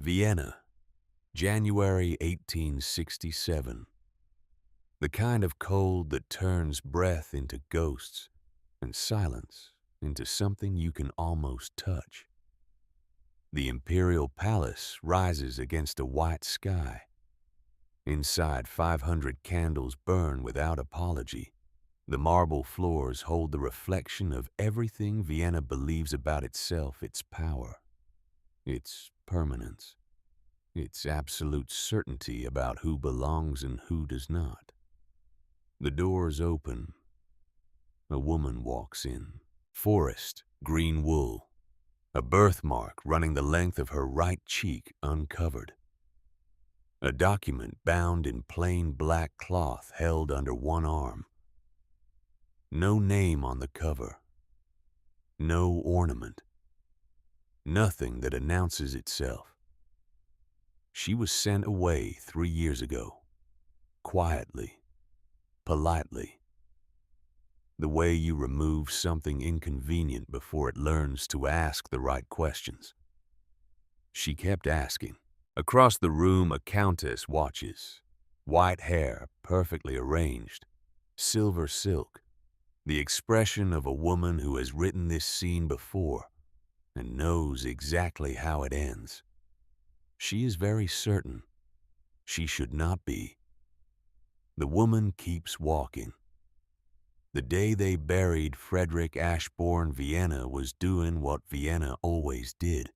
Vienna, January 1867. The kind of cold that turns breath into ghosts and silence into something you can almost touch. The imperial palace rises against a white sky. Inside, 500 candles burn without apology. The marble floors hold the reflection of everything Vienna believes about itself, its power, its permanence, its absolute certainty about who belongs and who does not. The doors open. A woman walks in. Forest, green wool. A birthmark running the length of her right cheek uncovered. A document bound in plain black cloth held under one arm. No name on the cover. No ornament. Nothing that announces itself. She was sent away 3 years ago. Quietly. Politely. The way you remove something inconvenient before it learns to ask the right questions. She kept asking. Across the room, a countess watches. White hair, perfectly arranged. Silver silk. The expression of a woman who has written this scene before and knows exactly how it ends. She is very certain. She should not be. The woman keeps walking. The day they buried Frederick Ashbourne, Vienna was doing what Vienna always did.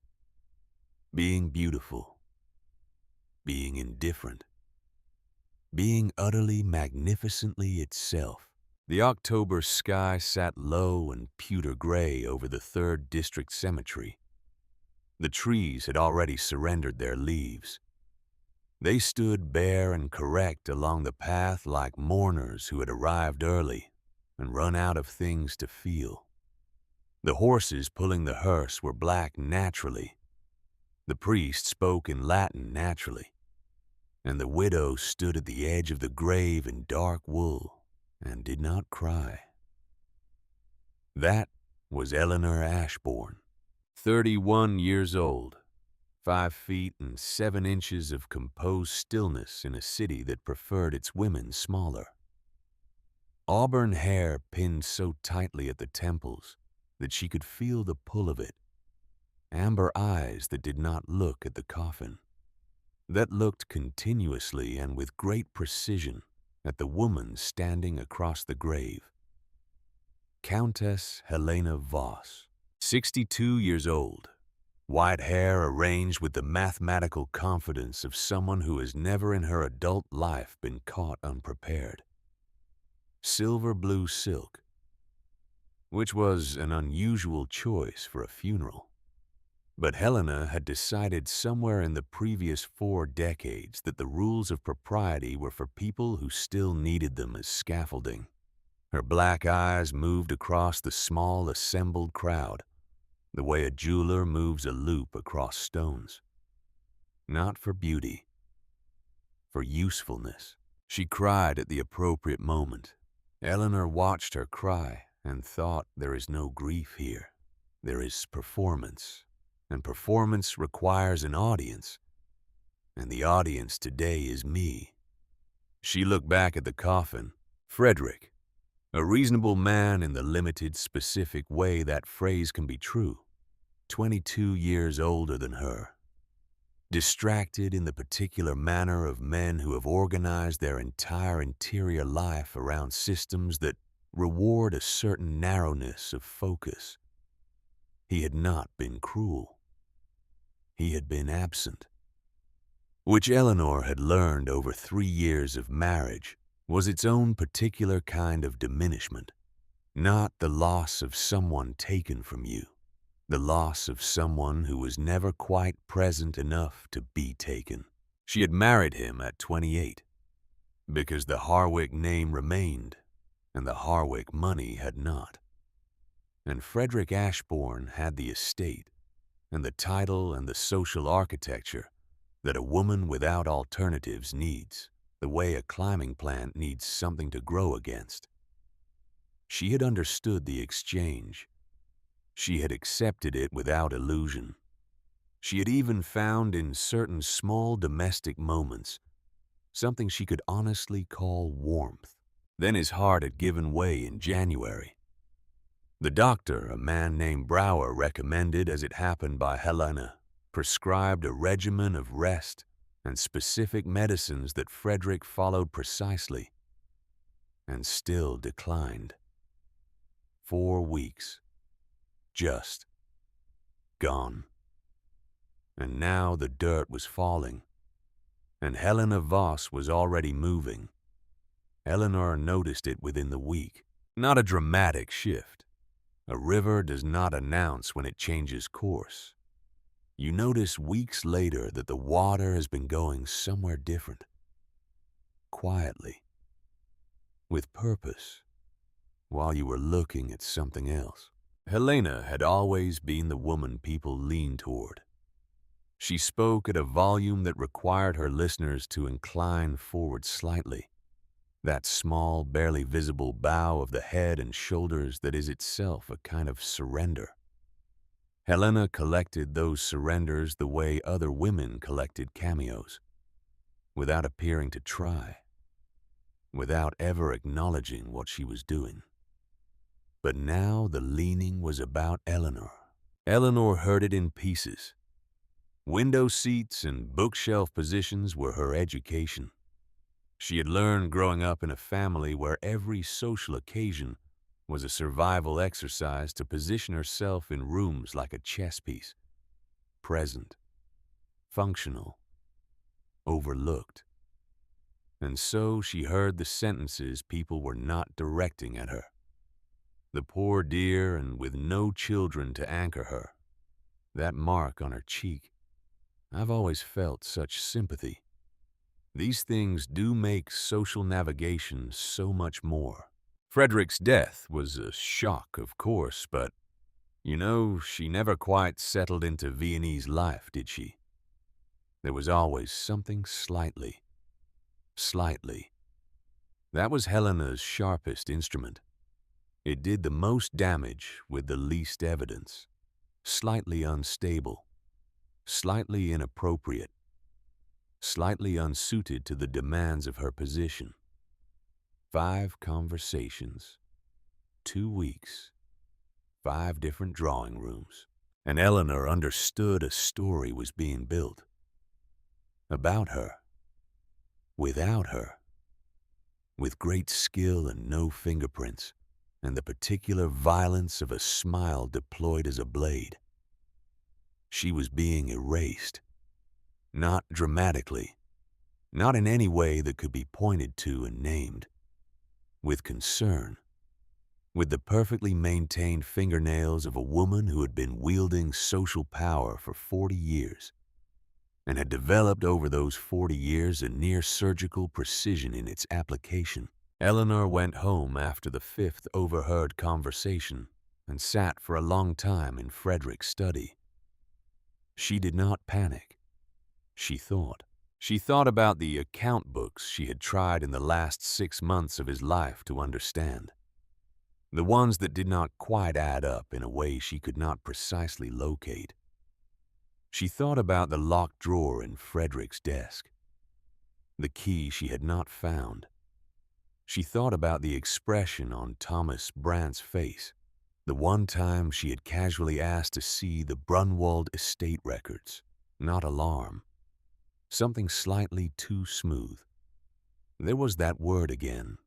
Being beautiful. Being indifferent. Being utterly magnificently itself. The October sky sat low and pewter gray over the 3rd District Cemetery. The trees had already surrendered their leaves. They stood bare and correct along the path like mourners who had arrived early and run out of things to feel. The horses pulling the hearse were black naturally. The priest spoke in Latin naturally. And the widow stood at the edge of the grave in dark wool and did not cry. That was Eleanor Ashbourne, 31 years old, 5 feet and 7 inches of composed stillness in a city that preferred its women smaller. Auburn hair pinned so tightly at the temples that she could feel the pull of it. Amber eyes that did not look at the coffin, that looked continuously and with great precision at the woman standing across the grave. Countess Helena Voss, 62 years old, white hair arranged with the mathematical confidence of someone who has never in her adult life been caught unprepared. Silver blue silk, which was an unusual choice for a funeral. But Helena had decided somewhere in the previous 4 decades that the rules of propriety were for people who still needed them as scaffolding. Her black eyes moved across the small assembled crowd, the way a jeweler moves a loop across stones. Not for beauty, for usefulness. She cried at the appropriate moment. Eleanor watched her cry and thought, there is no grief here. There is performance. And performance requires an audience, and the audience today is me. She looked back at the coffin. Frederick, a reasonable man in the limited, specific way that phrase can be true, 22 years older than her. Distracted in the particular manner of men who have organized their entire interior life around systems that reward a certain narrowness of focus. He had not been cruel. He had been absent. Which Eleanor had learned over 3 years of marriage was its own particular kind of diminishment, not the loss of someone taken from you, the loss of someone who was never quite present enough to be taken. She had married him at 28, because the Harwick name remained, and the Harwick money had not. And Frederick Ashbourne had the estate, and the title and the social architecture that a woman without alternatives needs, the way a climbing plant needs something to grow against. She had understood the exchange. She had accepted it without illusion. She had even found in certain small domestic moments something she could honestly call warmth. Then his heart had given way in January. The doctor, a man named Brower, recommended, as it happened by Helena, prescribed a regimen of rest and specific medicines that Frederick followed precisely, and still declined. 4 weeks. Just gone. And now the dirt was falling, and Helena Voss was already moving. Eleanor noticed it within the week. Not a dramatic shift. A river does not announce when it changes course. You notice weeks later that the water has been going somewhere different. Quietly. With purpose. While you were looking at something else. Helena had always been the woman people leaned toward. She spoke at a volume that required her listeners to incline forward slightly. That small, barely visible bow of the head and shoulders that is itself a kind of surrender. Helena collected those surrenders the way other women collected cameos, without appearing to try, without ever acknowledging what she was doing. But now the leaning was about Eleanor. Eleanor heard it in pieces. Window seats and bookshelf positions were her education. She had learned growing up in a family where every social occasion was a survival exercise to position herself in rooms like a chess piece. Present, functional, overlooked. And so she heard the sentences people were not directing at her. The poor dear, and with no children to anchor her. That mark on her cheek. I've always felt such sympathy. These things do make social navigation so much more. Frederick's death was a shock, of course, but, she never quite settled into Viennese life, did she? There was always something slightly. That was Helena's sharpest instrument. It did the most damage with the least evidence. Slightly unstable. Slightly inappropriate. Slightly unsuited to the demands of her position. 5 conversations. 2 weeks. 5 different drawing rooms. And Eleanor understood a story was being built. About her. Without her. With great skill and no fingerprints, and the particular violence of a smile deployed as a blade. She was being erased. Not dramatically. Not in any way that could be pointed to and named. With concern. With the perfectly maintained fingernails of a woman who had been wielding social power for 40 years and had developed over those 40 years a near-surgical precision in its application. Eleanor went home after the 5th overheard conversation and sat for a long time in Frederick's study. She did not panic. She thought. She thought about the account books she had tried in the last 6 months of his life to understand. The ones that did not quite add up in a way she could not precisely locate. She thought about the locked drawer in Frederick's desk. The key she had not found. She thought about the expression on Thomas Brandt's face, the one time she had casually asked to see the Brunwald estate records. Not alarm. Something slightly too smooth. There was that word again.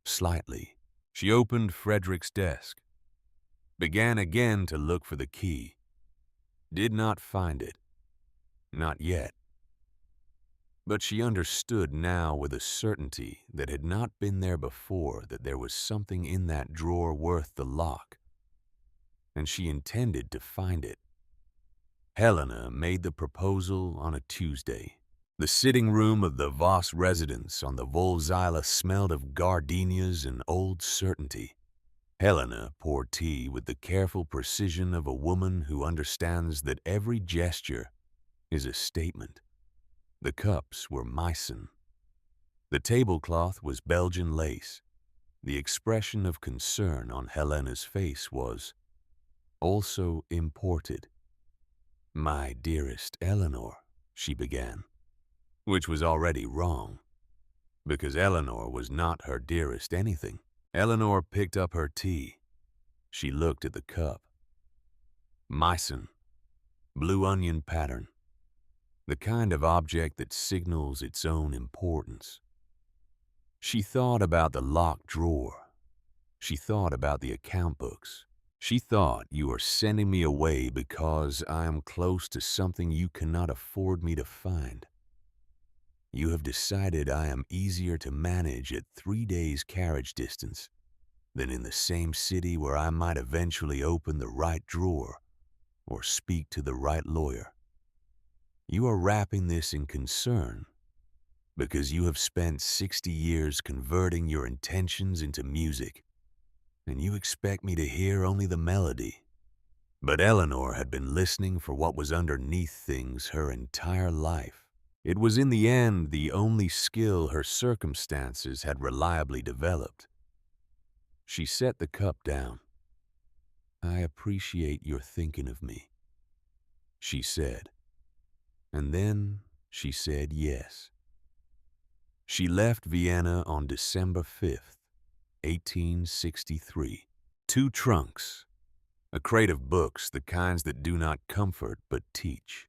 Slightly. She opened Frederick's desk. Began again to look for the key. Did not find it. Not yet. But she understood now with a certainty that had not been there before that there was something in that drawer worth the lock. And she intended to find it. Helena made the proposal on a Tuesday. The sitting room of the Voss residence on the Volzila smelled of gardenias and old certainty. Helena poured tea with the careful precision of a woman who understands that every gesture is a statement. The cups were Meissen. The tablecloth was Belgian lace. The expression of concern on Helena's face was also imported. "My dearest Eleanor," she began, which was already wrong, because Eleanor was not her dearest anything. Eleanor picked up her tea. She looked at the cup. Meissen, blue onion pattern, the kind of object that signals its own importance. She thought about the locked drawer. She thought about the account books. She thought, "You are sending me away because I am close to something you cannot afford me to find. You have decided I am easier to manage at 3 days' carriage distance than in the same city where I might eventually open the right drawer or speak to the right lawyer. You are wrapping this in concern because you have spent 60 years converting your intentions into music, and you expect me to hear only the melody." But Eleanor had been listening for what was underneath things her entire life. It was in the end the only skill her circumstances had reliably developed. She set the cup down. "I appreciate your thinking of me," she said. And then she said yes. She left Vienna on December 5th, 1863. 2 trunks, a crate of books, the kinds that do not comfort but teach.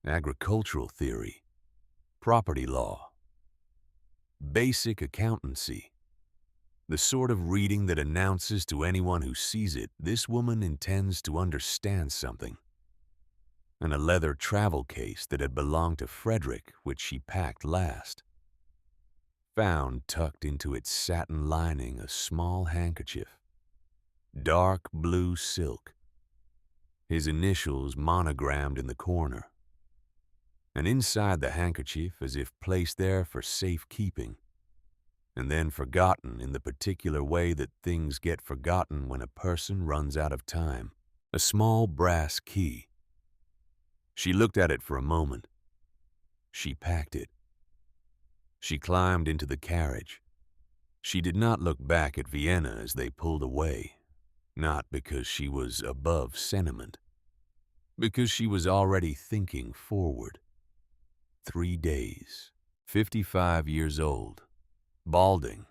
Agricultural theory, property law, basic accountancy, the sort of reading that announces to anyone who sees it, "This woman intends to understand something," and a leather travel case that had belonged to Frederick, which she packed last. Found tucked into its satin lining a small handkerchief, dark blue silk, his initials monogrammed in the corner. And inside the handkerchief, as if placed there for safekeeping, and then forgotten in the particular way that things get forgotten when a person runs out of time, a small brass key. She looked at it for a moment. She packed it. She climbed into the carriage. She did not look back at Vienna as they pulled away, not because she was above sentiment, because she was already thinking forward. 3 days, 55 years old, balding,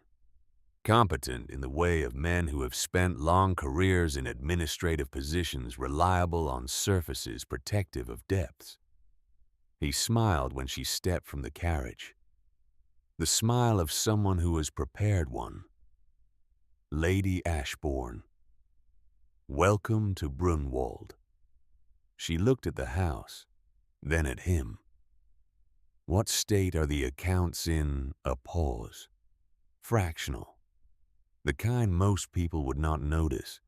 competent in the way of men who have spent long careers in administrative positions, reliable on surfaces, protective of depths. He smiled when she stepped from the carriage. The smile of someone who has prepared one. "Lady Ashbourne, welcome to Brunwald." She looked at the house, then at him. "What state are the accounts in?" A pause. "Fractional. The kind most people would not notice."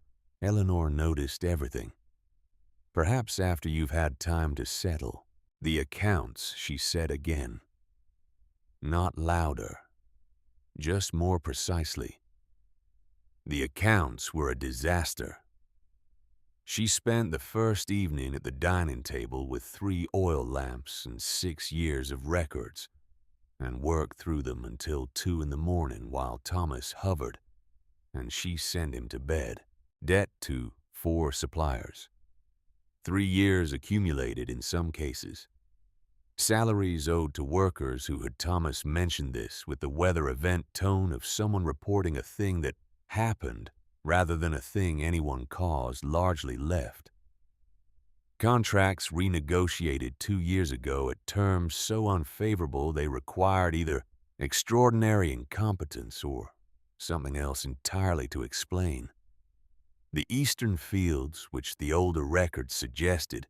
Eleanor noticed everything. "Perhaps after you've had time to settle." "The accounts," she said again. Not louder, just more precisely. The accounts were a disaster. She spent the first evening at the dining table with 3 oil lamps and 6 years of records, and worked through them until 2 in the morning while Thomas hovered, and she sent him to bed. Debt to 4 suppliers. 3 years accumulated in some cases. Salaries owed to workers who had Thomas mentioned this with the weather event tone of someone reporting a thing that happened rather than a thing anyone caused, largely left. Contracts renegotiated 2 years ago at terms so unfavorable they required either extraordinary incompetence or something else entirely to explain. The eastern fields, which the older records suggested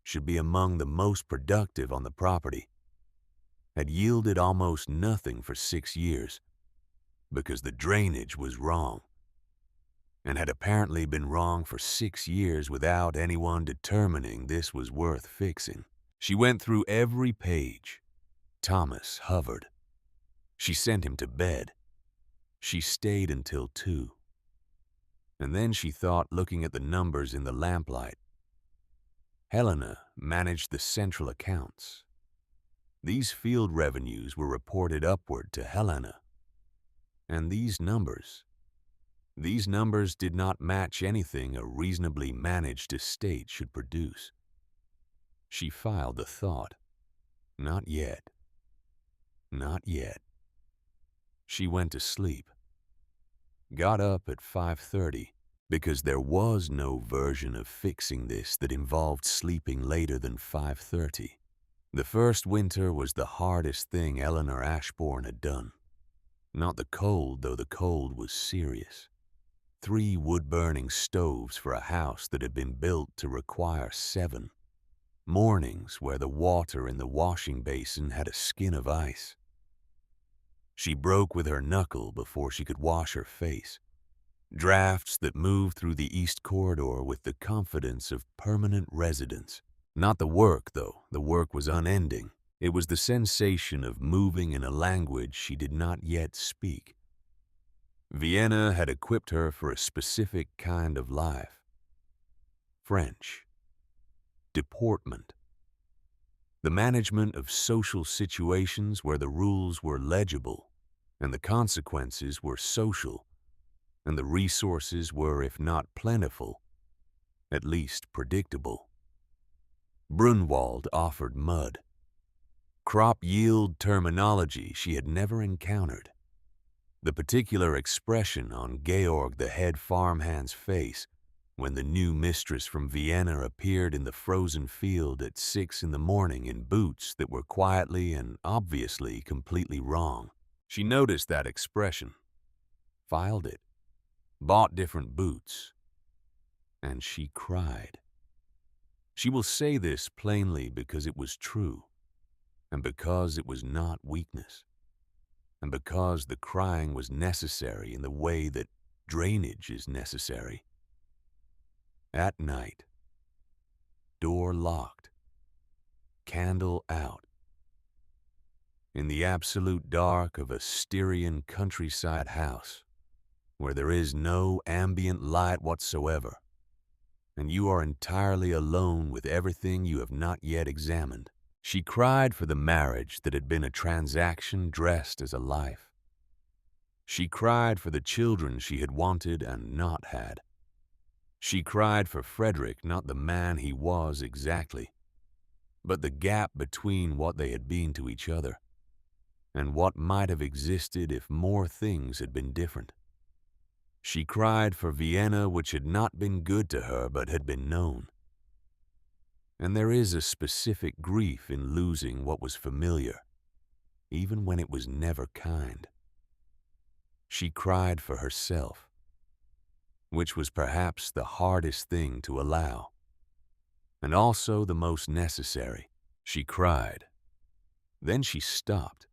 should be among the most productive on the property, had yielded almost nothing for 6 years because the drainage was wrong, and had apparently been wrong for 6 years without anyone determining this was worth fixing. She went through every page. Thomas hovered. She sent him to bed. She stayed until 2. And then she thought, looking at the numbers in the lamplight. Helena managed the central accounts. These field revenues were reported upward to Helena. And these numbers did not match anything a reasonably managed estate should produce. She filed the thought. Not yet. Not yet. She went to sleep. Got up at 5:30 because there was no version of fixing this that involved sleeping later than 5:30. The first winter was the hardest thing Eleanor Ashbourne had done. Not the cold, though the cold was serious. 3 wood-burning stoves for a house that had been built to require 7. Mornings where the water in the washing basin had a skin of ice. She broke with her knuckle before she could wash her face. Drafts that moved through the East Corridor with the confidence of permanent residents. Not the work, though. The work was unending. It was the sensation of moving in a language she did not yet speak. Vienna had equipped her for a specific kind of life. French. Deportment. The management of social situations where the rules were legible and the consequences were social and the resources were, if not plentiful, at least predictable. Brunwald offered mud. Crop yield terminology she had never encountered. The particular expression on Georg the head farmhand's face when the new mistress from Vienna appeared in the frozen field at 6 in the morning in boots that were quietly and obviously completely wrong. She noticed that expression, filed it, bought different boots, and she cried. She will say this plainly because it was true, and because it was not weakness, and because the crying was necessary in the way that drainage is necessary. At night, door locked, candle out. In the absolute dark of a Styrian countryside house, where there is no ambient light whatsoever, and you are entirely alone with everything you have not yet examined, she cried for the marriage that had been a transaction dressed as a life. She cried for the children she had wanted and not had. She cried for Frederick, not the man he was exactly, but the gap between what they had been to each other and what might have existed if more things had been different. She cried for Vienna, which had not been good to her but had been known. And there is a specific grief in losing what was familiar, even when it was never kind. She cried for herself, which was perhaps the hardest thing to allow, and also the most necessary. She cried. Then she stopped.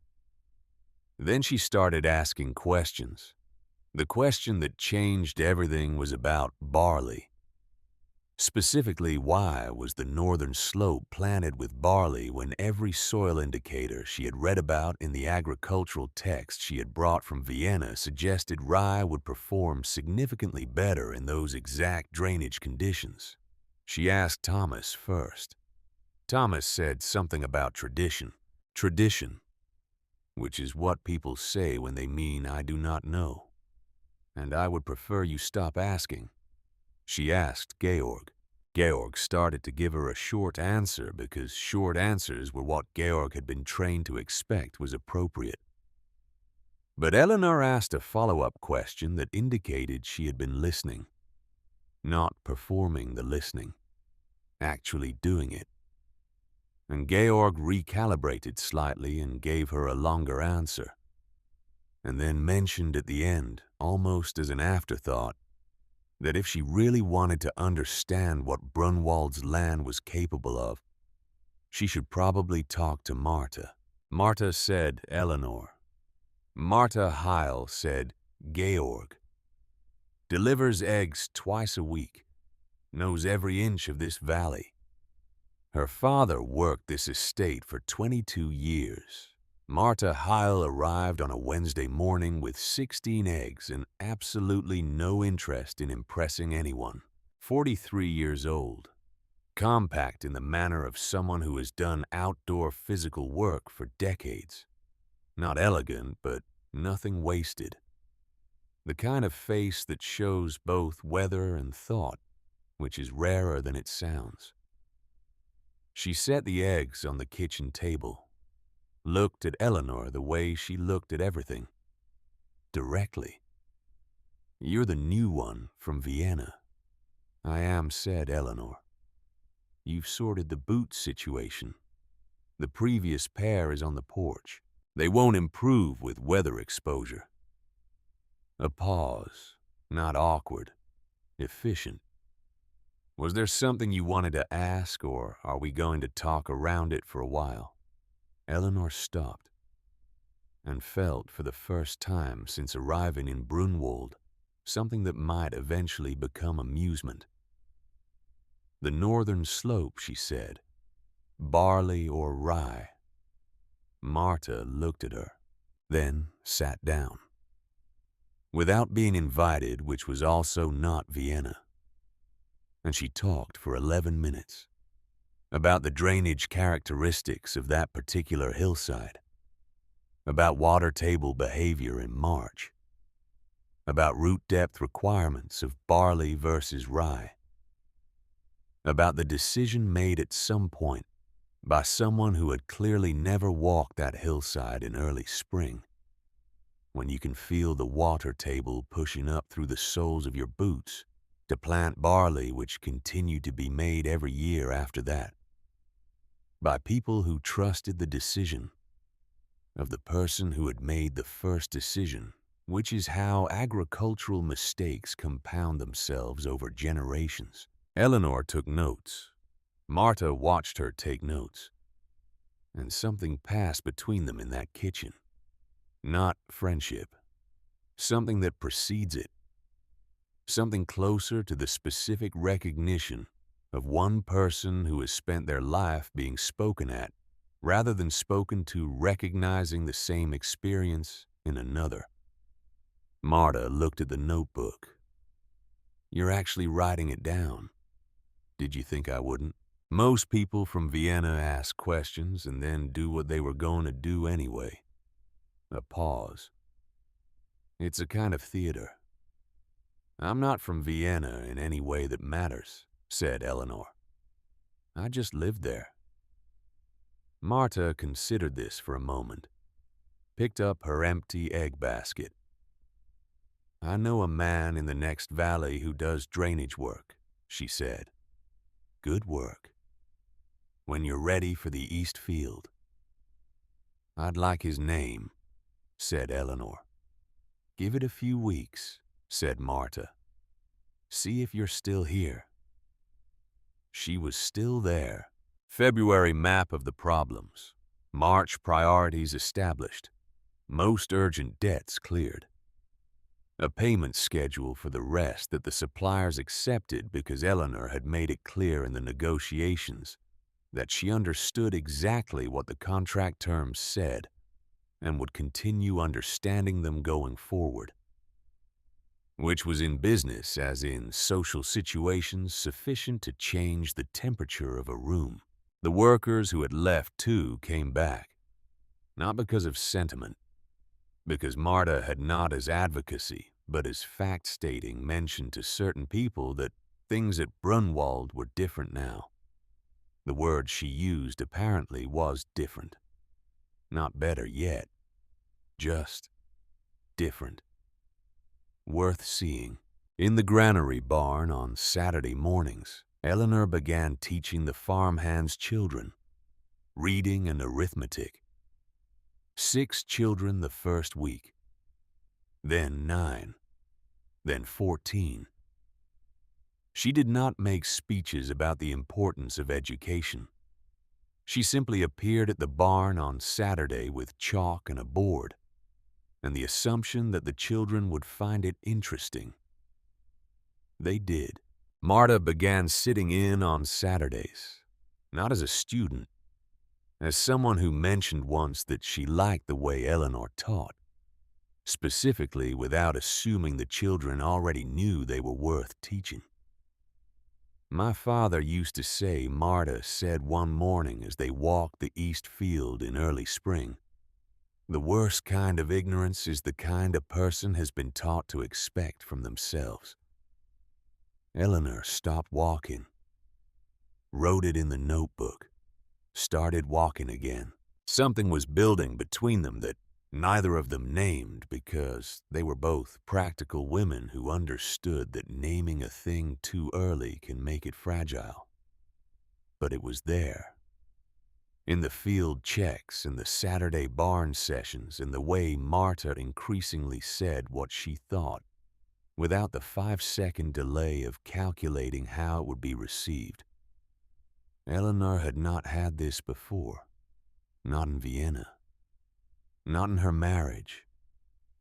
Then she started asking questions. The question that changed everything was about barley. Specifically, why was the northern slope planted with barley when every soil indicator she had read about in the agricultural text she had brought from Vienna suggested rye would perform significantly better in those exact drainage conditions? She asked Thomas first. Thomas said something about tradition. Tradition, which is what people say when they mean I do not know. And I would prefer you stop asking. She asked Georg. Georg started to give her a short answer because short answers were what Georg had been trained to expect was appropriate. But Eleanor asked a follow-up question that indicated she had been listening, not performing the listening, actually doing it. And Georg recalibrated slightly and gave her a longer answer, and then mentioned at the end, almost as an afterthought, that if she really wanted to understand what Brunwald's land was capable of, she should probably talk to Marta. Marta said Eleanor. Marta Heil said Georg. Delivers eggs twice a week. Knows every inch of this valley. Her father worked this estate for 22 years. Marta Heil arrived on a Wednesday morning with 16 eggs and absolutely no interest in impressing anyone. 43 years old. Compact in the manner of someone who has done outdoor physical work for decades. Not elegant, but nothing wasted. The kind of face that shows both weather and thought, which is rarer than it sounds. She set the eggs on the kitchen table, looked at Eleanor the way she looked at everything, directly. "You're the new one from Vienna." "I am," said Eleanor. "You've sorted the boot situation. The previous pair is on the porch. They won't improve with weather exposure." A pause, not awkward, efficient. "Was there something you wanted to ask, or are we going to talk around it for a while?" Eleanor stopped and felt for the first time since arriving in Brunwald something that might eventually become amusement. "The northern slope," she said. "Barley or rye?" Marta looked at her, then sat down. Without being invited, which was also not Vienna. And she talked for 11 minutes about the drainage characteristics of that particular hillside, about water table behavior in March, about root depth requirements of barley versus rye, about the decision made at some point by someone who had clearly never walked that hillside in early spring, when you can feel the water table pushing up through the soles of your boots to plant barley which continued to be made every year after that, by people who trusted the decision of the person who had made the first decision, which is how agricultural mistakes compound themselves over generations. Eleanor took notes. Marta watched her take notes. And something passed between them in that kitchen. Not friendship. Something that precedes it. Something closer to the specific recognition of one person who has spent their life being spoken at, rather than spoken to, recognizing the same experience in another. Marta looked at the notebook. "You're actually writing it down. Did you think I wouldn't? Most people from Vienna ask questions and then do what they were going to do anyway." A pause. "It's a kind of theater." "I'm not from Vienna in any way that matters," said Eleanor. "I just lived there." Marta considered this for a moment, picked up her empty egg basket. "I know a man in the next valley who does drainage work," she said. "Good work. When you're ready for the east field." "I'd like his name," said Eleanor. "Give it a few weeks," said Marta. "See if you're still here." She was still there. February map of the problems. March priorities established. Most urgent debts cleared. A payment schedule for the rest that the suppliers accepted because Eleanor had made it clear in the negotiations that she understood exactly what the contract terms said and would continue understanding them going forward. Which was in business as in social situations sufficient to change the temperature of a room. The workers who had left too came back, not because of sentiment, because Marta had not as advocacy, but as fact-stating mentioned to certain people that things at Brunwald were different now. The word she used apparently was different. Not better yet, just different. Worth seeing. In the granary barn on Saturday mornings, Eleanor began teaching the farmhands' children reading and arithmetic. 6 children the first week, then 9, then 14. She did not make speeches about the importance of education. She simply appeared at the barn on Saturday with chalk and a board, and the assumption that the children would find it interesting. They did. Marta began sitting in on Saturdays, not as a student, as someone who mentioned once that she liked the way Eleanor taught, specifically without assuming the children already knew they were worth teaching. "My father used to say," Marta said one morning as they walked the east field in early spring, "the worst kind of ignorance is the kind a person has been taught to expect from themselves." Eleanor stopped walking, wrote it in the notebook. started walking again. Something was building between them that neither of them named because they were both practical women who understood that naming a thing too early can make it fragile. But it was there. In the field checks, in the Saturday barn sessions, in the way Marta increasingly said what she thought, without the 5-second delay of calculating how it would be received. Eleanor had not had this before. Not in Vienna. Not in her marriage.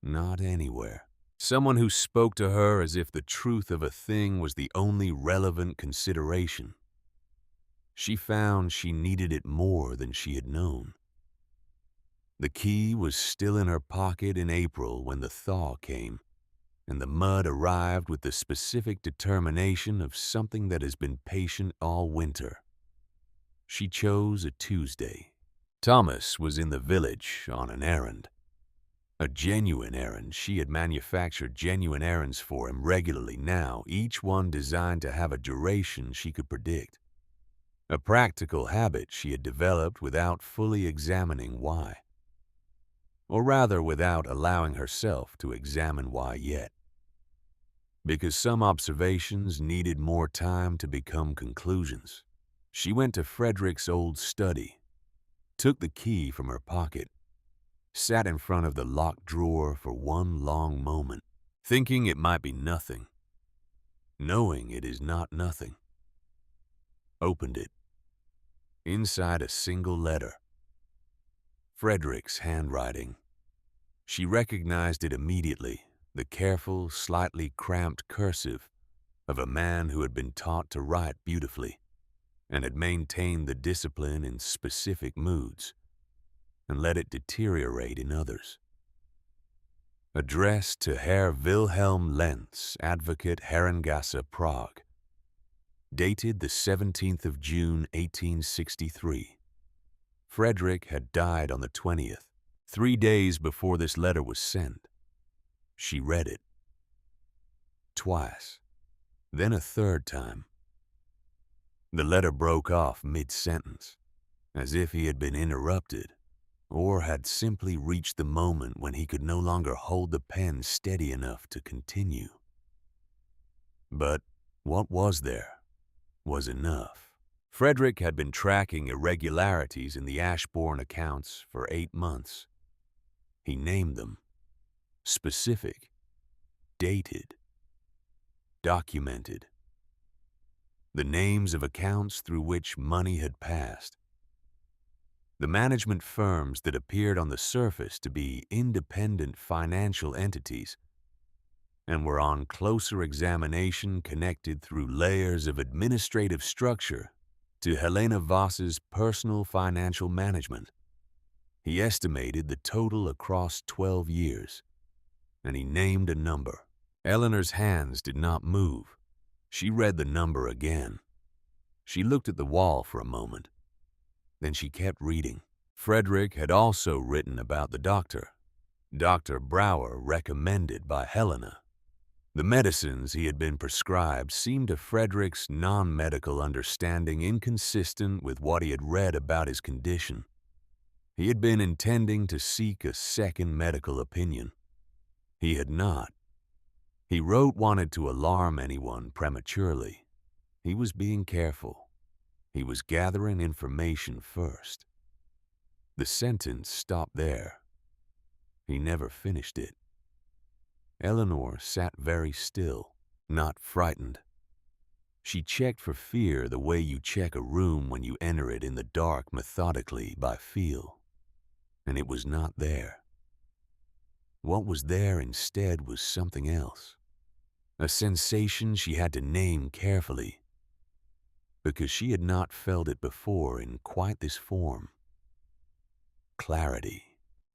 Not anywhere. Someone who spoke to her as if the truth of a thing was the only relevant consideration. She found she needed it more than she had known. The key was still in her pocket in April when the thaw came, and the mud arrived with the specific determination of something that has been patient all winter. She chose a Tuesday. Thomas was in the village on an errand. A genuine errand. She had manufactured genuine errands for him regularly now, each one designed to have a duration she could predict. A practical habit she had developed without fully examining why. Or rather, without allowing herself to examine why yet. Because some observations needed more time to become conclusions. She went to Frederick's old study, took the key from her pocket, sat in front of the locked drawer for one long moment, thinking it might be nothing, knowing it is not nothing. Opened it. Inside a single letter. Frederick's handwriting. She recognized it immediately, the careful, slightly cramped cursive of a man who had been taught to write beautifully and had maintained the discipline in specific moods and let it deteriorate in others. Addressed to Herr Wilhelm Lenz, Advocate, Herrengasse, Prague. Dated the 17th of June, 1863. Frederick had died on the 20th, 3 days before this letter was sent. She read it. Twice, then a third time. The letter broke off mid-sentence, as if he had been interrupted, or had simply reached the moment when he could no longer hold the pen steady enough to continue. But what was there was enough. Frederick had been tracking irregularities in the Ashbourne accounts for 8 months. He named them. Specific. Dated. Documented. The names of accounts through which money had passed. The management firms that appeared on the surface to be independent financial entities and were on closer examination connected through layers of administrative structure to Helena Voss's personal financial management. He estimated the total across 12 years, and he named a number. Eleanor's hands did not move. She read the number again. She looked at the wall for a moment. Then she kept reading. Frederick had also written about the doctor. Dr. Brower, recommended by Helena. The medicines he had been prescribed seemed to Frederick's non-medical understanding inconsistent with what he had read about his condition. He had been intending to seek a second medical opinion. He had not. He wrote wanted to alarm anyone prematurely. He was being careful. He was gathering information first. The sentence stopped there. He never finished it. Eleanor sat very still, not frightened. She checked for fear the way you check a room when you enter it in the dark methodically by feel. And it was not there. What was there instead was something else. A sensation she had to name carefully, because she had not felt it before in quite this form. Clarity.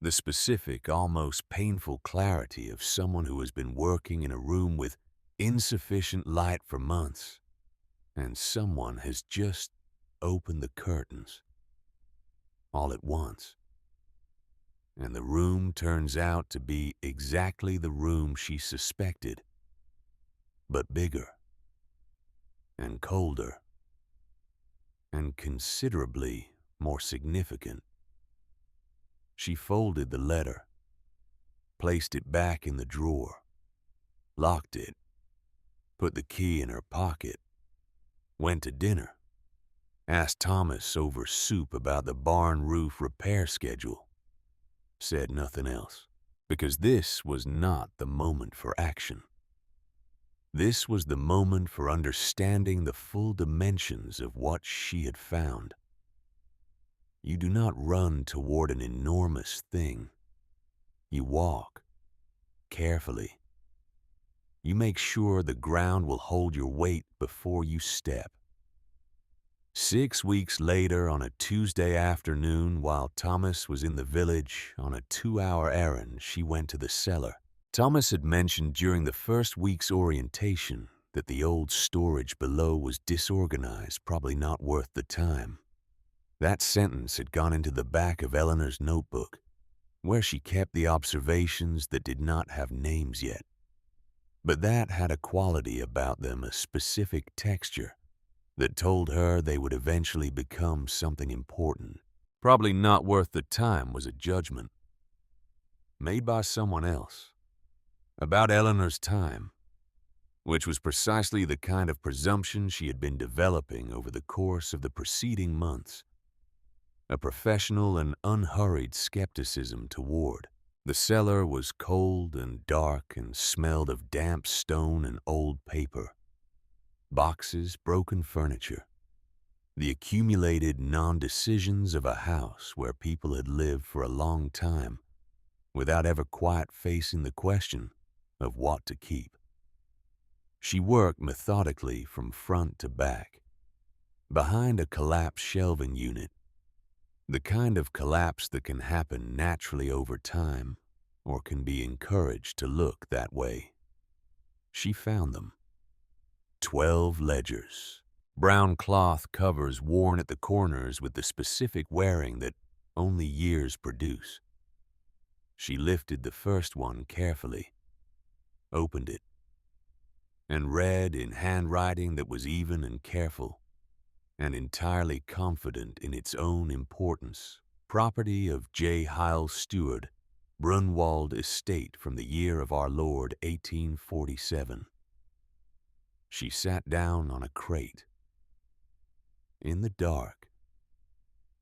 The specific, almost painful clarity of someone who has been working in a room with insufficient light for months, and someone has just opened the curtains all at once. And the room turns out to be exactly the room she suspected, but bigger and colder and considerably more significant. She folded the letter, placed it back in the drawer, locked it, put the key in her pocket, went to dinner, asked Thomas over soup about the barn roof repair schedule, said nothing else, because this was not the moment for action. This was the moment for understanding the full dimensions of what she had found. You do not run toward an enormous thing. You walk carefully. You make sure the ground will hold your weight before you step. 6 weeks later, on a Tuesday afternoon, while Thomas was in the village on a 2-hour errand, she went to the cellar. Thomas had mentioned during the first week's orientation that the old storage below was disorganized, probably not worth the time. That sentence had gone into the back of Eleanor's notebook, where she kept the observations that did not have names yet. But that had a quality about them, a specific texture, that told her they would eventually become something important. Probably not worth the time was a judgment, made by someone else, about Eleanor's time, which was precisely the kind of presumption she had been developing over the course of the preceding months, a professional and unhurried skepticism toward. The cellar was cold and dark and smelled of damp stone and old paper, boxes, broken furniture, the accumulated non-decisions of a house where people had lived for a long time without ever quite facing the question of what to keep. She worked methodically from front to back, behind a collapsed shelving unit, the kind of collapse that can happen naturally over time or can be encouraged to look that way. She found them. 12 ledgers, brown cloth covers worn at the corners with the specific wearing that only years produce. She lifted the first one carefully, opened it, and read in handwriting that was even and careful, and entirely confident in its own importance, property of J. Hiles Stewart, Brunwald Estate from the year of our Lord 1847. She sat down on a crate. In the dark,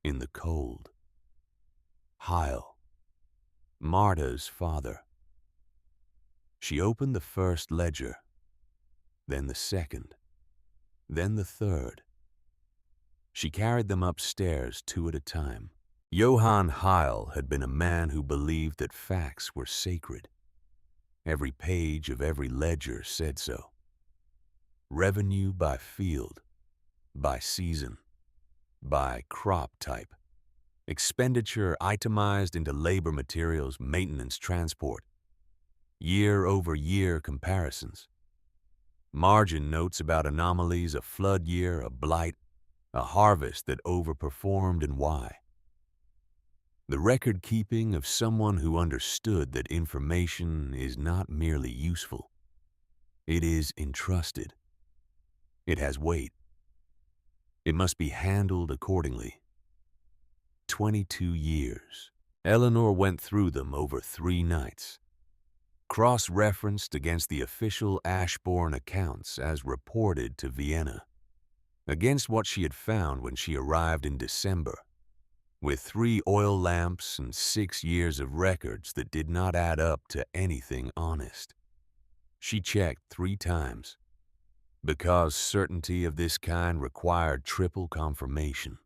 in the cold. Hile, Marta's father. She opened the first ledger, then the second, then the third. She carried them upstairs 2 at a time. Johann Hile had been a man who believed that facts were sacred. Every page of every ledger said so. Revenue by field, by season, by crop type. Expenditure itemized into labor materials, maintenance, transport. Year-over-year comparisons. Margin notes about anomalies, a flood year, a blight, a harvest that overperformed, and why. The record-keeping of someone who understood that information is not merely useful. It is entrusted. It has weight. It must be handled accordingly. 22 years. Eleanor went through them over 3 nights, cross-referenced against the official Ashbourne accounts as reported to Vienna, against what she had found when she arrived in December, with 3 oil lamps and 6 years of records that did not add up to anything honest. She checked 3 times, because certainty of this kind required triple confirmation.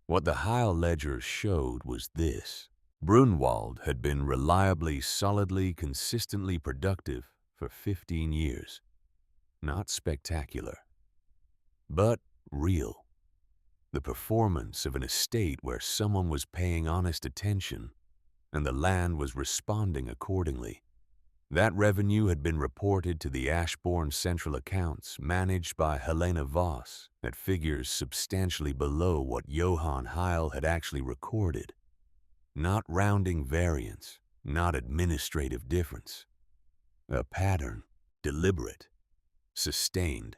What the Hile ledgers showed was this. Brunwald had been reliably, solidly, consistently productive for 15 years. Not spectacular, but real. The performance of an estate where someone was paying honest attention and the land was responding accordingly. That revenue had been reported to the Ashbourne Central Accounts, managed by Helena Voss, at figures substantially below what Johann Hile had actually recorded. Not rounding variance, not administrative difference. A pattern, deliberate, sustained.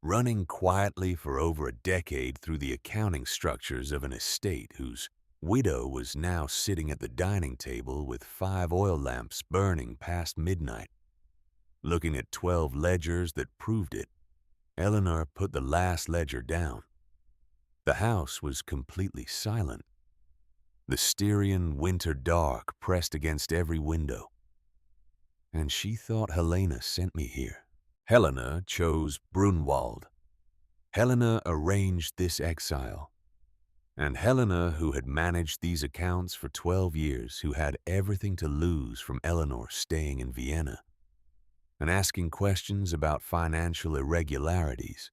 running quietly for over a decade through the accounting structures of an estate whose widow was now sitting at the dining table with 5 oil lamps burning past midnight. Looking at 12 ledgers that proved it, Eleanor put the last ledger down. The house was completely silent. The Styrian winter dark pressed against every window. And she thought Helena sent me here. Helena chose Brunwald. Helena arranged this exile. And Helena, who had managed these accounts for 12 years, who had everything to lose from Eleanor staying in Vienna and asking questions about financial irregularities,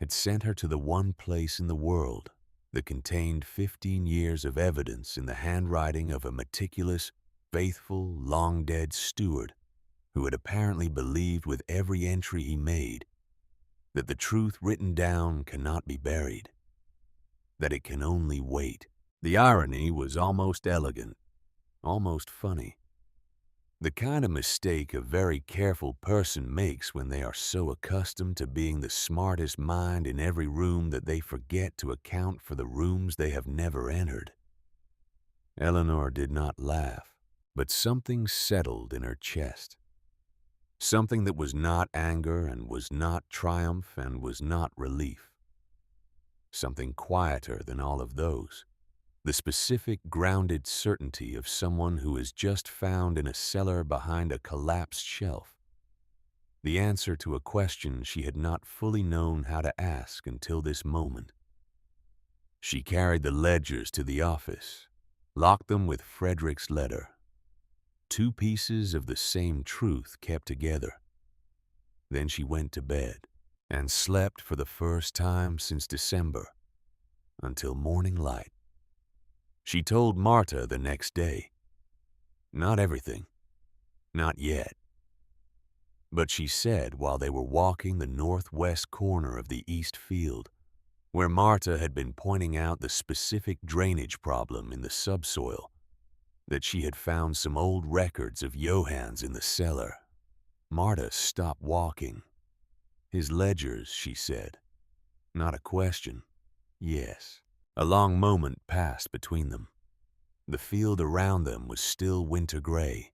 had sent her to the one place in the world that contained 15 years of evidence in the handwriting of a meticulous, faithful, long-dead steward who had apparently believed with every entry he made that the truth written down cannot be buried, that it can only wait. The irony was almost elegant, almost funny. The kind of mistake a very careful person makes when they are so accustomed to being the smartest mind in every room that they forget to account for the rooms they have never entered. Eleanor did not laugh, but something settled in her chest. Something that was not anger and was not triumph and was not relief. Something quieter than all of those. The specific, grounded certainty of someone who is just found in a cellar behind a collapsed shelf. The answer to a question she had not fully known how to ask until this moment. She carried the ledgers to the office, locked them with Frederick's letter. 2 pieces of the same truth kept together. Then she went to bed and slept for the first time since December, until morning light. She told Marta the next day. Not everything. Not yet. But she said while they were walking the northwest corner of the east field, where Marta had been pointing out the specific drainage problem in the subsoil, that she had found some old records of Johann's in the cellar. Marta stopped walking. His ledgers, she said. Not a question. Yes. A long moment passed between them. The field around them was still winter gray.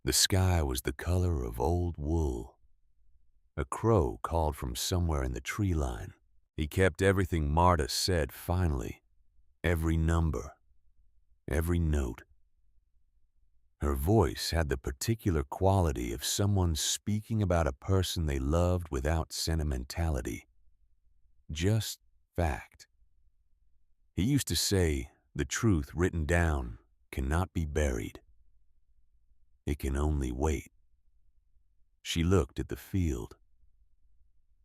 The sky was the color of old wool. A crow called from somewhere in the tree line. He kept everything Marta said finally. Every number. Every note. Her voice had the particular quality of someone speaking about a person they loved without sentimentality. Just fact. He used to say, the truth written down cannot be buried. It can only wait. She looked at the field.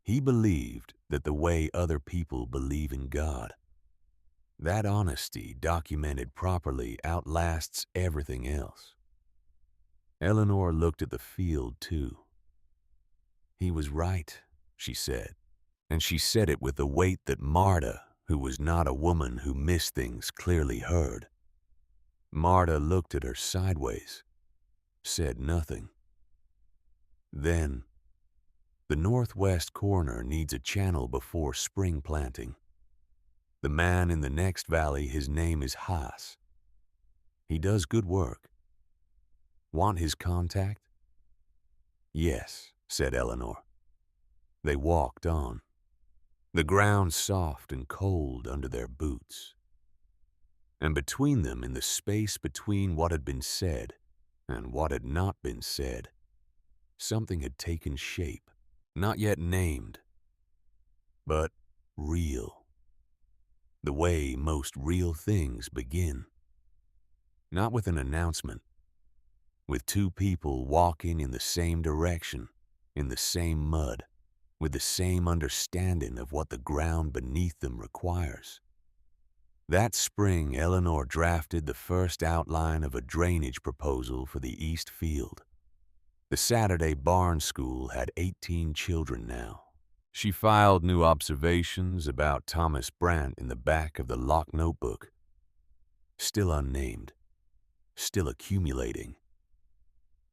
He believed that the way other people believe in God. That honesty, documented properly, outlasts everything else. Eleanor looked at the field, too. He was right, she said, and she said it with a weight that Marta, who was not a woman who missed things, clearly heard. Marta looked at her sideways, said nothing. Then, the northwest corner needs a channel before spring planting. The man in the next valley, his name is Haas. He does good work. Want his contact? Yes, said Eleanor. They walked on. The ground soft and cold under their boots. And between them, in the space between what had been said and what had not been said, something had taken shape, not yet named, but real. The way most real things begin. Not with an announcement, with 2 people walking in the same direction, in the same mud, with the same understanding of what the ground beneath them requires. That spring, Eleanor drafted the first outline of a drainage proposal for the East Field. The Saturday barn school had 18 children now. She filed new observations about Thomas Brandt in the back of the locked notebook. Still unnamed. Still accumulating.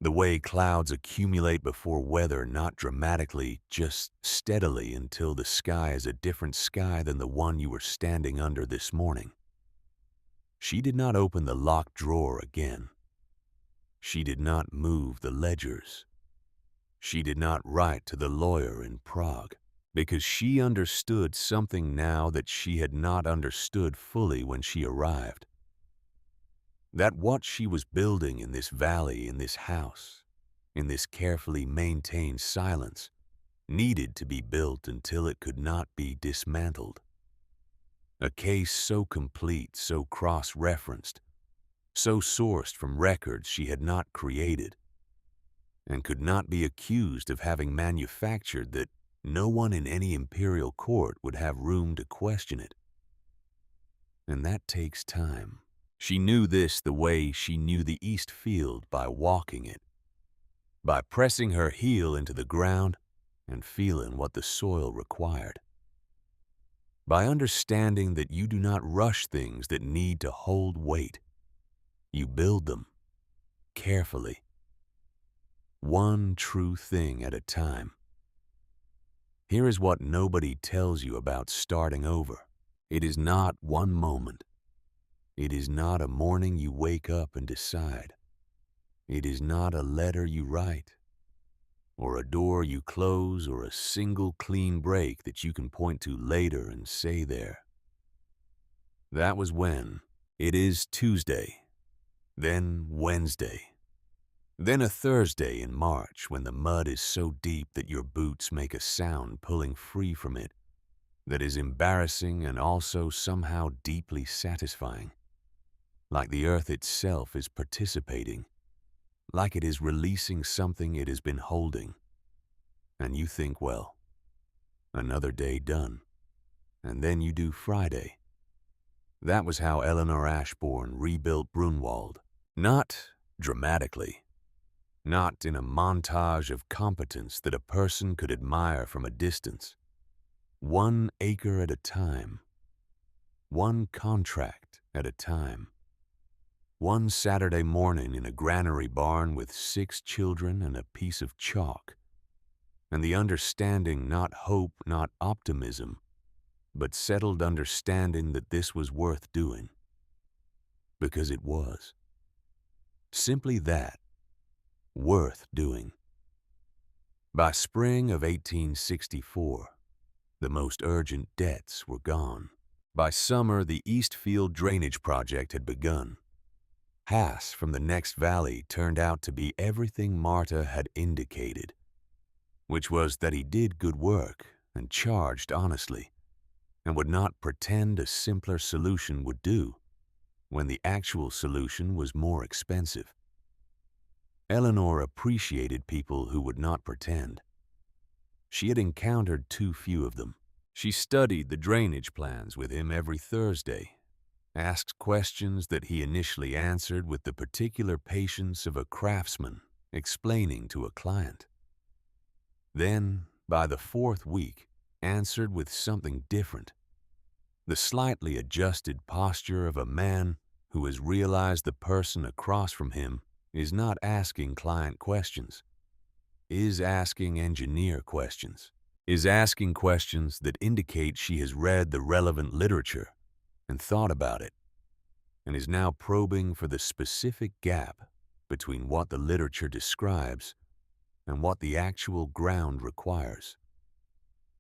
The way clouds accumulate before weather, not dramatically, just steadily until the sky is a different sky than the one you were standing under this morning. She did not open the locked drawer again. She did not move the ledgers. She did not write to the lawyer in Prague, because she understood something now that she had not understood fully when she arrived. That what she was building in this valley, in this house, in this carefully maintained silence, needed to be built until it could not be dismantled. A case so complete, so cross-referenced, so sourced from records she had not created, and could not be accused of having manufactured, that no one in any imperial court would have room to question it. And that takes time. She knew this the way she knew the East Field, by walking it, by pressing her heel into the ground and feeling what the soil required, by understanding that you do not rush things that need to hold weight. You build them carefully, one true thing at a time. Here is what nobody tells you about starting over. It is not one moment. It is not a morning you wake up and decide. It is not a letter you write, or a door you close, or a single clean break that you can point to later and say there. That was when. It is Tuesday, then Wednesday, then a Thursday in March, when the mud is so deep that your boots make a sound pulling free from it that is embarrassing and also somehow deeply satisfying, like the earth itself is participating, like it is releasing something it has been holding. And you think, well, another day done. And then you do Friday. That was how Eleanor Ashbourne rebuilt Brunwald. Not dramatically. Not in a montage of competence that a person could admire from a distance. 1 acre at a time. 1 contract at a time. 1 Saturday morning in a granary barn with 6 children and a piece of chalk. And the understanding, not hope, not optimism, but settled understanding that this was worth doing. Because it was. Simply that. Worth doing. By spring of 1864, the most urgent debts were gone. By summer, the Eastfield drainage project had begun. Hass from the next valley turned out to be everything Marta had indicated, which was that he did good work and charged honestly, and would not pretend a simpler solution would do, when the actual solution was more expensive. Eleanor appreciated people who would not pretend. She had encountered too few of them. She studied the drainage plans with him every Thursday, asked questions that he initially answered with the particular patience of a craftsman explaining to a client. Then, by the 4th week, answered with something different. The slightly adjusted posture of a man who has realized the person across from him is not asking client questions, is asking engineer questions, is asking questions that indicate she has read the relevant literature and thought about it, and is now probing for the specific gap between what the literature describes and what the actual ground requires,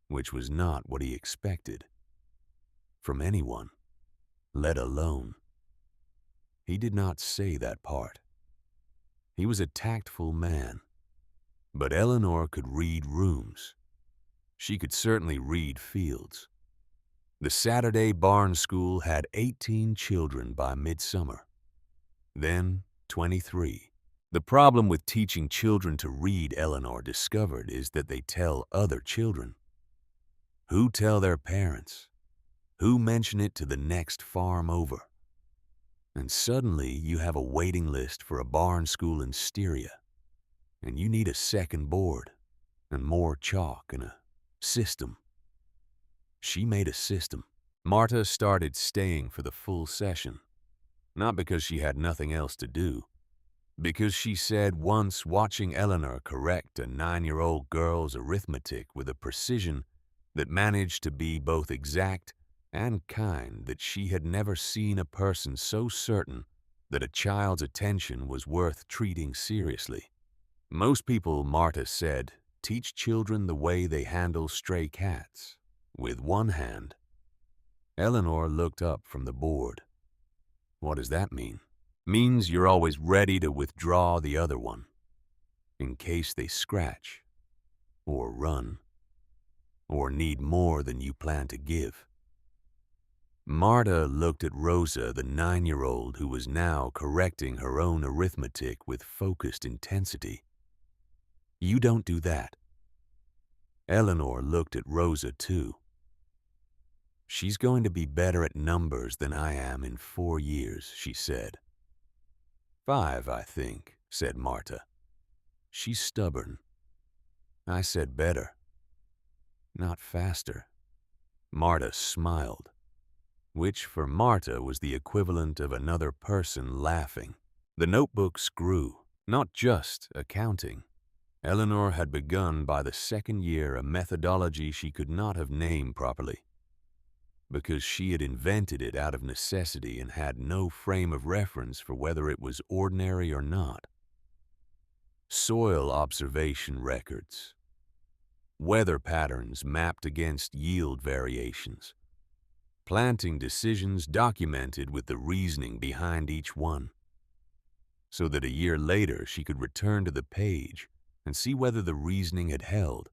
which was not what he expected from anyone, let alone. He did not say that part. He was a tactful man, but Eleanor could read rooms. She could certainly read fields. The Saturday barn school had 18 children by midsummer, then 23. The problem with teaching children to read, Eleanor discovered, is that they tell other children. Who tell their parents? Who mention it to the next farm over? And suddenly you have a waiting list for a barn school in Styria, and you need a second board, and more chalk, and a system. She made a system. Marta started staying for the full session, not because she had nothing else to do, Because she said once watching Eleanor correct a 9-year-old girl's arithmetic with a precision that managed to be both exact and kind that she had never seen a person so certain that a child's attention was worth treating seriously. Most people, Marta said, teach children the way they handle stray cats, with one hand. Eleanor looked up from the board. What does that mean? Means you're always ready to withdraw the other one, in case they scratch, or run, or need more than you plan to give. Marta looked at Rosa, the 9-year-old who was now correcting her own arithmetic with focused intensity. You don't do that. Eleanor looked at Rosa too. She's going to be better at numbers than I am in 4 years, she said. 5, I think, said Marta. She's stubborn. I said better. Not faster. Marta smiled, which for Marta was the equivalent of another person laughing. The notebooks grew, not just accounting. Eleanor had begun by the 2nd year a methodology she could not have named properly, because she had invented it out of necessity and had no frame of reference for whether it was ordinary or not. Soil observation records, weather patterns mapped against yield variations, planting decisions documented with the reasoning behind each one, so that a year later she could return to the page and see whether the reasoning had held,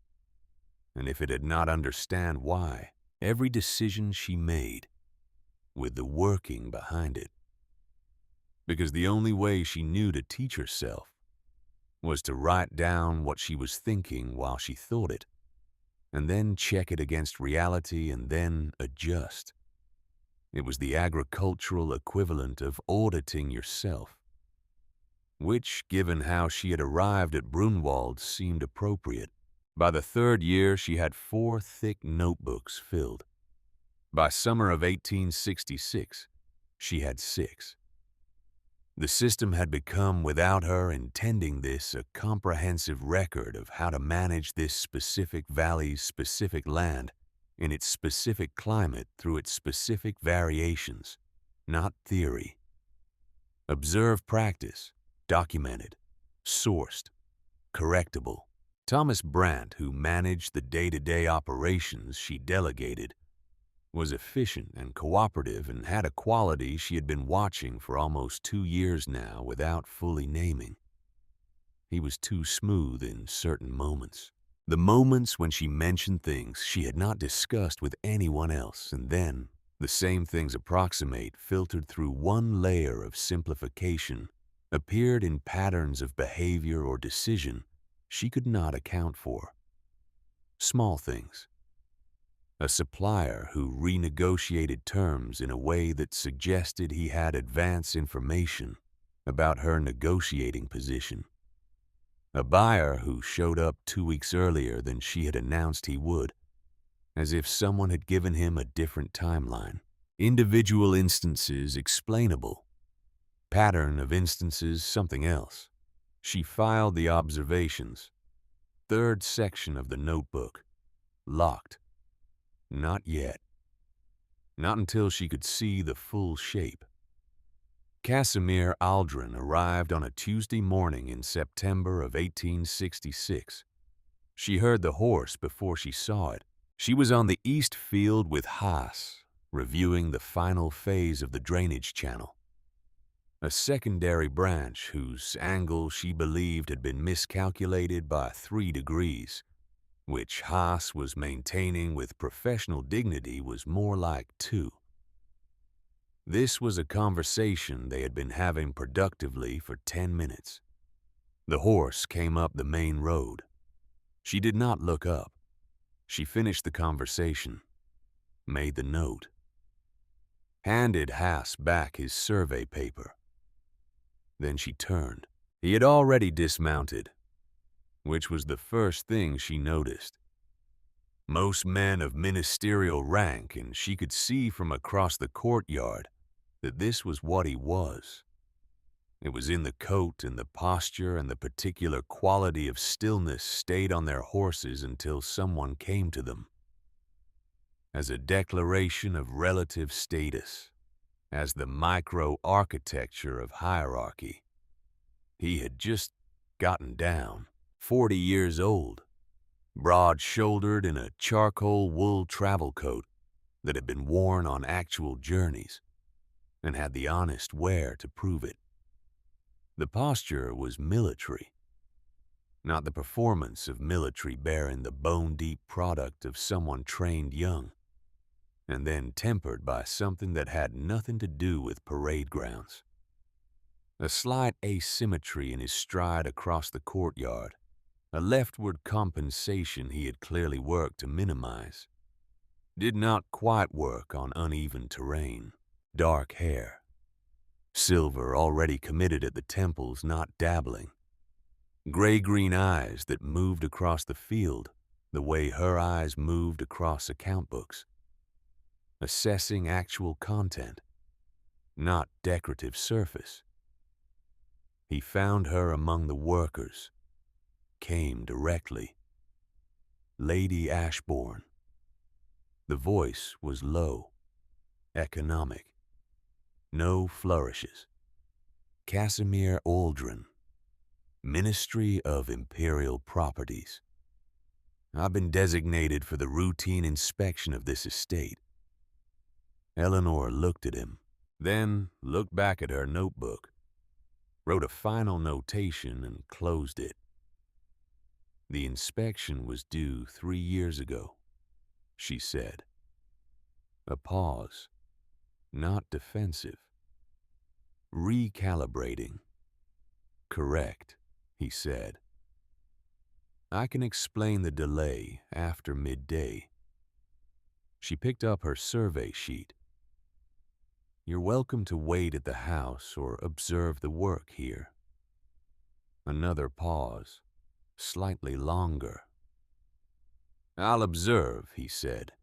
and if it had not, understand why. Every decision she made, with the working behind it. Because the only way she knew to teach herself was to write down what she was thinking while she thought it, and then check it against reality and then adjust. It was the agricultural equivalent of auditing yourself, which, given how she had arrived at Brunwald, seemed appropriate. By the 3rd year, she had 4 thick notebooks filled. By summer of 1866, she had 6. The system had become, without her intending this, a comprehensive record of how to manage this specific valley's specific land in its specific climate through its specific variations, not theory. Observe practice, documented, sourced, correctable. Thomas Brandt, who managed the day-to-day operations she delegated, was efficient and cooperative and had a quality she had been watching for almost 2 years now without fully naming. He was too smooth in certain moments. The moments when she mentioned things she had not discussed with anyone else, and then the same things approximate, filtered through one layer of simplification, appeared in patterns of behavior or decision she could not account for. Small things. A supplier who renegotiated terms in a way that suggested he had advance information about her negotiating position. A buyer who showed up 2 weeks earlier than she had announced he would, as if someone had given him a different timeline. Individual instances explainable. Pattern of instances something else. She filed the observations. 3rd section of the notebook. Locked. Not yet. Not until she could see the full shape. Casimir Aldrin arrived on a Tuesday morning in September of 1866. She heard the horse before she saw it. She was on the east field with Haas, reviewing the final phase of the drainage channel. A secondary branch whose angle she believed had been miscalculated by 3 degrees, which Haas was maintaining with professional dignity was more like 2. This was a conversation they had been having productively for 10 minutes. The horse came up the main road. She did not look up. She finished the conversation, made the note, handed Haas back his survey paper. Then she turned. He had already dismounted, which was the first thing she noticed. Most men of ministerial rank, and she could see from across the courtyard that this was what he was. It was in the coat and the posture and the particular quality of stillness stayed on their horses until someone came to them. As a declaration of relative status, as the micro-architecture of hierarchy. He had just gotten down, 40 years old, broad-shouldered in a charcoal wool travel coat that had been worn on actual journeys and had the honest wear to prove it. The posture was military, not the performance of military bearing the bone-deep product of someone trained young, and then tempered by something that had nothing to do with parade grounds. A slight asymmetry in his stride across the courtyard, a leftward compensation he had clearly worked to minimize, did not quite work on uneven terrain. Dark hair, silver already committed at the temples not dabbling, gray-green eyes that moved across the field the way her eyes moved across account books, assessing actual content, not decorative surface. He found her among the workers, came directly. Lady Ashbourne. The voice was low, economic. No flourishes. Casimir Aldrin, Ministry of Imperial Properties. I've been designated for the routine inspection of this estate. Eleanor looked at him, then looked back at her notebook, wrote a final notation and closed it. The inspection was due 3 years ago, she said. A pause, not defensive. Recalibrating. Correct, he said. I can explain the delay after midday. She picked up her survey sheet. You're welcome to wait at the house or observe the work here. Another pause, slightly longer. I'll observe, he said,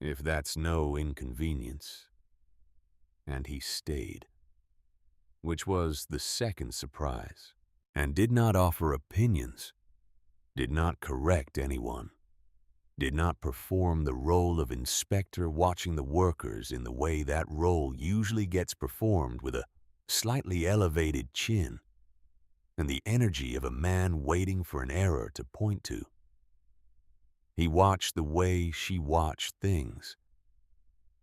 if that's no inconvenience. And he stayed, which was the second surprise, and did not offer opinions, did not correct anyone, did not perform the role of inspector watching the workers in the way that role usually gets performed with a slightly elevated chin and the energy of a man waiting for an error to point to. He watched the way she watched things,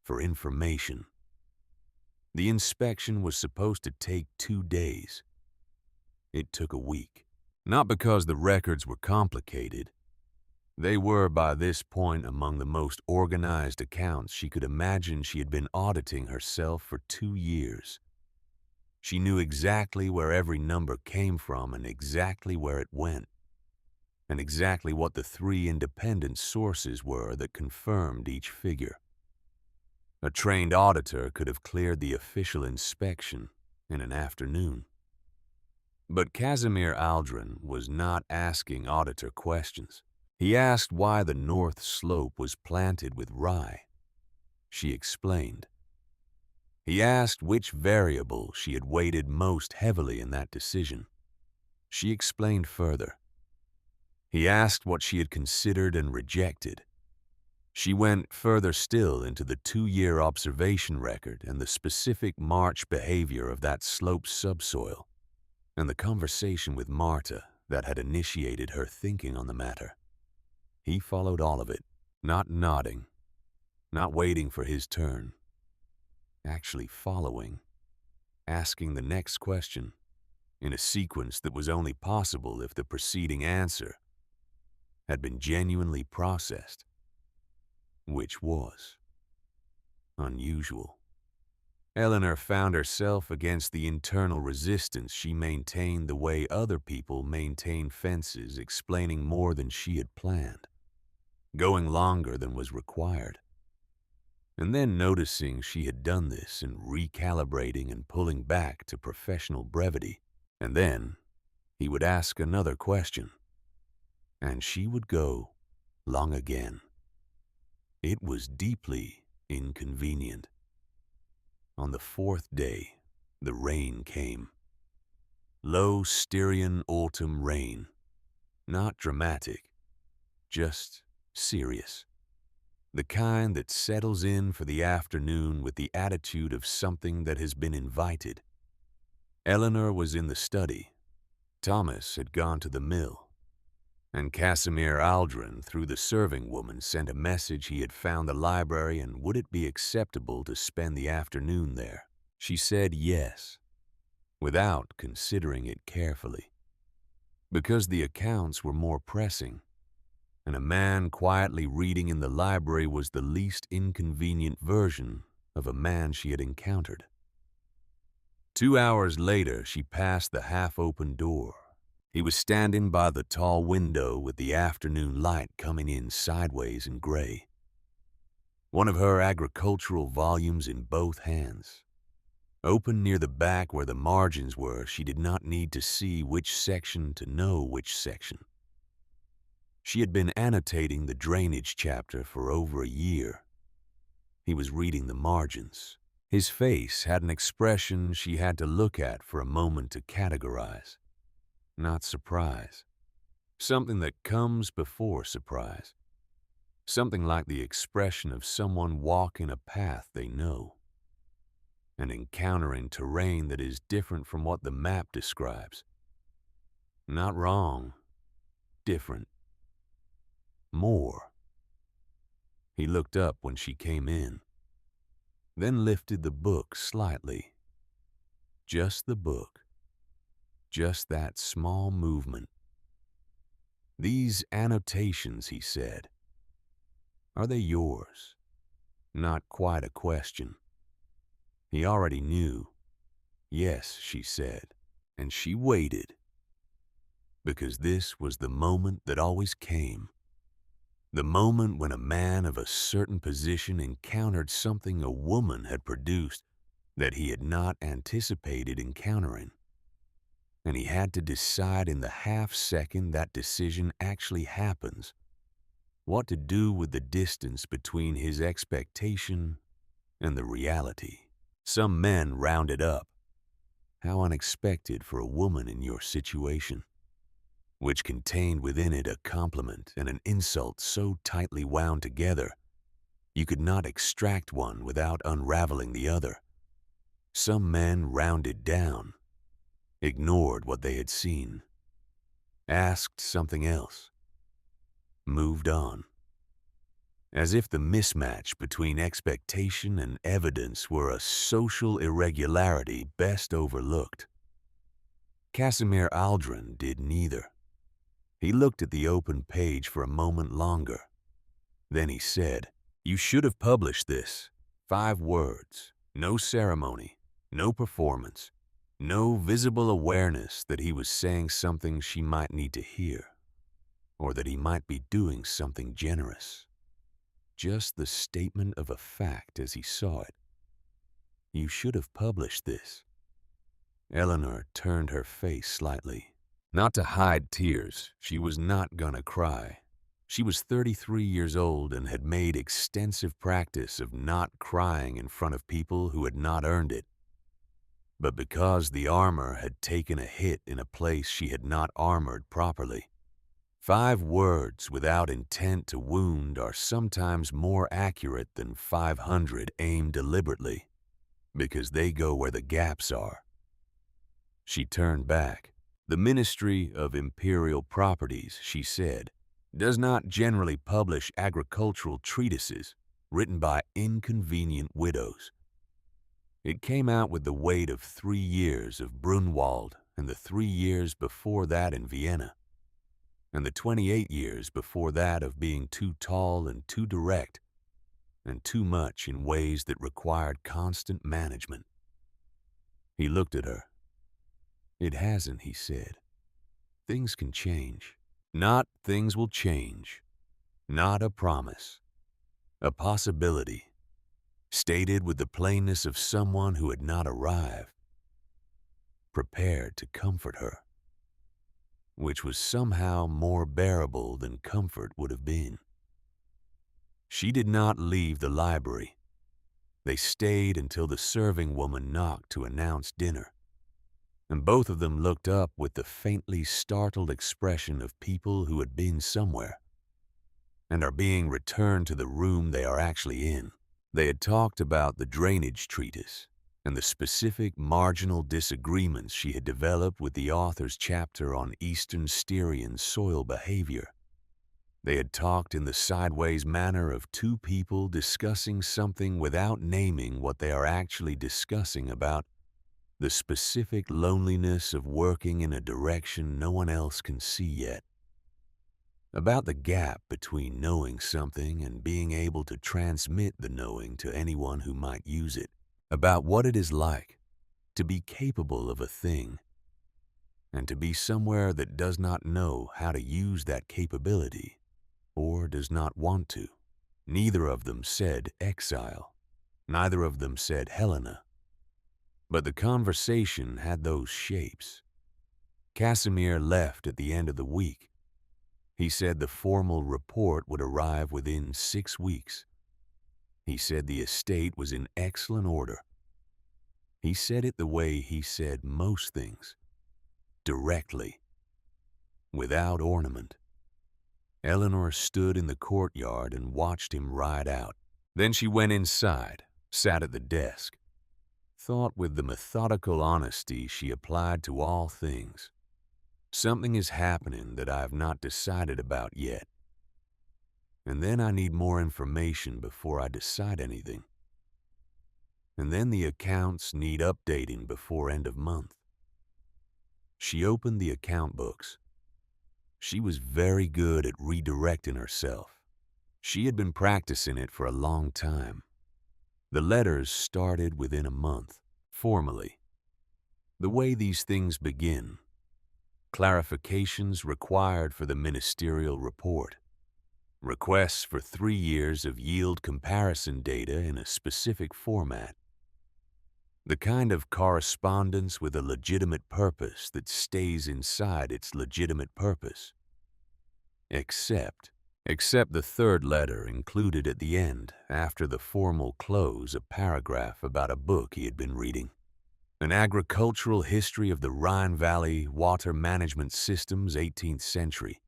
for information. The inspection was supposed to take 2 days. It took a week. Not because the records were complicated. They were by this point among the most organized accounts she could imagine. She had been auditing herself for 2 years. She knew exactly where every number came from and exactly where it went, and exactly what the 3 independent sources were that confirmed each figure. A trained auditor could have cleared the official inspection in an afternoon. But Casimir Aldrin was not asking auditor questions. He asked why the north slope was planted with rye. She explained. He asked which variable she had weighted most heavily in that decision. She explained further. He asked what she had considered and rejected. She went further still into the 2-year observation record and the specific March behavior of that slope's subsoil, and the conversation with Marta that had initiated her thinking on the matter. He followed all of it, not nodding, not waiting for his turn, actually following, asking the next question in a sequence that was only possible if the preceding answer had been genuinely processed, which was unusual. Eleanor found herself against the internal resistance she maintained the way other people maintain fences, explaining more than she had planned, going longer than was required, and then noticing she had done this and recalibrating and pulling back to professional brevity. And then he would ask another question, and she would go long again. It was deeply inconvenient. On the 4th day, The rain came. Low Styrian autumn rain. Not dramatic, just serious. The kind that settles in for the afternoon with the attitude of something that has been invited. Eleanor was in the study. Thomas had gone to the mill. And Casimir Aldrin, through the serving woman, sent a message he had found the library and would it be acceptable to spend the afternoon there. She said yes, without considering it carefully, because the accounts were more pressing, and a man quietly reading in the library was the least inconvenient version of a man she had encountered. 2 hours later, she passed the half-open door. He was standing by the tall window with the afternoon light coming in sideways and gray. One of her agricultural volumes in both hands. Open near the back where the margins were, she did not need to see which section to know which section. She had been annotating the drainage chapter for over a year. He was reading the margins. His face had an expression she had to look at for a moment to categorize. Not surprise. Something that comes before surprise. Something like the expression of someone walking a path they know and encountering terrain that is different from what the map describes. Not wrong. Different. More. He looked up when she came in, then lifted the book slightly. Just the book. Just that small movement. These annotations, he said, are they yours? Not quite a question. He already knew. Yes, she said, and she waited. Because this was the moment that always came. The moment when a man of a certain position encountered something a woman had produced that he had not anticipated encountering. And he had to decide in the half-second that decision actually happens, what to do with the distance between his expectation and the reality. Some men rounded up. How unexpected for a woman in your situation, which contained within it a compliment and an insult so tightly wound together, you could not extract one without unraveling the other. Some men rounded down, ignored what they had seen, asked something else, moved on, as if the mismatch between expectation and evidence were a social irregularity best overlooked. Casimir Aldrin did neither. He looked at the open page for a moment longer. Then he said, "You should have published this. 5 words, no ceremony, no performance, no visible awareness that he was saying something she might need to hear, or that he might be doing something generous. Just the statement of a fact as he saw it. You should have published this." Eleanor turned her face slightly. Not to hide tears, she was not gonna cry. She was 33 years old and had made extensive practice of not crying in front of people who had not earned it. But because the armor had taken a hit in a place she had not armored properly, 5 words without intent to wound are sometimes more accurate than 500 aimed deliberately, because they go where the gaps are. She turned back. The Ministry of Imperial Properties, she said, does not generally publish agricultural treatises written by inconvenient widows. It came out with the weight of 3 years of Brunwald and the 3 years before that in Vienna, and the 28 years before that of being too tall and too direct and too much in ways that required constant management. He looked at her. "It hasn't," he said. "Things can change." Not things will change. Not a promise. A possibility. Stated with the plainness of someone who had not arrived. Prepared to comfort her. Which was somehow more bearable than comfort would have been. She did not leave the library. They stayed until the serving woman knocked to announce dinner, and both of them looked up with the faintly startled expression of people who had been somewhere and are being returned to the room they are actually in. They had talked about the drainage treatise and the specific marginal disagreements she had developed with the author's chapter on Eastern Styrian soil behavior. They had talked in the sideways manner of two people discussing something without naming what they are actually discussing about the specific loneliness of working in a direction no one else can see yet. About the gap between knowing something and being able to transmit the knowing to anyone who might use it. About what it is like to be capable of a thing and to be somewhere that does not know how to use that capability or does not want to. Neither of them said exile. Neither of them said Helena. But the conversation had those shapes. Casimir left at the end of the week. He said the formal report would arrive within 6 weeks. He said the estate was in excellent order. He said it the way he said most things, directly, without ornament. Eleanor stood in the courtyard and watched him ride out. Then she went inside, sat at the desk, thought with the methodical honesty she applied to all things. Something is happening that I have not decided about yet. And then I need more information before I decide anything. And then the accounts need updating before end of month. She opened the account books. She was very good at redirecting herself. She had been practicing it for a long time. The letters started within a month, formally. The way these things begin. Clarifications required for the ministerial report. Requests for 3 years of yield comparison data in a specific format. The kind of correspondence with a legitimate purpose that stays inside its legitimate purpose. Except the third letter included at the end, after the formal close, a paragraph about a book he had been reading. An agricultural history of the Rhine Valley water management systems 18th century,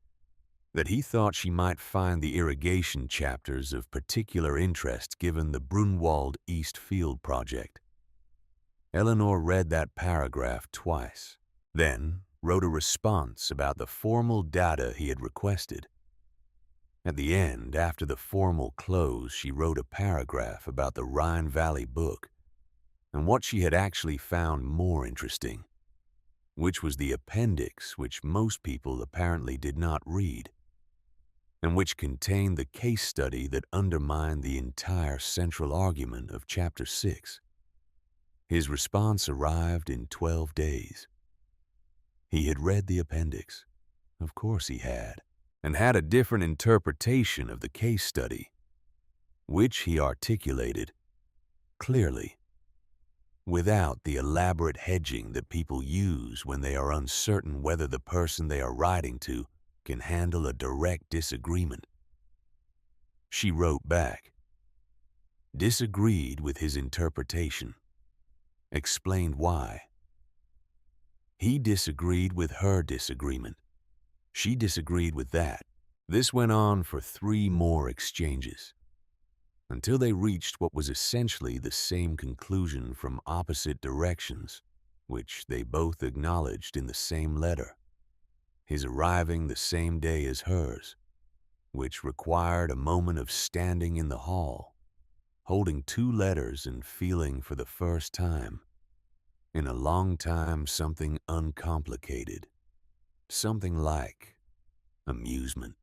that he thought she might find the irrigation chapters of particular interest given the Brunwald East Field project. Eleanor read that paragraph twice, then wrote a response about the formal data he had requested. At the end, after the formal close, she wrote a paragraph about the Rhine Valley book and what she had actually found more interesting, which was the appendix which most people apparently did not read, and which contained the case study that undermined the entire central argument of Chapter 6. His response arrived in 12 days. He had read the appendix, of course he had, and had a different interpretation of the case study, which he articulated clearly, without the elaborate hedging that people use when they are uncertain whether the person they are writing to can handle a direct disagreement. She wrote back, disagreed with his interpretation, explained why. He disagreed with her disagreement. She disagreed with that. This went on for 3 more exchanges, until they reached what was essentially the same conclusion from opposite directions, which they both acknowledged in the same letter, his arriving the same day as hers, which required a moment of standing in the hall, holding 2 letters and feeling for the first time, in a long time, something uncomplicated, something like amusement.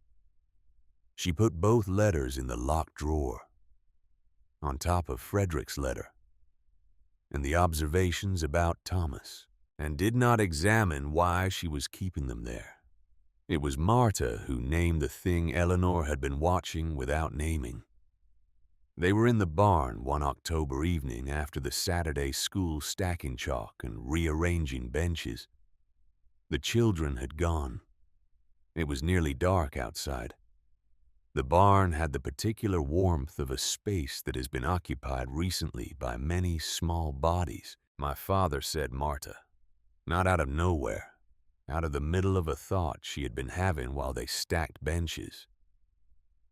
She put both letters in the locked drawer, on top of Frederick's letter, and the observations about Thomas, and did not examine why she was keeping them there. It was Marta who named the thing Eleanor had been watching without naming. They were in the barn one October evening after the Saturday school stacking chalk and rearranging benches. The children had gone. It was nearly dark outside. The barn had the particular warmth of a space that has been occupied recently by many small bodies. My father said Marta, not out of nowhere, out of the middle of a thought she had been having while they stacked benches.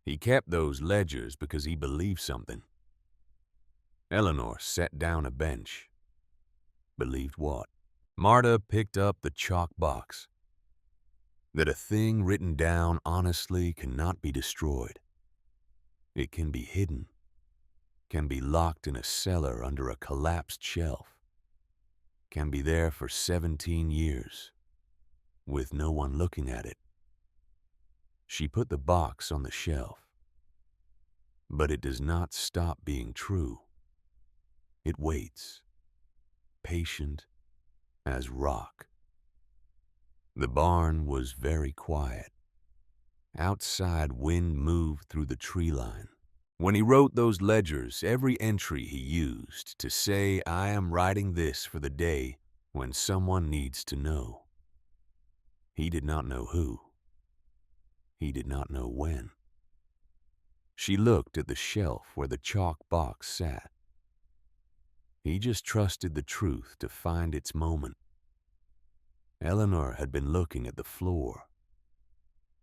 He kept those ledgers because he believed something. Eleanor set down a bench. Believed what? Marta picked up the chalk box. That a thing written down honestly cannot be destroyed. It can be hidden, can be locked in a cellar under a collapsed shelf, can be there for 17 years, with no one looking at it. She put the box on the shelf. But it does not stop being true. It waits, patient as rock. The barn was very quiet. Outside, wind moved through the tree line. When he wrote those ledgers, every entry he used to say, "I am writing this for the day when someone needs to know." He did not know who. He did not know when. She looked at the shelf where the chalk box sat. He just trusted the truth to find its moment. Eleanor had been looking at the floor.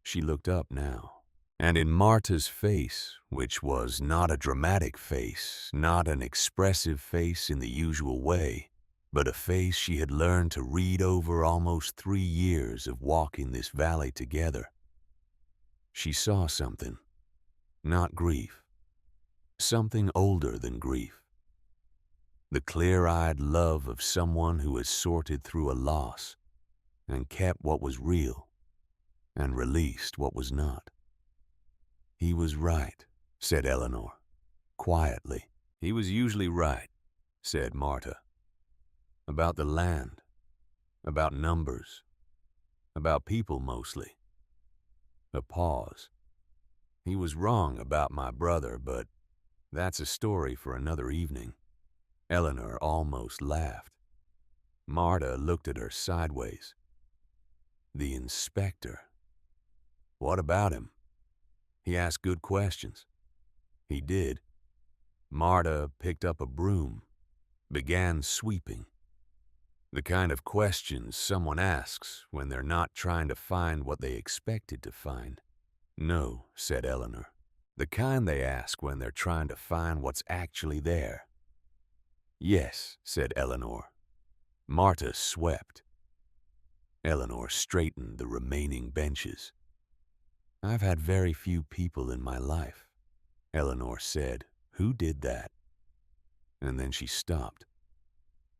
She looked up now, and in Marta's face, which was not a dramatic face, not an expressive face in the usual way, but a face she had learned to read over almost 3 years of walking this valley together, she saw something, not grief, something older than grief. The clear-eyed love of someone who has sorted through a loss and kept what was real and released what was not. "He was right," said Eleanor, quietly. "He was usually right," said Marta. "About the land, about numbers, about people mostly." A pause. "He was wrong about my brother, but that's a story for another evening." Eleanor almost laughed. Marta looked at her sideways. The inspector. What about him? He asked good questions. He did. Marta picked up a broom, began sweeping. The kind of questions someone asks when they're not trying to find what they expected to find. "No," said Eleanor. "The kind they ask when they're trying to find what's actually there." "Yes," said Eleanor. Marta swept. Eleanor straightened the remaining benches. "I've had very few people in my life," Eleanor said. "Who did that?" And then she stopped,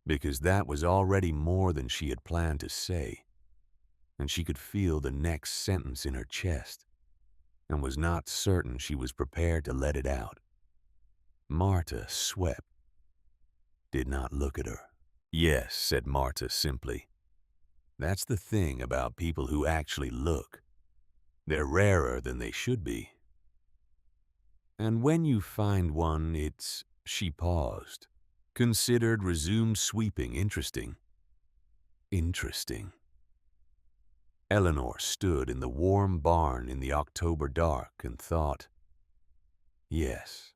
because that was already more than she had planned to say, and she could feel the next sentence in her chest, and was not certain she was prepared to let it out. Marta swept, did not look at her. "Yes," said Marta simply. "That's the thing about people who actually look. They're rarer than they should be. And when you find one, it's..." She paused, considered, resumed sweeping. "Interesting." Interesting. Eleanor stood in the warm barn in the October dark and thought, yes,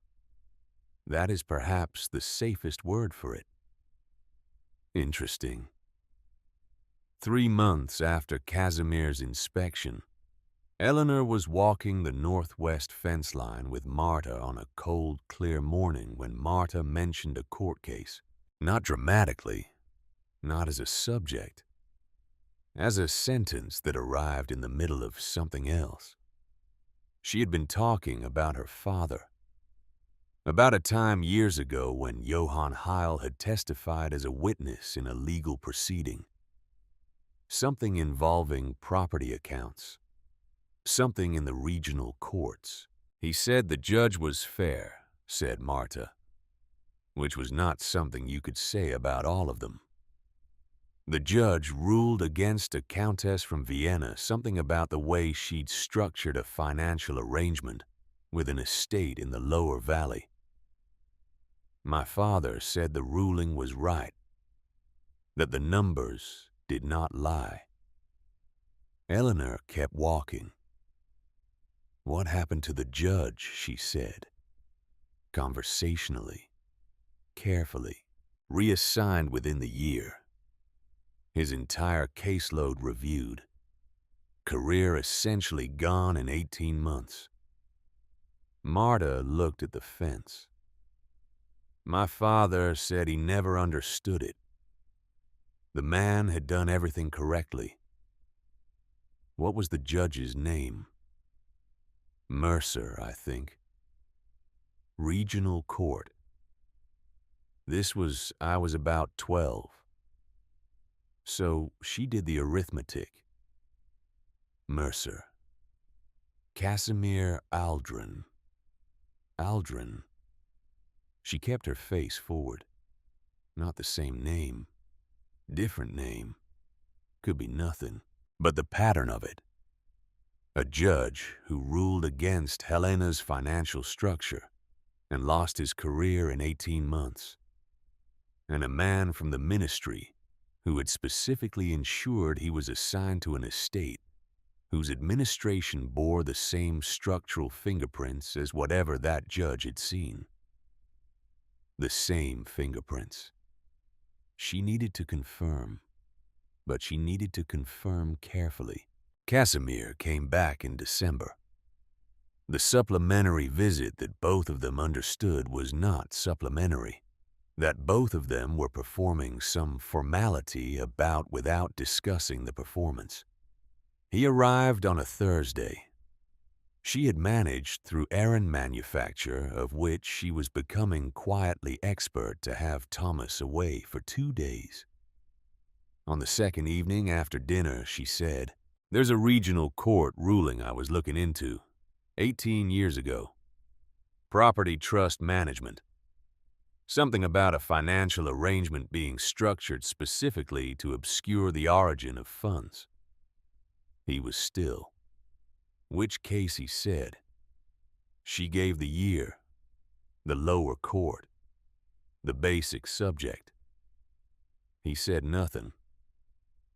that is perhaps the safest word for it. Interesting. 3 months after Casimir's inspection, Eleanor was walking the northwest fence line with Marta on a cold, clear morning when Marta mentioned a court case. Not dramatically, not as a subject, as a sentence that arrived in the middle of something else. She had been talking about her father, about a time years ago when Johann Heil had testified as a witness in a legal proceeding. Something involving property accounts. Something in the regional courts. "He said the judge was fair," said Marta, which was not something you could say about all of them. "The judge ruled against a countess from Vienna, something about the way she'd structured a financial arrangement with an estate in the lower valley. My father said the ruling was right, that the numbers did not lie." Eleanor kept walking. What happened to the judge, she said, conversationally, carefully, reassigned within the year. His entire caseload reviewed. Career essentially gone in 18 months. Marta looked at the fence. My father said he never understood it. The man had done everything correctly. What was the judge's name? Mercer, I think. Regional Court. I was about 12. So she did the arithmetic. Mercer. Casimir Aldrin. Aldrin. She kept her face forward. Not the same name. Different name. Could be nothing. But the pattern of it. A judge who ruled against Helena's financial structure and lost his career in 18 months. And a man from the ministry who had specifically ensured he was assigned to an estate whose administration bore the same structural fingerprints as whatever that judge had seen. The same fingerprints. She needed to confirm, but she needed to confirm carefully. Casimir came back in December. The supplementary visit that both of them understood was not supplementary, that both of them were performing some formality about without discussing the performance. He arrived on a Thursday. She had managed through errand manufacture, of which she was becoming quietly expert, to have Thomas away for 2 days. On the second evening after dinner, she said, "There's a regional court ruling I was looking into, 18 years ago. Property trust management. Something about a financial arrangement being structured specifically to obscure the origin of funds." He was still. Which case, he said. She gave the year, the lower court, the basic subject. He said nothing.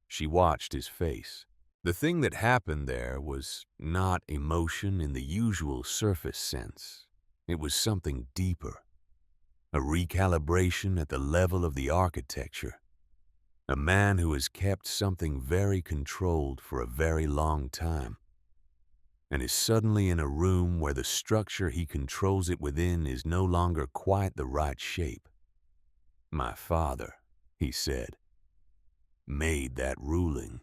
She watched his face. The thing that happened there was not emotion in the usual surface sense. It was something deeper. A recalibration at the level of the architecture. A man who has kept something very controlled for a very long time and is suddenly in a room where the structure he controls it within is no longer quite the right shape. My father, he said, made that ruling.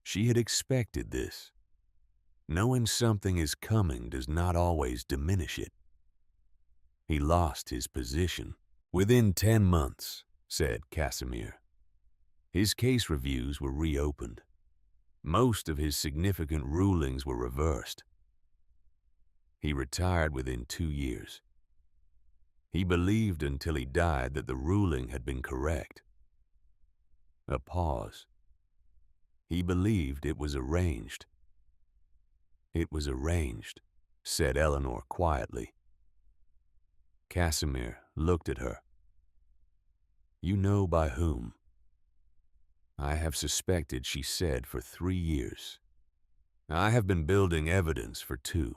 She had expected this. Knowing something is coming does not always diminish it. He lost his position. Within 10 months, said Casimir. His case reviews were reopened. Most of his significant rulings were reversed. He retired within 2 years. He believed until he died that the ruling had been correct. A pause. He believed it was arranged. It was arranged, said Eleanor quietly. Casimir looked at her. You know by whom? I have suspected, she said, for 3 years. I have been building evidence for 2.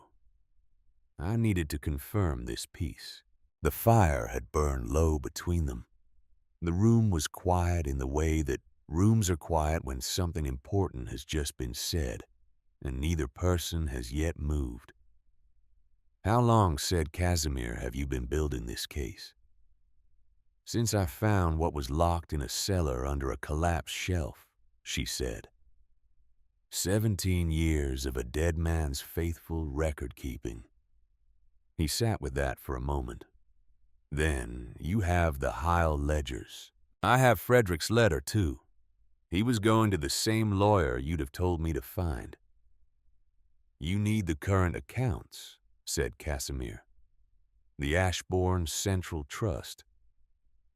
I needed to confirm this piece. The fire had burned low between them. The room was quiet in the way that rooms are quiet when something important has just been said, and neither person has yet moved. How long, said Casimir, have you been building this case? Since I found what was locked in a cellar under a collapsed shelf, she said. 17 years of a dead man's faithful record-keeping. He sat with that for a moment. Then you have the Heil ledgers. I have Frederick's letter, too. He was going to the same lawyer you'd have told me to find. You need the current accounts, said Casimir. The Ashbourne Central Trust.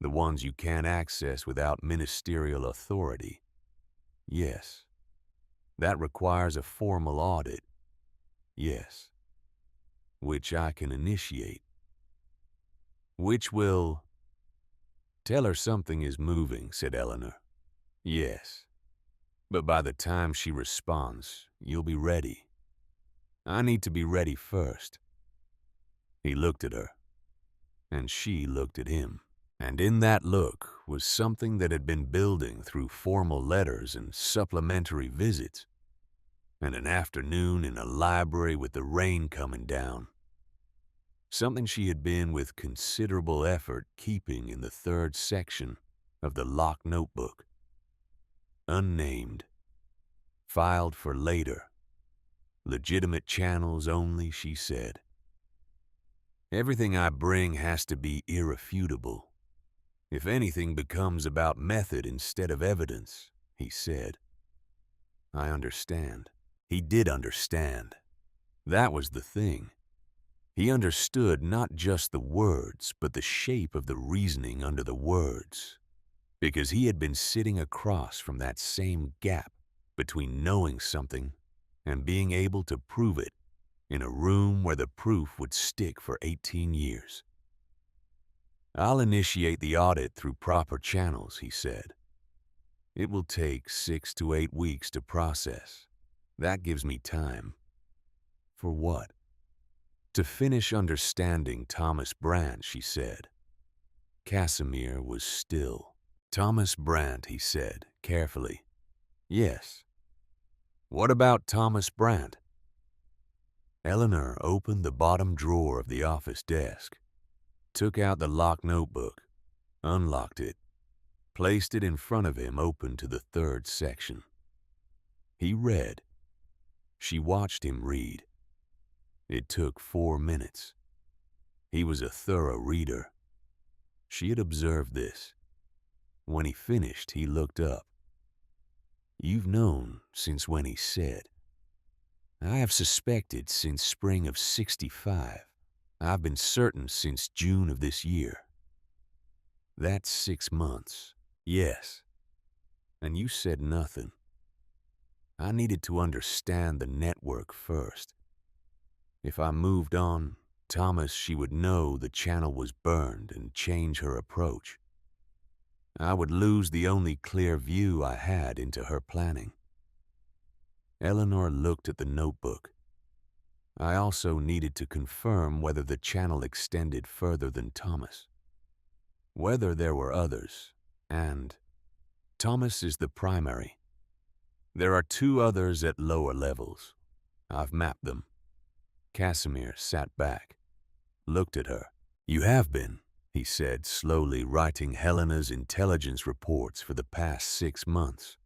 The ones you can't access without ministerial authority. Yes. That requires a formal audit. Yes. Which I can initiate. Which will... Tell her something is moving, said Eleanor. Yes. But by the time she responds, you'll be ready. I need to be ready first." He looked at her, and she looked at him. And in that look was something that had been building through formal letters and supplementary visits, and an afternoon in a library with the rain coming down. Something she had been with considerable effort keeping in the third section of the locked notebook. Unnamed. Filed for later. Legitimate channels only, she said. Everything I bring has to be irrefutable. If anything becomes about method instead of evidence, he said. I understand. He did understand. That was the thing. He understood not just the words, but the shape of the reasoning under the words, because he had been sitting across from that same gap between knowing something and being able to prove it in a room where the proof would stick for 18 years. I'll initiate the audit through proper channels, he said. It will take 6 to 8 weeks to process. That gives me time. For what? To finish understanding Thomas Brandt, she said. Casimir was still. Thomas Brandt, he said, carefully. Yes. What about Thomas Brandt? Eleanor opened the bottom drawer of the office desk, took out the locked notebook, unlocked it, placed it in front of him open to the third section. He read. She watched him read. It took 4 minutes. He was a thorough reader. She had observed this. When he finished, he looked up. You've known since when he said. I have suspected since spring of '65. I've been certain since June of this year. That's 6 months. Yes. And you said nothing. I needed to understand the network first. If I moved on, Thomas, she would know the channel was burned and change her approach. I would lose the only clear view I had into her planning. Eleanor looked at the notebook. I also needed to confirm whether the channel extended further than Thomas. Whether there were others, and Thomas is the primary. There are 2 others at lower levels. I've mapped them. Casimir sat back, looked at her. You have been, he said, slowly writing Helena's intelligence reports for the past 6 months.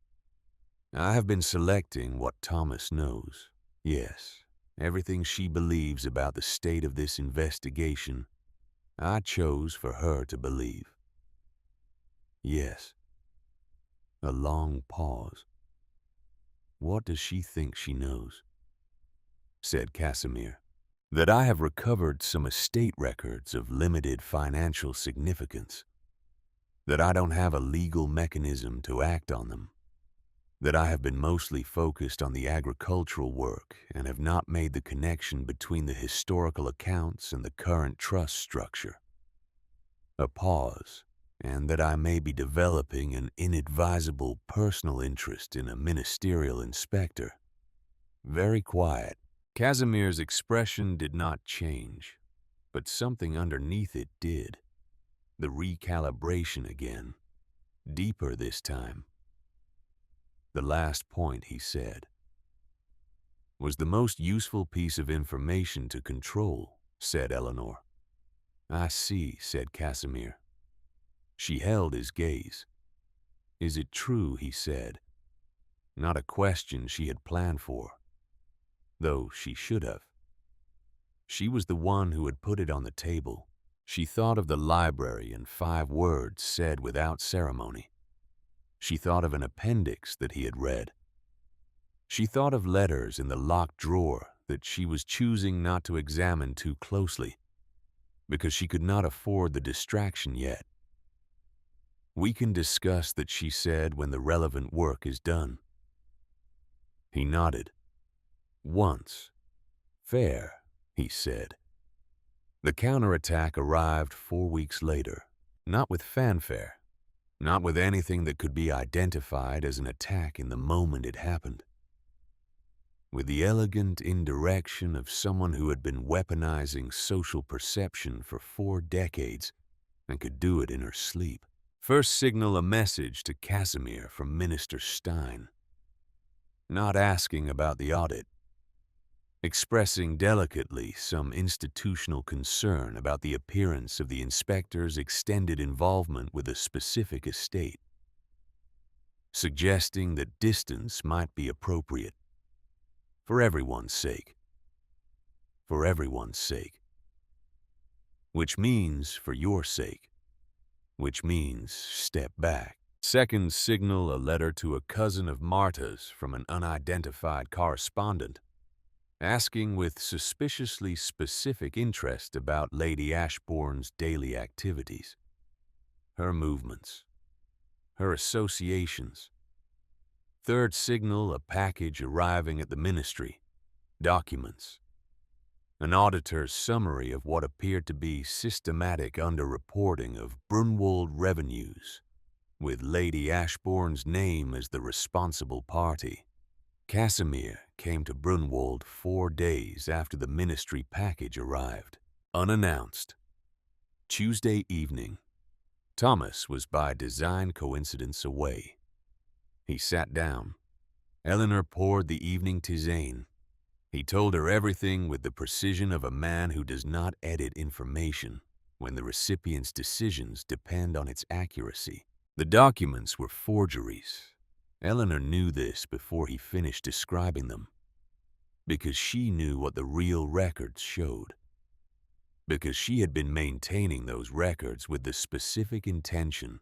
I have been selecting what Thomas knows. Yes, everything she believes about the state of this investigation, I chose for her to believe. Yes. A long pause. What does she think she knows? Said Casimir. That I have recovered some estate records of limited financial significance. That I don't have a legal mechanism to act on them. That I have been mostly focused on the agricultural work and have not made the connection between the historical accounts and the current trust structure. A pause, and that I may be developing an inadvisable personal interest in a ministerial inspector. Very quiet. Casimir's expression did not change, but something underneath it did. The recalibration again, deeper this time. The last point, he said, was the most useful piece of information to control, said Eleanor. I see, said Casimir. She held his gaze. Is it true, he said. Not a question she had planned for, though she should have. She was the one who had put it on the table. She thought of the library and 5 words said without ceremony. She thought of an appendix that he had read. She thought of letters in the locked drawer that she was choosing not to examine too closely, because she could not afford the distraction yet. We can discuss that, she said, when the relevant work is done. He nodded. Once. Fair, he said. The counterattack arrived 4 weeks later, not with fanfare, not with anything that could be identified as an attack in the moment it happened. with the elegant indirection of someone who had been weaponizing social perception for 4 decades and could do it in her sleep. First signal a message to Casimir from Minister Stein, not asking about the audit, expressing delicately some institutional concern about the appearance of the inspector's extended involvement with a specific estate, suggesting that distance might be appropriate. For everyone's sake. For everyone's sake. Which means for your sake. Which means step back. Second signal a letter to a cousin of Marta's from an unidentified correspondent, asking with suspiciously specific interest about Lady Ashbourne's daily activities, her movements, her associations. Third signal a package arriving at the ministry, documents, an auditor's summary of what appeared to be systematic underreporting of Brunwald revenues, with Lady Ashbourne's name as the responsible party. Casimir came to Brunwald 4 days after the ministry package arrived, unannounced. Tuesday evening. Thomas was by design coincidence away. He sat down. Eleanor poured the evening tisane. He told her everything with the precision of a man who does not edit information when the recipient's decisions depend on its accuracy. The documents were forgeries. Eleanor knew this before he finished describing them, because she knew what the real records showed, because she had been maintaining those records with the specific intention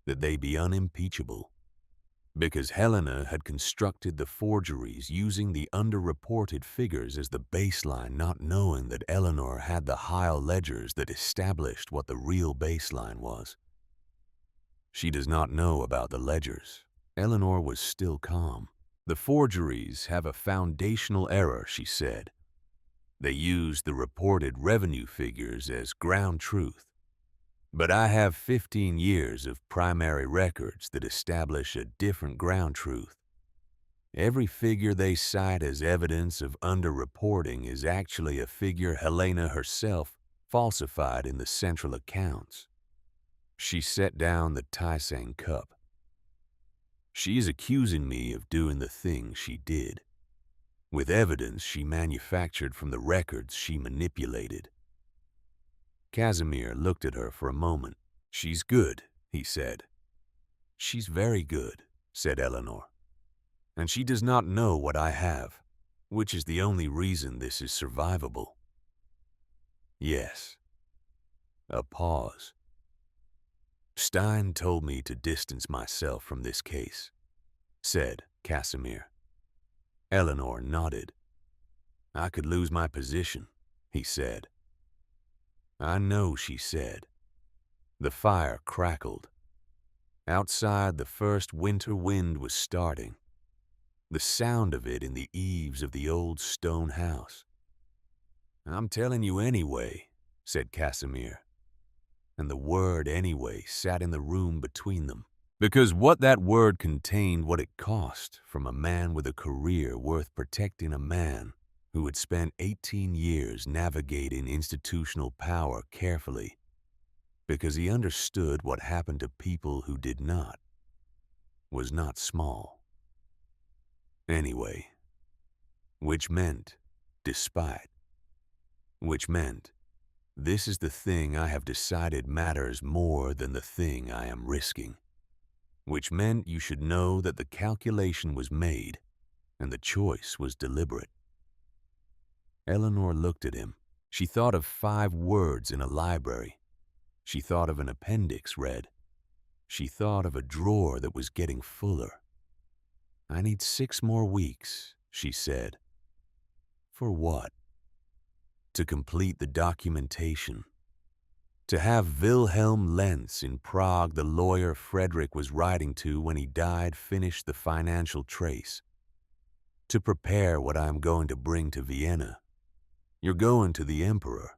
that they be unimpeachable, because Helena had constructed the forgeries using the underreported figures as the baseline, not knowing that Eleanor had the Heil ledgers that established what the real baseline was. She does not know about the ledgers. Eleanor was still calm. The forgeries have a foundational error, she said. They use the reported revenue figures as ground truth. But I have 15 years of primary records that establish a different ground truth. Every figure they cite as evidence of underreporting is actually a figure Helena herself falsified in the central accounts. She set down the tisane cup. She is accusing me of doing the thing she did, with evidence she manufactured from the records she manipulated. Casimir looked at her for a moment. She's good, he said. She's very good, said Eleanor. And she does not know what I have, which is the only reason this is survivable. Yes. A pause. Stein told me to distance myself from this case, said Casimir. Eleanor nodded. I could lose my position, he said. I know, she said. The fire crackled. Outside, the first winter wind was starting, the sound of it in the eaves of the old stone house. I'm telling you anyway, said Casimir, and the word anyway sat in the room between them, because what that word contained what it cost from a man with a career worth protecting a man who had spent 18 years navigating institutional power carefully, because he understood what happened to people who did not, was not small. Anyway, which meant, despite, which meant, this is the thing I have decided matters more than the thing I am risking, which meant you should know that the calculation was made and the choice was deliberate. Eleanor looked at him. She thought of 5 words in a library. She thought of an appendix read. She thought of a drawer that was getting fuller. I need 6 more weeks, she said. For what? To complete the documentation. To have Wilhelm Lenz in Prague, the lawyer Frederick was writing to when he died, finish the financial trace. To prepare what I am going to bring to Vienna. You're going to the Emperor.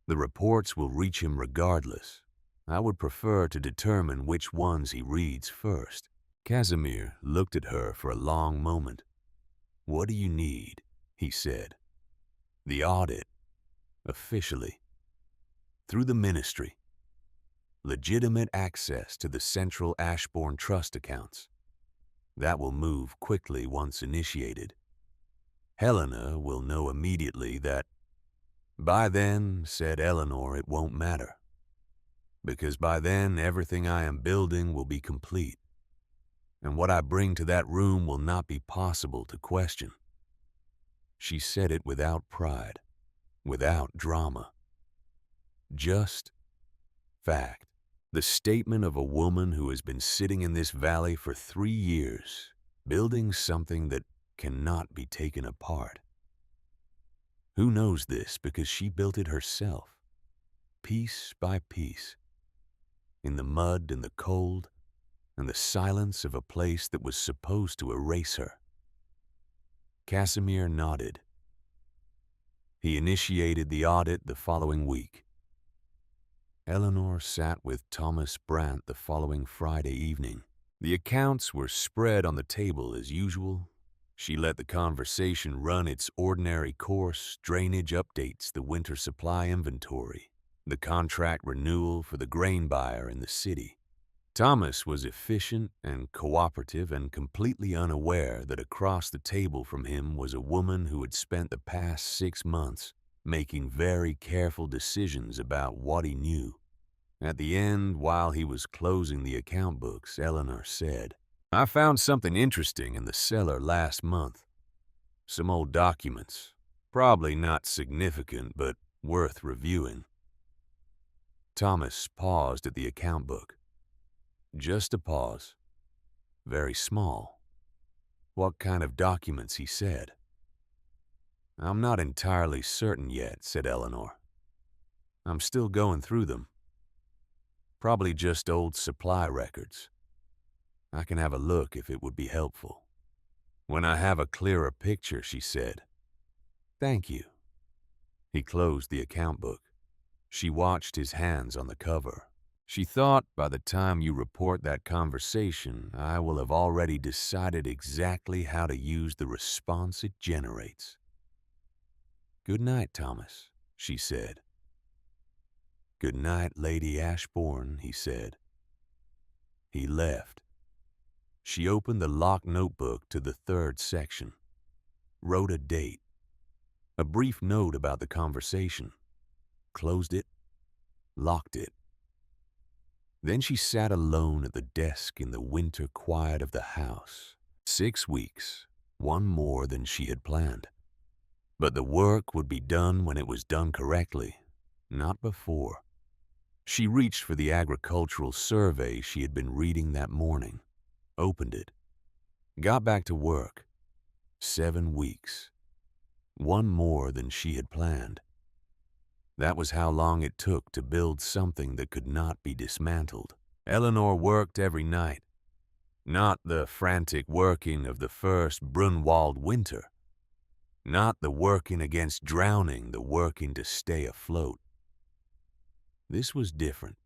The reports will reach him regardless. I would prefer to determine which ones he reads first. Casimir looked at her for a long moment. "What do you need?" he said. "The audit, officially. Through the ministry. Legitimate access to the central Ashbourne trust accounts. That will move quickly once initiated. Helena will know immediately that." "By then," said Eleanor, "it won't matter. Because by then everything I am building will be complete. And what I bring to that room will not be possible to question." She said it without pride, without drama. Just fact. The statement of a woman who has been sitting in this valley for 3 years, building something that cannot be taken apart. Who knows this because she built it herself, piece by piece, in the mud and the cold and the silence of a place that was supposed to erase her. Casimir nodded. He initiated the audit the following week. Eleanor sat with Thomas Brandt the following Friday evening. The accounts were spread on the table as usual. She let the conversation run its ordinary course, drainage updates, the winter supply inventory, the contract renewal for the grain buyer in the city. Thomas was efficient and cooperative and completely unaware that across the table from him was a woman who had spent the past 6 months making very careful decisions about what he knew. At the end, while he was closing the account books, Eleanor said, "I found something interesting in the cellar last month. Some old documents. Probably not significant, but worth reviewing." Thomas paused at the account book. Just a pause. Very small. "What kind of documents?" he said. "I'm not entirely certain yet," said Eleanor. "I'm still going through them. Probably just old supply records. I can have a look if it would be helpful." "When I have a clearer picture," she said. "Thank you." He closed the account book. She watched his hands on the cover. She thought, "By the time you report that conversation, I will have already decided exactly how to use the response it generates." "Good night, Thomas," she said. "Good night, Lady Ashbourne," he said. He left. She opened the locked notebook to the 3rd section, wrote a date, a brief note about the conversation, closed it, locked it. Then she sat alone at the desk in the winter quiet of the house. 6 weeks, one more than she had planned. But the work would be done when it was done correctly, not before. She reached for the agricultural survey she had been reading that morning, opened it, got back to work. 7 weeks, one more than she had planned. That was how long it took to build something that could not be dismantled. Eleanor worked every night. Not the frantic working of the first Brunwald winter. Not the working against drowning, the working to stay afloat. This was different.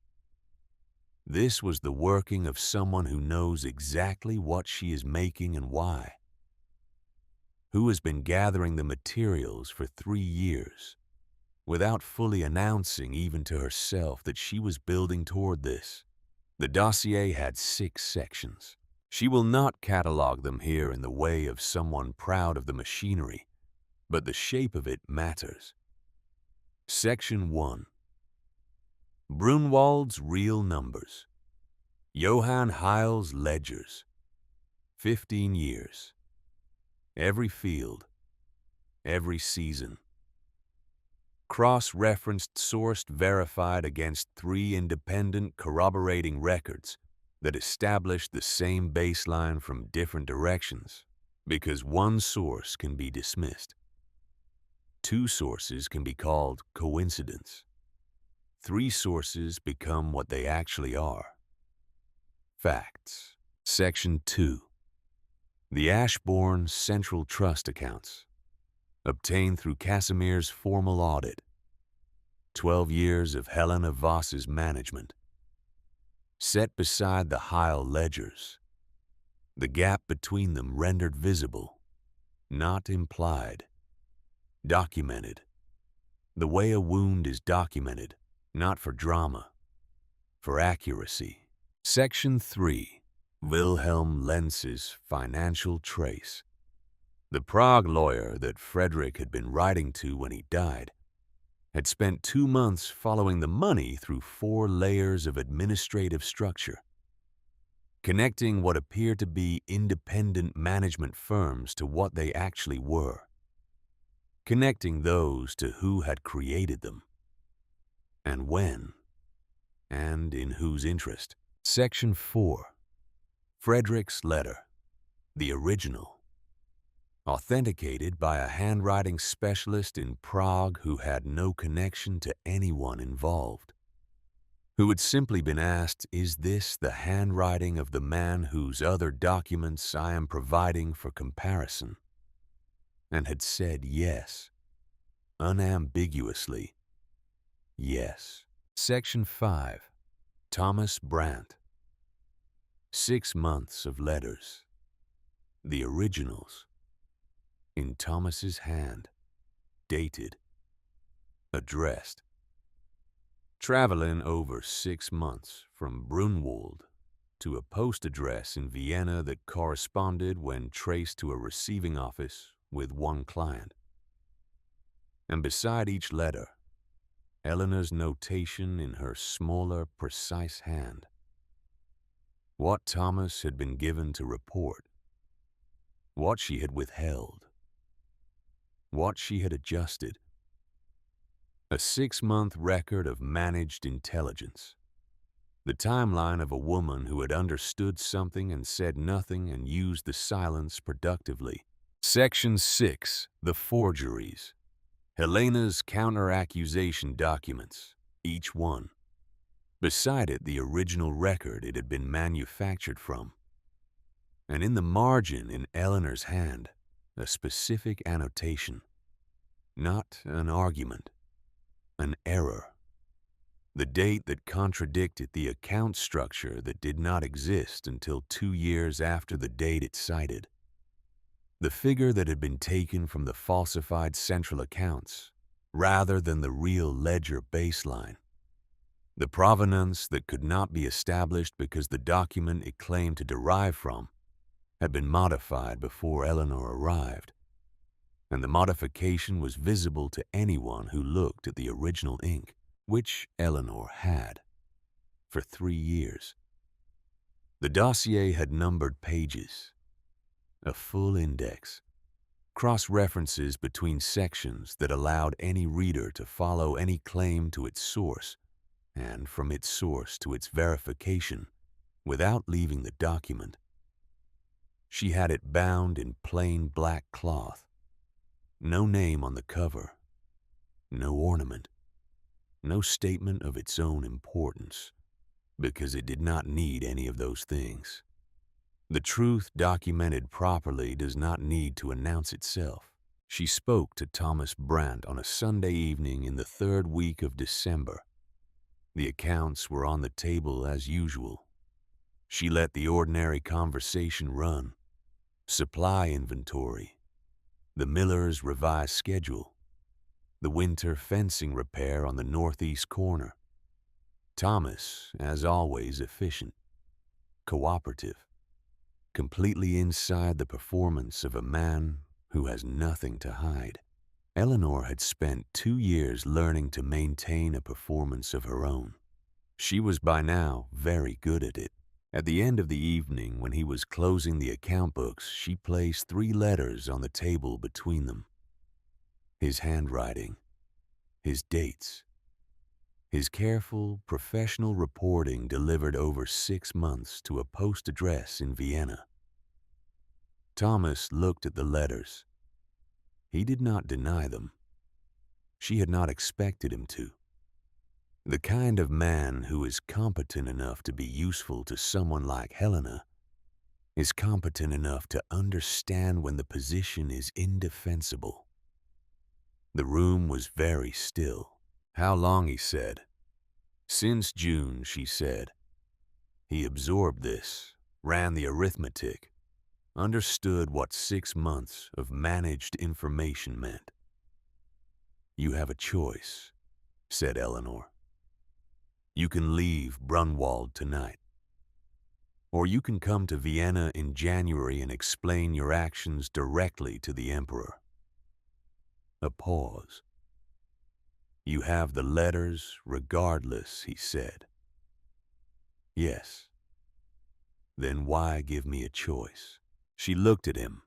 This was the working of someone who knows exactly what she is making and why. Who has been gathering the materials for 3 years, without fully announcing even to herself that she was building toward this. The dossier had 6 sections. She will not catalog them here in the way of someone proud of the machinery, but the shape of it matters. Section 1. Brunwald's real numbers. Johann Heil's ledgers. 15 years. Every field. Every season. Cross-referenced, sourced, verified against 3 independent corroborating records that established the same baseline from different directions, because one source can be dismissed. 2 sources can be called coincidence. 3 sources become what they actually are. Facts. Section 2. The Ashbourne Central Trust accounts, obtained through Casimir's formal audit. 12 years of Helena Voss's management. Set beside the Heil ledgers. The gap between them rendered visible. not implied. Documented. The way a wound is documented, not for drama, for accuracy. Section 3. Wilhelm Lenz's financial trace. The Prague lawyer that Frederick had been writing to when he died had spent 2 months following the money through 4 layers of administrative structure, connecting what appeared to be independent management firms to what they actually were, connecting those to who had created them, and when, and in whose interest. Section 4. Frederick's letter, the original, authenticated by a handwriting specialist in Prague who had no connection to anyone involved, who had simply been asked, "Is this the handwriting of the man whose other documents I am providing for comparison?" and had said yes, unambiguously, yes. Section 5. Thomas Brandt. 6 months of letters, the originals, in Thomas's hand, dated, addressed. Traveling over 6 months from Brunwald to a post address in Vienna that corresponded when traced to a receiving office with one client. And beside each letter, Eleanor's notation in her smaller, precise hand. What Thomas had been given to report, what she had withheld, what she had adjusted. A 6-month record of managed intelligence. The timeline of a woman who had understood something and said nothing and used the silence productively. Section 6. The forgeries. Helena's counter-accusation documents, each one. Beside it, the original record it had been manufactured from. And in the margin in Eleanor's hand, a specific annotation. Not an argument. An error. The date that contradicted the account structure that did not exist until 2 years after the date it cited. The figure that had been taken from the falsified central accounts, rather than the real ledger baseline. The provenance that could not be established because the document it claimed to derive from had been modified before Eleanor arrived, and the modification was visible to anyone who looked at the original ink, which Eleanor had, for 3 years. The dossier had numbered pages, a full index, cross-references between sections that allowed any reader to follow any claim to its source, and from its source to its verification, without leaving the document. She had it bound in plain black cloth. No name on the cover, no ornament, no statement of its own importance, because it did not need any of those things. The truth documented properly does not need to announce itself. She spoke to Thomas Brandt on a Sunday evening in the 3rd week of December. The accounts were on the table as usual. She let the ordinary conversation run. Supply inventory, the miller's revised schedule, the winter fencing repair on the northeast corner. Thomas, as always, efficient, cooperative, completely inside the performance of a man who has nothing to hide. Eleanor had spent 2 years learning to maintain a performance of her own. She was by now very good at it. At the end of the evening, when he was closing the account books, she placed 3 letters on the table between them. His handwriting, his dates, his careful, professional reporting delivered over 6 months to a post address in Vienna. Thomas looked at the letters. He did not deny them. She had not expected him to. The kind of man who is competent enough to be useful to someone like Helena is competent enough to understand when the position is indefensible. The room was very still. How long, he said. Since June, she said. He absorbed this, ran the arithmetic. understood what 6 months of managed information meant. "You have a choice," said Eleanor. "You can leave Brunwald tonight, or you can come to Vienna in January and explain your actions directly to the Emperor." A pause. "You have the letters regardless," he said. "Yes." "Then why give me a choice?" She looked at him.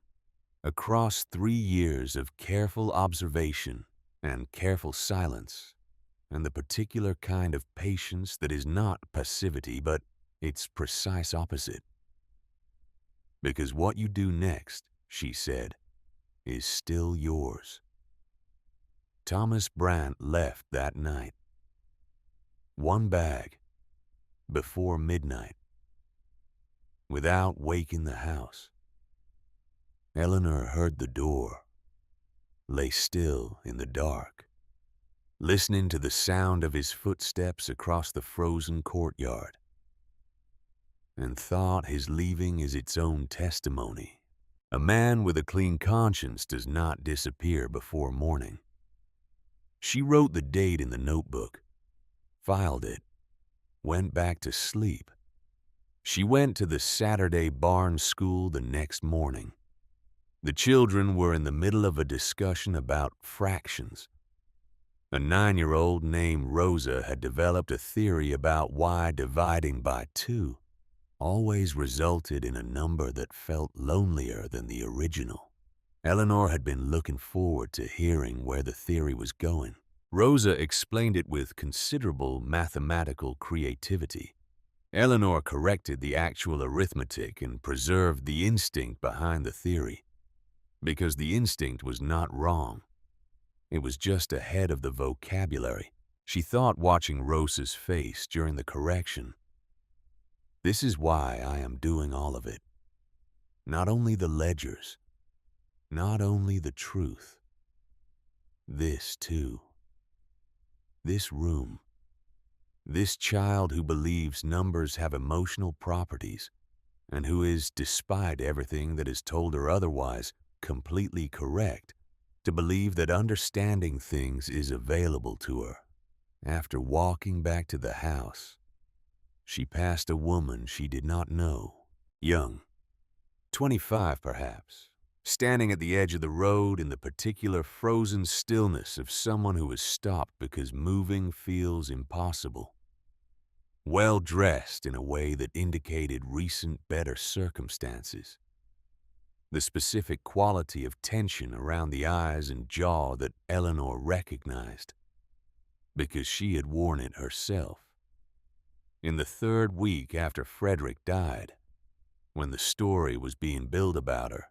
Across 3 years of careful observation and careful silence, and the particular kind of patience that is not passivity but its precise opposite. "Because what you do next," she said, "is still yours." Thomas Brandt left that night. One bag, before midnight, without waking the house. Eleanor heard the door, lay still in the dark, listening to the sound of his footsteps across the frozen courtyard, and thought his leaving is its own testimony. A man with a clean conscience does not disappear before morning. She wrote the date in the notebook, filed it, went back to sleep. She went to the Saturday barn school the next morning. The children were in the middle of a discussion about fractions. A 9-year-old named Rosa had developed a theory about why dividing by 2 always resulted in a number that felt lonelier than the original. Eleanor had been looking forward to hearing where the theory was going. Rosa explained it with considerable mathematical creativity. Eleanor corrected the actual arithmetic and preserved the instinct behind the theory, because the instinct was not wrong. It was just ahead of the vocabulary. She thought, watching Rosa's face during the correction, "This is why I am doing all of it. Not only the ledgers, not only the truth. This too. This room. This child who believes numbers have emotional properties and who is, despite everything that is told her otherwise, completely correct, to believe that understanding things is available to her." After walking back to the house, she passed a woman she did not know, young, 25 perhaps, standing at the edge of the road in the particular frozen stillness of someone who has stopped because moving feels impossible. Well dressed in a way that indicated recent better circumstances. The specific quality of tension around the eyes and jaw that Eleanor recognized, because she had worn it herself. In the 3rd week after Frederick died, when the story was being built about her,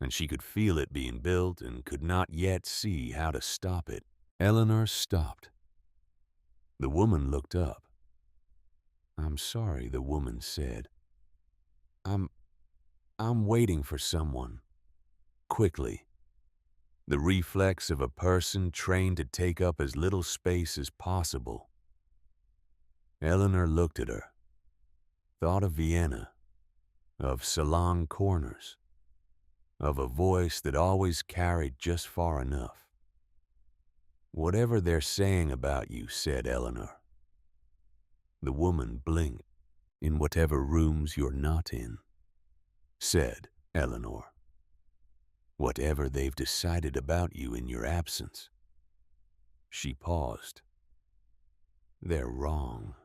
and she could feel it being built and could not yet see how to stop it, Eleanor stopped. The woman looked up. "I'm sorry," the woman said. I'm waiting for someone." Quickly, the reflex of a person trained to take up as little space as possible. Eleanor looked at her, thought of Vienna, of salon corners, of a voice that always carried just far enough. "Whatever they're saying about you," said Eleanor. The woman blinked. "In whatever rooms you're not in," said Eleanor. "Whatever they've decided about you in your absence." She paused. "They're wrong.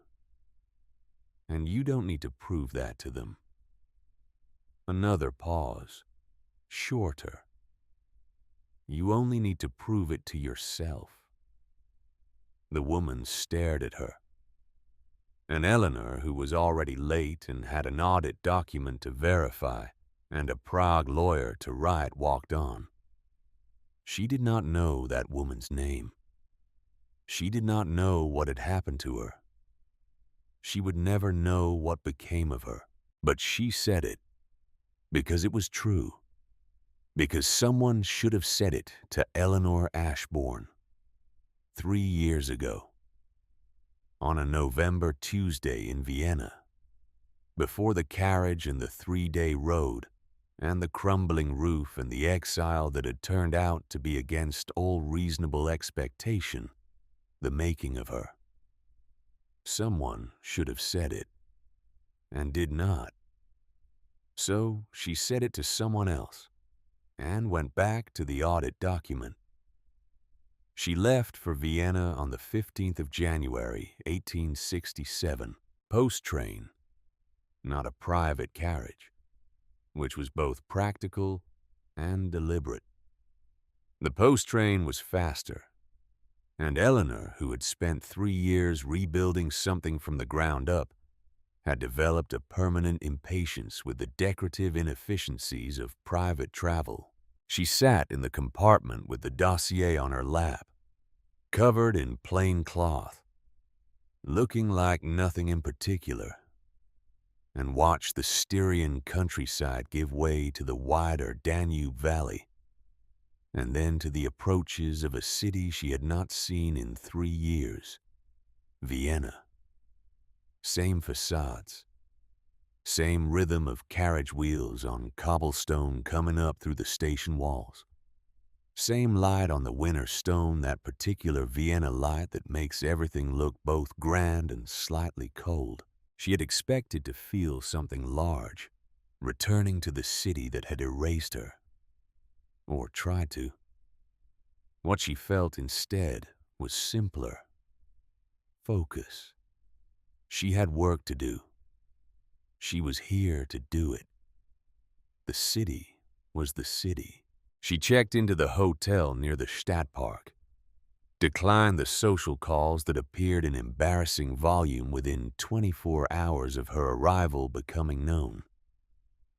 And you don't need to prove that to them." Another pause, shorter. "You only need to prove it to yourself." The woman stared at her. And Eleanor, who was already late and had an audit document to verify and a Prague lawyer to write, walked on. She did not know that woman's name. She did not know what had happened to her. She would never know what became of her. But she said it because it was true. Because someone should have said it to Eleanor Ashbourne 3 years ago. On a November Tuesday in Vienna, before the carriage and the 3-day road, and the crumbling roof and the exile that had turned out to be against all reasonable expectation, the making of her. Someone should have said it, and did not. So she said it to someone else, and went back to the audit document. She left for Vienna on the 15th of January, 1867, post train, not a private carriage, which was both practical and deliberate. The post train was faster, and Eleanor, who had spent 3 years rebuilding something from the ground up, had developed a permanent impatience with the decorative inefficiencies of private travel. She sat in the compartment with the dossier on her lap, covered in plain cloth, looking like nothing in particular, and watched the Styrian countryside give way to the wider Danube Valley, and then to the approaches of a city she had not seen in 3 years, Vienna. Same facades, same rhythm of carriage wheels on cobblestone coming up through the station walls. Same light on the winter stone, that particular Vienna light that makes everything look both grand and slightly cold. She had expected to feel something large, returning to the city that had erased her. Or tried to. What she felt instead was simpler. Focus. She had work to do. She was here to do it. The city was the city. She checked into the hotel near the Stadtpark, declined the social calls that appeared in embarrassing volume within 24 hours of her arrival becoming known.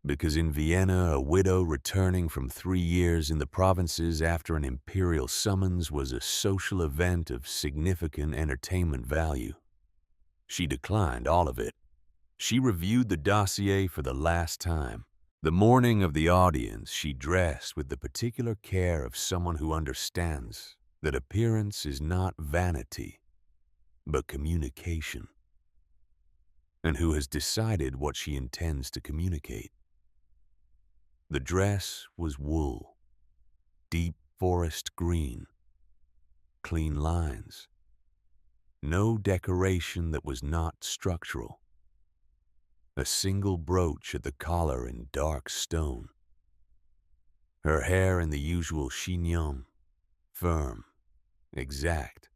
Because in Vienna, a widow returning from 3 years in the provinces after an imperial summons was a social event of significant entertainment value. She declined all of it. She reviewed the dossier for the last time. The morning of the audience, she dressed with the particular care of someone who understands that appearance is not vanity, but communication, and who has decided what she intends to communicate. The dress was wool, deep forest green, clean lines, no decoration that was not structural. A single brooch at the collar in dark stone. Her hair in the usual chignon, firm, exact,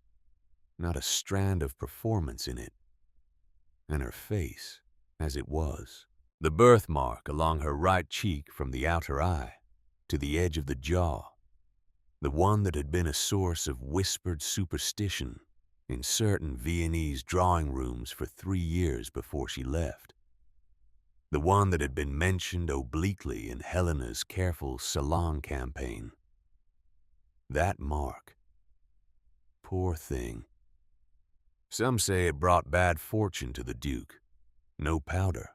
not a strand of performance in it. And her face, as it was, the birthmark along her right cheek from the outer eye to the edge of the jaw, the one that had been a source of whispered superstition in certain Viennese drawing rooms for 3 years before she left. The one that had been mentioned obliquely in Helena's careful salon campaign. That mark. Poor thing. Some say it brought bad fortune to the Duke. No powder,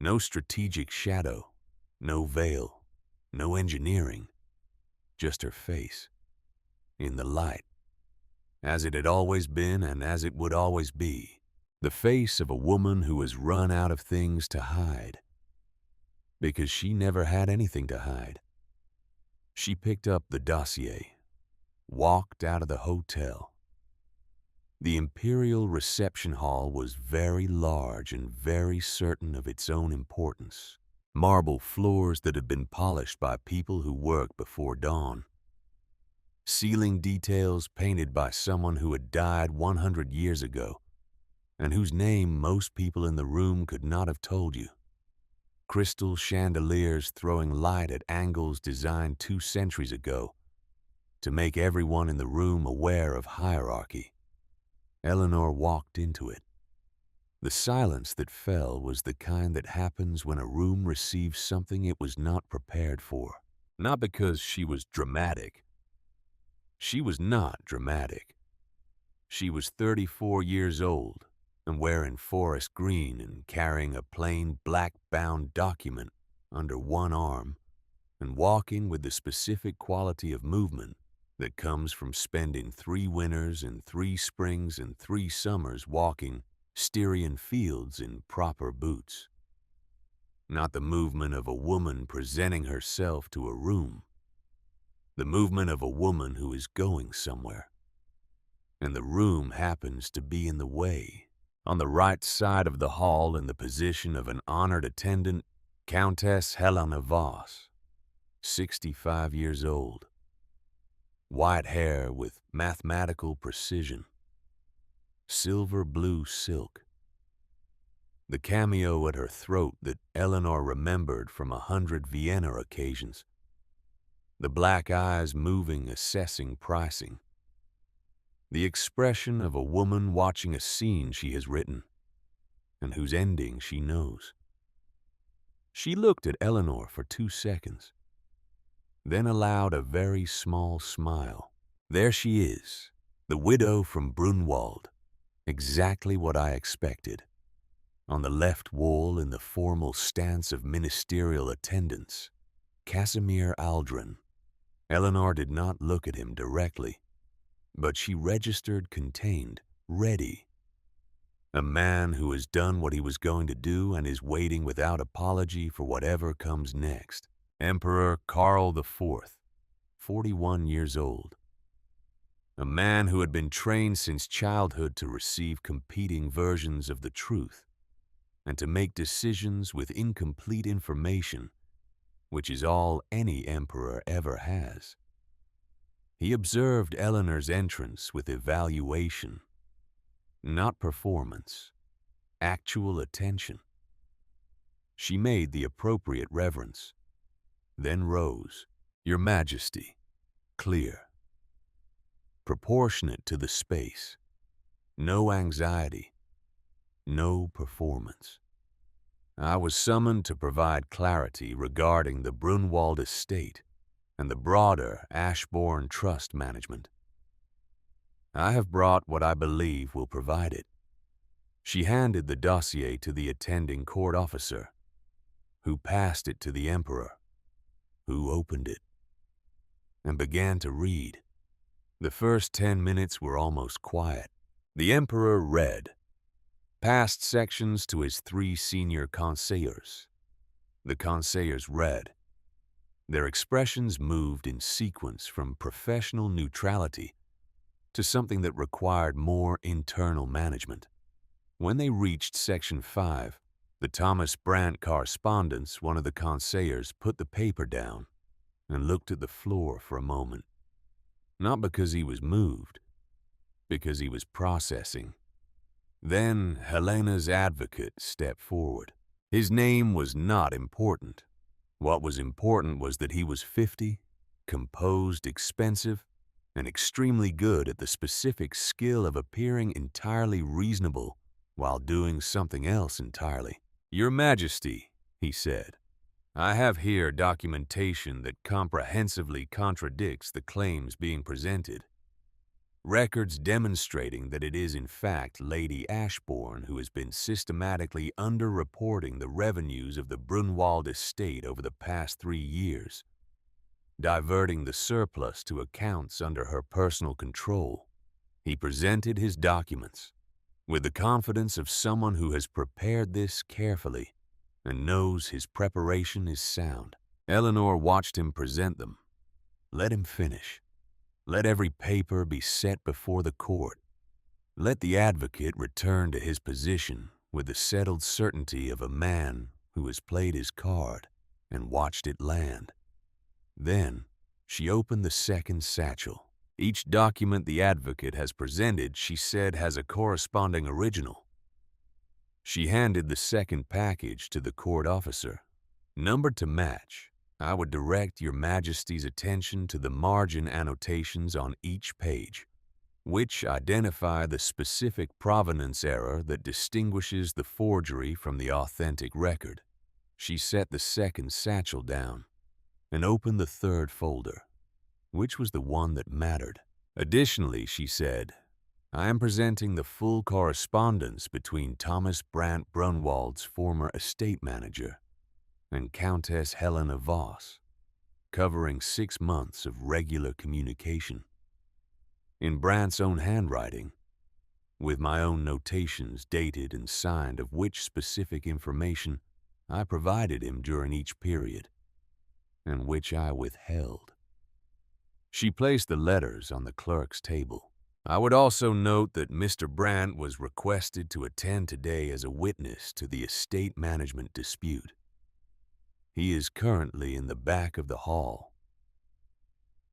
no strategic shadow, no veil, no engineering, just her face, in the light, as it had always been and as it would always be. The face of a woman who has run out of things to hide. Because she never had anything to hide. She picked up the dossier, walked out of the hotel. The Imperial Reception Hall was very large and very certain of its own importance. Marble floors that had been polished by people who worked before dawn. Ceiling details painted by someone who had died 100 years ago, and whose name most people in the room could not have told you. Crystal chandeliers throwing light at angles designed 2 centuries ago to make everyone in the room aware of hierarchy. Eleanor walked into it. The silence that fell was the kind that happens when a room receives something it was not prepared for. Not because she was dramatic. She was not dramatic. She was 34 years old and wearing forest green and carrying a plain black-bound document under one arm and walking with the specific quality of movement that comes from spending 3 winters and 3 springs and 3 summers walking Styrian fields in proper boots. not the movement of a woman presenting herself to a room, the movement of a woman who is going somewhere. And the room happens to be in the way. On the right side of the hall, in the position of an honored attendant, Countess Helena Voss, 65 years old, white hair with mathematical precision, silver blue silk, the cameo at her throat that Eleanor remembered from 100 Vienna occasions, the black eyes moving, assessing pricing, the expression of a woman watching a scene she has written and whose ending she knows. She looked at Eleanor for 2 seconds, then allowed a very small smile. There she is, the widow from Brunwald, exactly what I expected. On the left wall, in the formal stance of ministerial attendance, Casimir Aldrin. Eleanor did not look at him directly, but she registered contained, ready. A man who has done what he was going to do and is waiting without apology for whatever comes next. Emperor Karl IV, 41 years old. A man who had been trained since childhood to receive competing versions of the truth and to make decisions with incomplete information, which is all any emperor ever has. He observed Eleanor's entrance with evaluation, not performance, actual attention. She made the appropriate reverence, then rose. Your Majesty, clear, proportionate to the space, no anxiety, no performance. I was summoned to provide clarity regarding the Brunwald estate and the broader Ashbourne Trust management. I have brought what I believe will provide it. She handed the dossier to the attending court officer, who passed it to the emperor, who opened it and began to read. The first 10 minutes were almost quiet. The emperor read, passed sections to his 3 senior conseillers. The conseillers read. Their expressions moved in sequence from professional neutrality to something that required more internal management. When they reached section 5, the Thomas Brandt correspondence, one of the conseillers put the paper down and looked at the floor for a moment. Not because he was moved, because he was processing. Then Helena's advocate stepped forward. His name was not important. What was important was that he was 50, composed, expensive, and extremely good at the specific skill of appearing entirely reasonable while doing something else entirely. Your Majesty, he said, I have here documentation that comprehensively contradicts the claims being presented. Records demonstrating that it is in fact Lady Ashbourne who has been systematically underreporting the revenues of the Brunwald estate over the past 3 years, diverting the surplus to accounts under her personal control. He presented his documents with the confidence of someone who has prepared this carefully and knows his preparation is sound. Eleanor watched him present them. Let him finish. Let every paper be set before the court. Let the advocate return to his position with the settled certainty of a man who has played his card and watched it land. Then she opened the second satchel. Each document the advocate has presented, she said, has a corresponding original. She handed the second package to the court officer. Numbered to match, I would direct Your Majesty's attention to the margin annotations on each page, which identify the specific provenance error that distinguishes the forgery from the authentic record. She set the second satchel down and opened the third folder, which was the one that mattered. Additionally, she said, I am presenting the full correspondence between Thomas Brandt Brunwald's former estate manager and Countess Helena Voss, covering 6 months of regular communication. In Brandt's own handwriting, with my own notations dated and signed of which specific information I provided him during each period, and which I withheld. She placed the letters on the clerk's table. I would also note that Mr. Brandt was requested to attend today as a witness to the estate management dispute. He is currently in the back of the hall.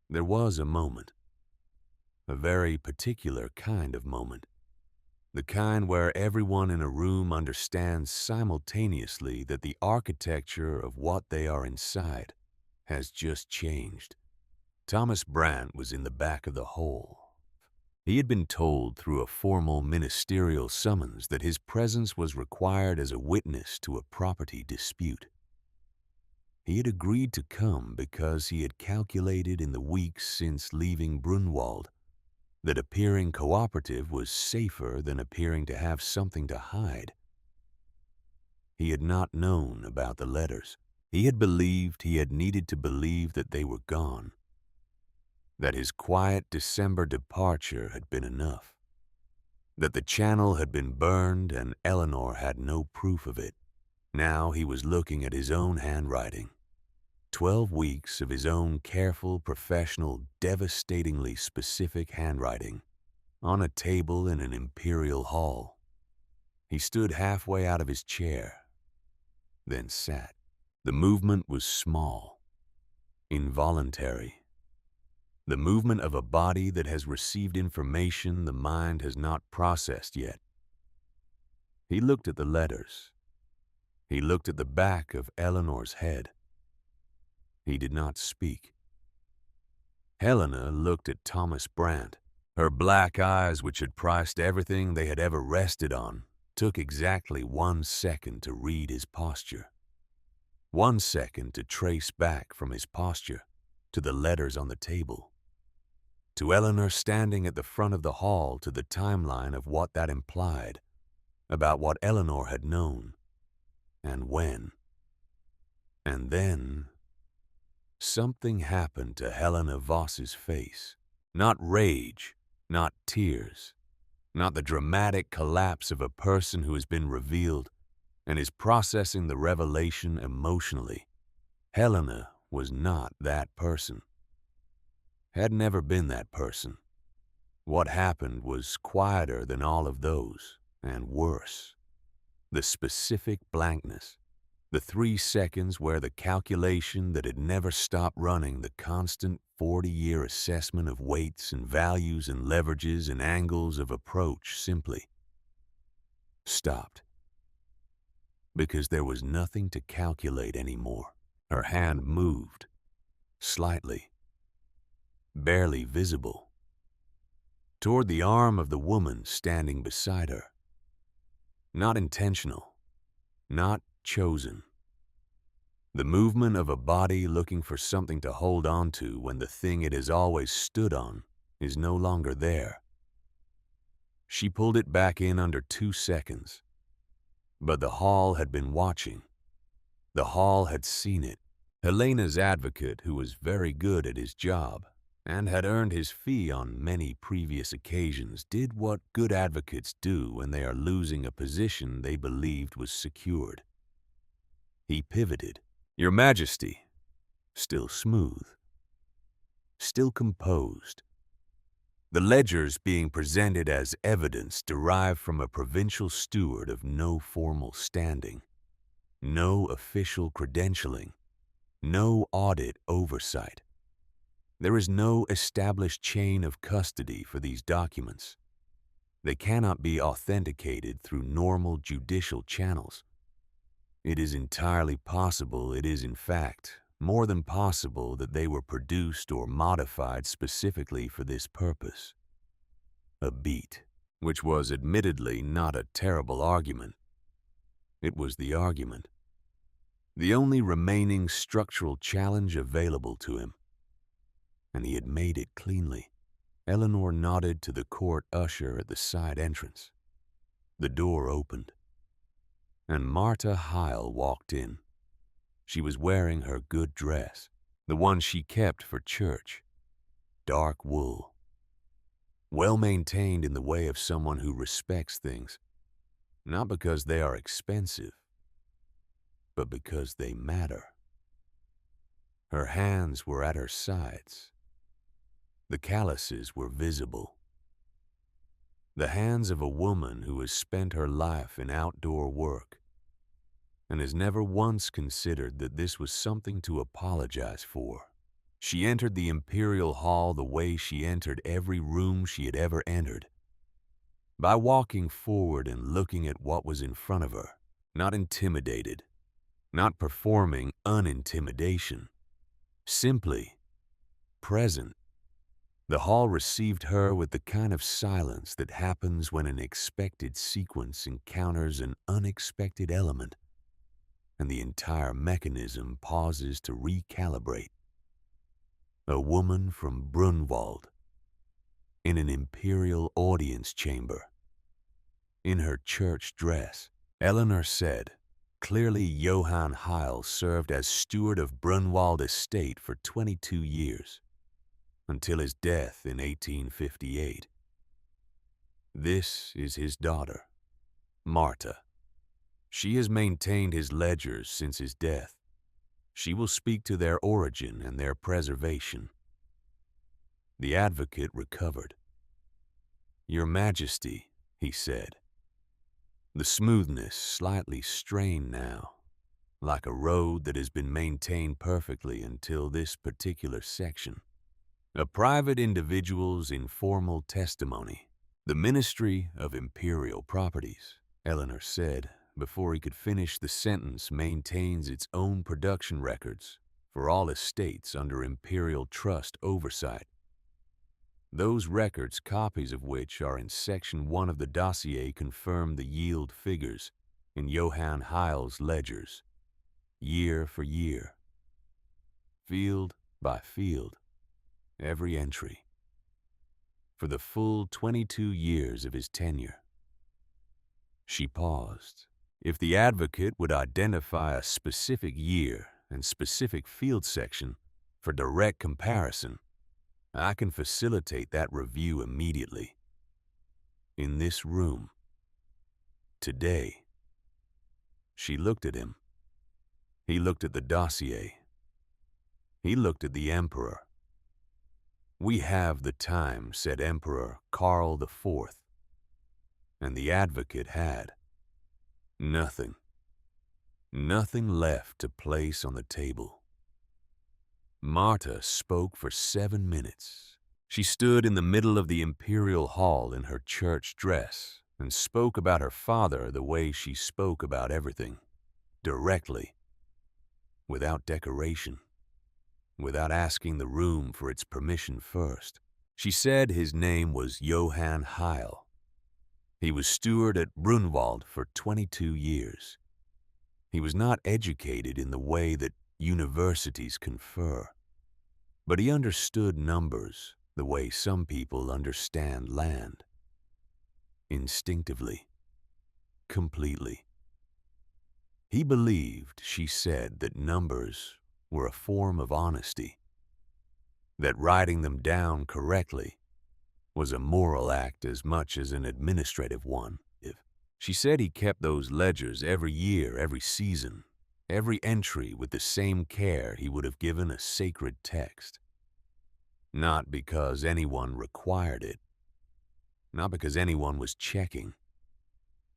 There was a moment, a very particular kind of moment, the kind where everyone in a room understands simultaneously that the architecture of what they are inside has just changed. Thomas Brandt was in the back of the hall. He had been told through a formal ministerial summons that his presence was required as a witness to a property dispute. He had agreed to come because he had calculated in the weeks since leaving Brunwald that appearing cooperative was safer than appearing to have something to hide. He had not known about the letters. He had believed he had needed to believe that they were gone, that his quiet December departure had been enough, that the channel had been burned and Eleanor had no proof of it. Now he was looking at his own handwriting, 12 weeks of his own careful, professional, devastatingly specific handwriting, on a table in an imperial hall. He stood halfway out of his chair, then sat. The movement was small, involuntary. The movement of a body that has received information the mind has not processed yet. He looked at the letters. He looked at the back of Eleanor's head. He did not speak. Helena looked at Thomas Brandt. Her black eyes, which had priced everything they had ever rested on, took exactly 1 second to read his posture. 1 second to trace back from his posture to the letters on the table, to Eleanor standing at the front of the hall, to the timeline of what that implied about what Eleanor had known and when. And then something happened to Helena Voss's face. Not rage, not tears, not the dramatic collapse of a person who has been revealed and is processing the revelation emotionally. Helena was not that person. Had never been that person. What happened was quieter than all of those, and worse. The specific blankness. The 3 seconds where the calculation that had never stopped running, the constant 40-year assessment of weights and values and leverages and angles of approach simply stopped. Because there was nothing to calculate anymore. Her hand moved, slightly, barely visible, toward the arm of the woman standing beside her. Not intentional, not chosen. The movement of a body looking for something to hold on to when the thing it has always stood on is no longer there. She pulled it back in under 2 seconds. But the hall had been watching. The hall had seen it. Helena's advocate, who was very good at his job and had earned his fee on many previous occasions, did what good advocates do when they are losing a position they believed was secured. He pivoted. "Your Majesty," still smooth, still composed. The ledgers being presented as evidence derived from a provincial steward of no formal standing, no official credentialing, no audit oversight. There is no established chain of custody for these documents. They cannot be authenticated through normal judicial channels. It is entirely possible, it is in fact more than possible, that they were produced or modified specifically for this purpose. A beat, which was admittedly not a terrible argument. It was the argument, the only remaining structural challenge available to him. And he had made it cleanly. Eleanor nodded to the court usher at the side entrance. The door opened, and Marta Heil walked in. She was wearing her good dress, the one she kept for church, dark wool, well maintained in the way of someone who respects things, not because they are expensive, but because they matter. Her hands were at her sides. The calluses were visible. The hands of a woman who has spent her life in outdoor work and has never once considered that this was something to apologize for. She entered the Imperial Hall the way she entered every room she had ever entered, by walking forward and looking at what was in front of her, not intimidated, not performing unintimidation, simply present. The hall received her with the kind of silence that happens when an expected sequence encounters an unexpected element, and the entire mechanism pauses to recalibrate. A woman from Brunwald, in an imperial audience chamber, in her church dress. Eleanor said, clearly Johann Heil served as steward of Brunwald Estate for 22 years, until his death in 1858. This is his daughter, Marta. She has maintained his ledgers since his death. She will speak to their origin and their preservation. The advocate recovered. Your Majesty, he said. The smoothness slightly strained now, like a road that has been maintained perfectly until this particular section. A private individual's informal testimony. The Ministry of Imperial Properties, Eleanor said, before he could finish the sentence, maintains its own production records for all estates under Imperial Trust oversight. Those records, copies of which are in Section 1 of the dossier, confirm the yield figures in Johann Heil's ledgers, year for year, field by field, every entry, for the full 22 years of his tenure. She paused. If the advocate would identify a specific year and specific field section for direct comparison, I can facilitate that review immediately. In this room, today. She looked at him. He looked at the dossier. He looked at the Emperor. We have the time, said Emperor Karl IV. And the advocate had nothing. Nothing left to place on the table. Marta spoke for 7 minutes. She stood in the middle of the Imperial Hall in her church dress and spoke about her father the way she spoke about everything, directly, without decoration, without asking the room for its permission first. She said his name was Johann Heil. He was steward at Brunwald for 22 years. He was not educated in the way that universities confer, but he understood numbers the way some people understand land. Instinctively, completely. He believed, she said, that numbers were a form of honesty, that writing them down correctly was a moral act as much as an administrative one. She said he kept those ledgers every year, every season, every entry with the same care he would have given a sacred text. Not because anyone required it, not because anyone was checking,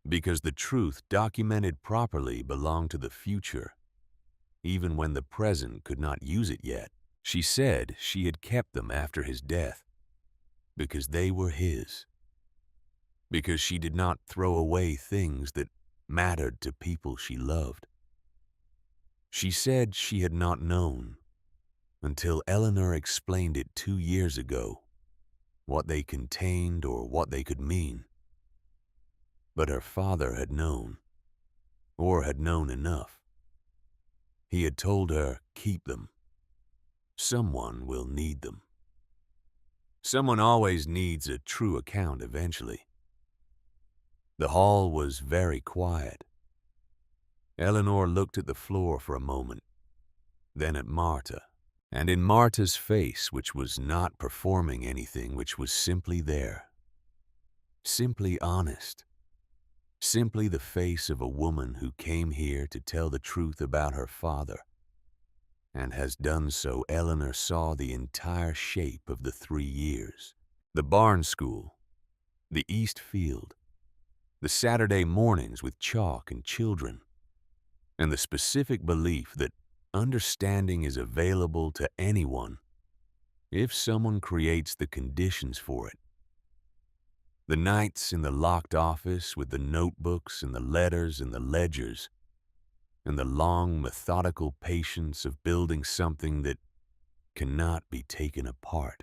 because the truth documented properly belonged to the future, even when the present could not use it yet. She said she had kept them after his death, because they were his, because she did not throw away things that mattered to people she loved. She said she had not known, until Eleanor explained it 2 years ago, what they contained or what they could mean. But her father had known, or had known enough. He had told her, keep them. Someone will need them. Someone always needs a true account eventually. The hall was very quiet. Eleanor looked at the floor for a moment, then at Marta, and in Marta's face, which was not performing anything, which was simply there, simply honest, simply the face of a woman who came here to tell the truth about her father, and has done so. Eleanor saw the entire shape of the 3 years. The barn school, the East Field, the Saturday mornings with chalk and children, and the specific belief that understanding is available to anyone if someone creates the conditions for it. The nights in the locked office with the notebooks and the letters and the ledgers, and the long, methodical patience of building something that cannot be taken apart.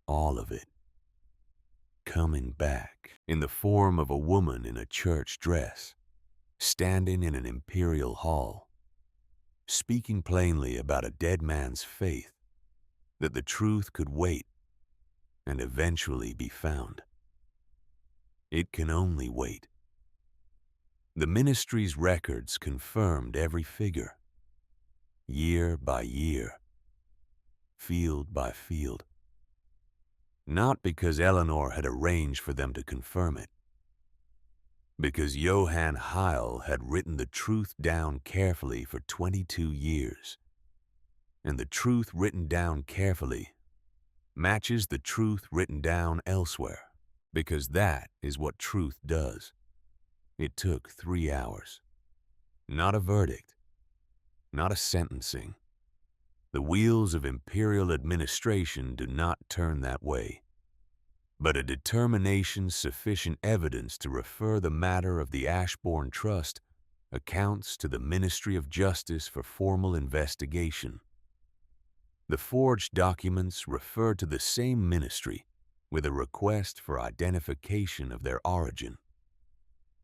All of it coming back in the form of a woman in a church dress, standing in an imperial hall, speaking plainly about a dead man's faith that the truth could wait and eventually be found. It can only wait. The ministry's records confirmed every figure, year by year, field by field. Not because Eleanor had arranged for them to confirm it, because Johann Heil had written the truth down carefully for 22 years, and the truth written down carefully matches the truth written down elsewhere, because that is what truth does. It took 3 hours. Not a verdict, not a sentencing. The wheels of imperial administration do not turn that way, but a determination sufficient evidence to refer the matter of the Ashbourne Trust accounts to the Ministry of Justice for formal investigation. The forged documents refer to the same ministry with a request for identification of their origin.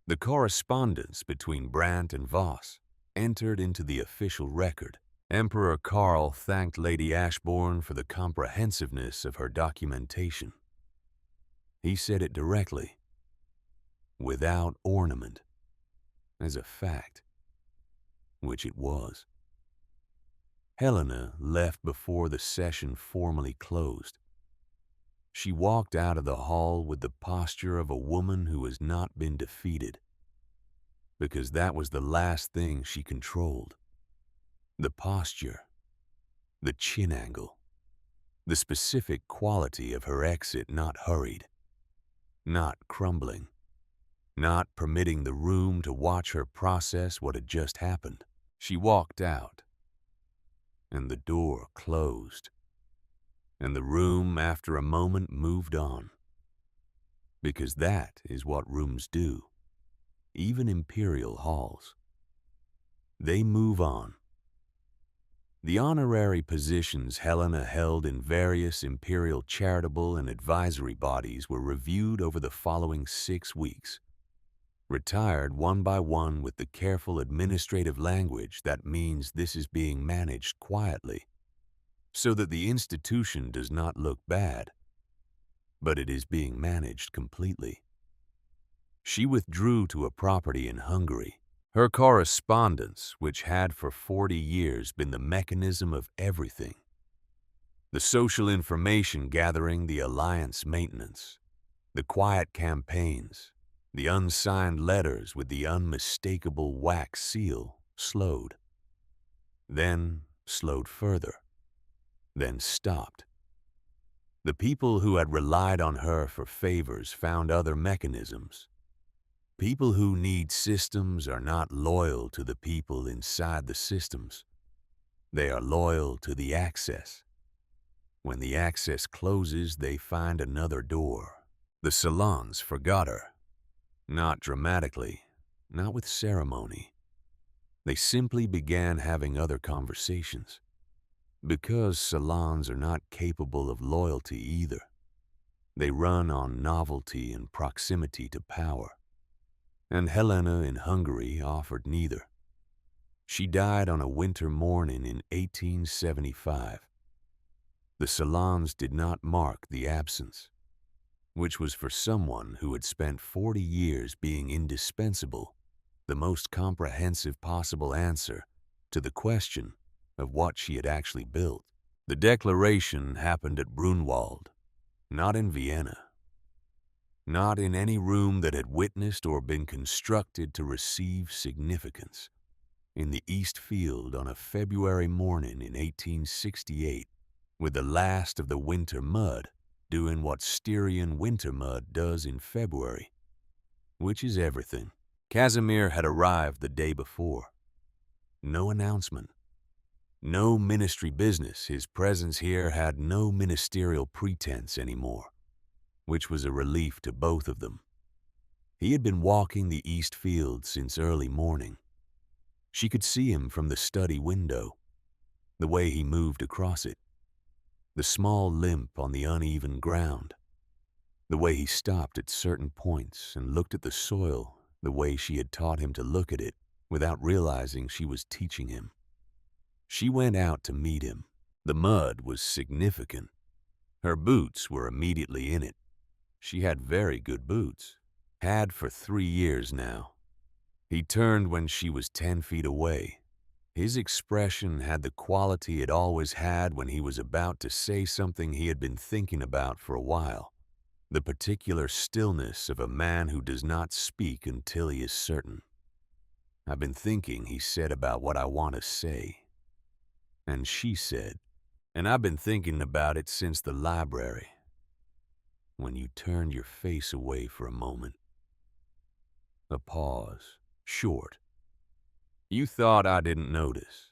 The correspondence between Brandt and Voss entered into the official record. Emperor Karl thanked Lady Ashbourne for the comprehensiveness of her documentation. He said it directly, without ornament, as a fact, which it was. Helena left before the session formally closed. She walked out of the hall with the posture of a woman who has not been defeated, because that was the last thing she controlled. The posture, the chin angle, the specific quality of her exit, not hurried, not crumbling, not permitting the room to watch her process what had just happened. She walked out, and the door closed, and the room after a moment moved on, because that is what rooms do, even imperial halls. They move on. The honorary positions Helena held in various imperial charitable and advisory bodies were reviewed over the following 6 weeks, retired one by one with the careful administrative language that means this is being managed quietly, so that the institution does not look bad, but it is being managed completely. She withdrew to a property in Hungary. Her correspondence, which had for 40 years been the mechanism of everything, the social information gathering, the alliance maintenance, the quiet campaigns, the unsigned letters with the unmistakable wax seal, slowed. Then slowed further. Then stopped. The people who had relied on her for favors found other mechanisms. People who need systems are not loyal to the people inside the systems. They are loyal to the access. When the access closes, they find another door. The salons forgot her. Not dramatically, not with ceremony. They simply began having other conversations. Because salons are not capable of loyalty either. They run on novelty and proximity to power. And Helena in Hungary offered neither. She died on a winter morning in 1875. The salons did not mark the absence, which was for someone who had spent 40 years being indispensable, the most comprehensive possible answer to the question of what she had actually built. The declaration happened at Brunwald, not in Vienna. not in any room that had witnessed or been constructed to receive significance. In the East Field on a February morning in 1868, with the last of the winter mud doing what Styrian winter mud does in February, which is everything. Casimir had arrived the day before. No announcement. No ministry business. His presence here had no ministerial pretense anymore, which was a relief to both of them. He had been walking the East Field since early morning. She could see him from the study window, the way he moved across it, the small limp on the uneven ground, the way he stopped at certain points and looked at the soil the way she had taught him to look at it without realizing she was teaching him. She went out to meet him. The mud was significant. Her boots were immediately in it. She had very good boots. Had for 3 years now. He turned when she was 10 feet away. His expression had the quality it always had when he was about to say something he had been thinking about for a while. The particular stillness of a man who does not speak until he is certain. "I've been thinking," he said, "about what I want to say." And she said, "And I've been thinking about it since the library." When you turned your face away for a moment. A pause, short. "You thought I didn't notice.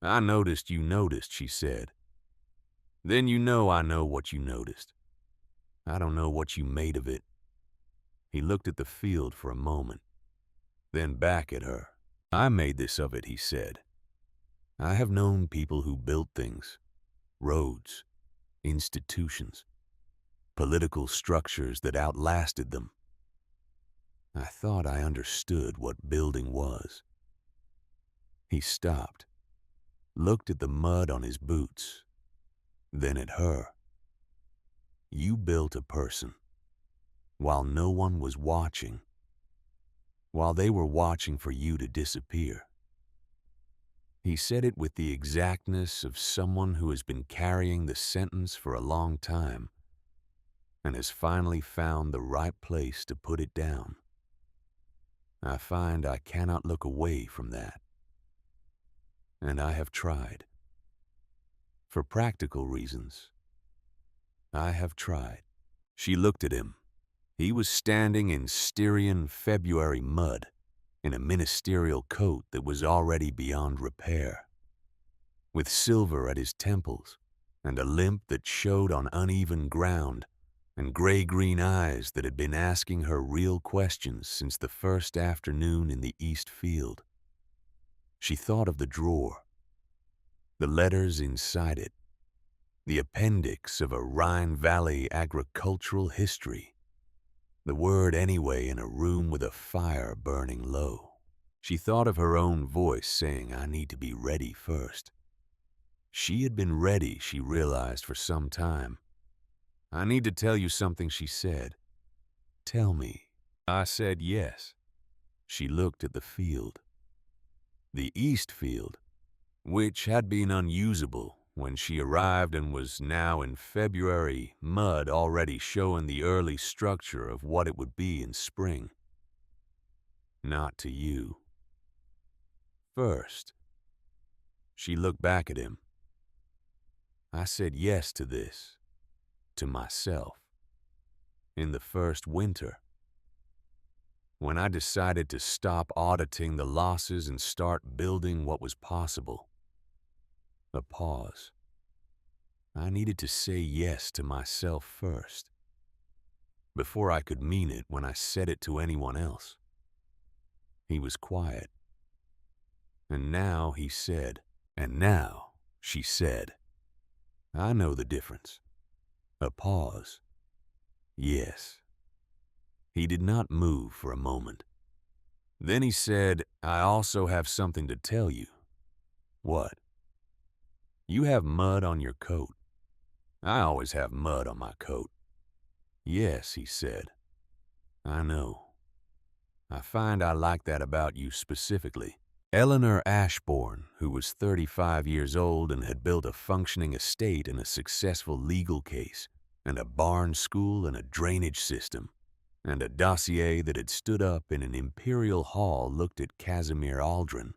I noticed you noticed," she said. "Then you know I know what you noticed. I don't know what you made of it." He looked at the field for a moment, then back at her. "I made this of it," he said. "I have known people who built things, roads, institutions, political structures that outlasted them. I thought I understood what building was." He stopped, looked at the mud on his boots, then at her. "You built a person, while no one was watching, while they were watching for you to disappear." He said it with the exactness of someone who has been carrying the sentence for a long time and has finally found the right place to put it down. I find I cannot look away from that. And I have tried. For practical reasons, I have tried. She looked at him. He was standing in Styrian February mud, in a ministerial coat that was already beyond repair, with silver at his temples and a limp that showed on uneven ground and gray-green eyes that had been asking her real questions since the first afternoon in the East Field. She thought of the drawer, the letters inside it, the appendix of a Rhine Valley agricultural history, the word anyway in a room with a fire burning low. She thought of her own voice saying, "I need to be ready first." She had been ready, she realized, for some time. "I need to tell you something," she said. "Tell me." I said yes. She looked at the field. The East Field, which had been unusable when she arrived and was now in February mud already showing the early structure of what it would be in spring. "Not to you." First. She looked back at him. "I said yes to this, to myself, in the first winter. When I decided to stop auditing the losses and start building what was possible." A pause. "I needed to say yes to myself first, before I could mean it when I said it to anyone else." He was quiet. And now he said, "And now," she said, "I know the difference." A pause. "Yes." He did not move for a moment. Then he said, "I also have something to tell you." "What?" "You have mud on your coat." "I always have mud on my coat." "Yes," he said. "I know. I find I like that about you specifically." Eleanor Ashbourne, who was 35 years old and had built a functioning estate and a successful legal case, and a barn school and a drainage system, and a dossier that had stood up in an imperial hall looked at Casimir Aldrin,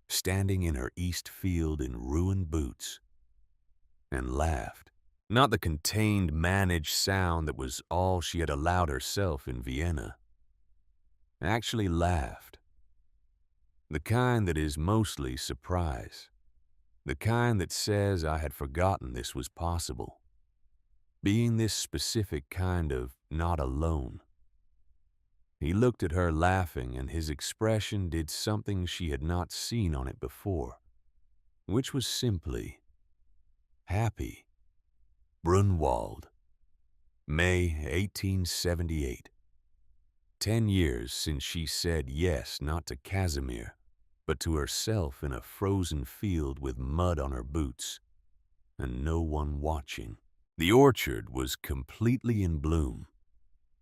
standing in her east field in ruined boots, and laughed. Not the contained, managed sound that was all she had allowed herself in Vienna. Actually laughed. The kind that is mostly surprise. The kind that says I had forgotten this was possible. Being this specific kind of not alone. He looked at her laughing, and his expression did something she had not seen on it before, which was simply happy. Brunwald, May 1878. 10 years since she said yes not to Casimir, but to herself in a frozen field with mud on her boots, and no one watching. The orchard was completely in bloom.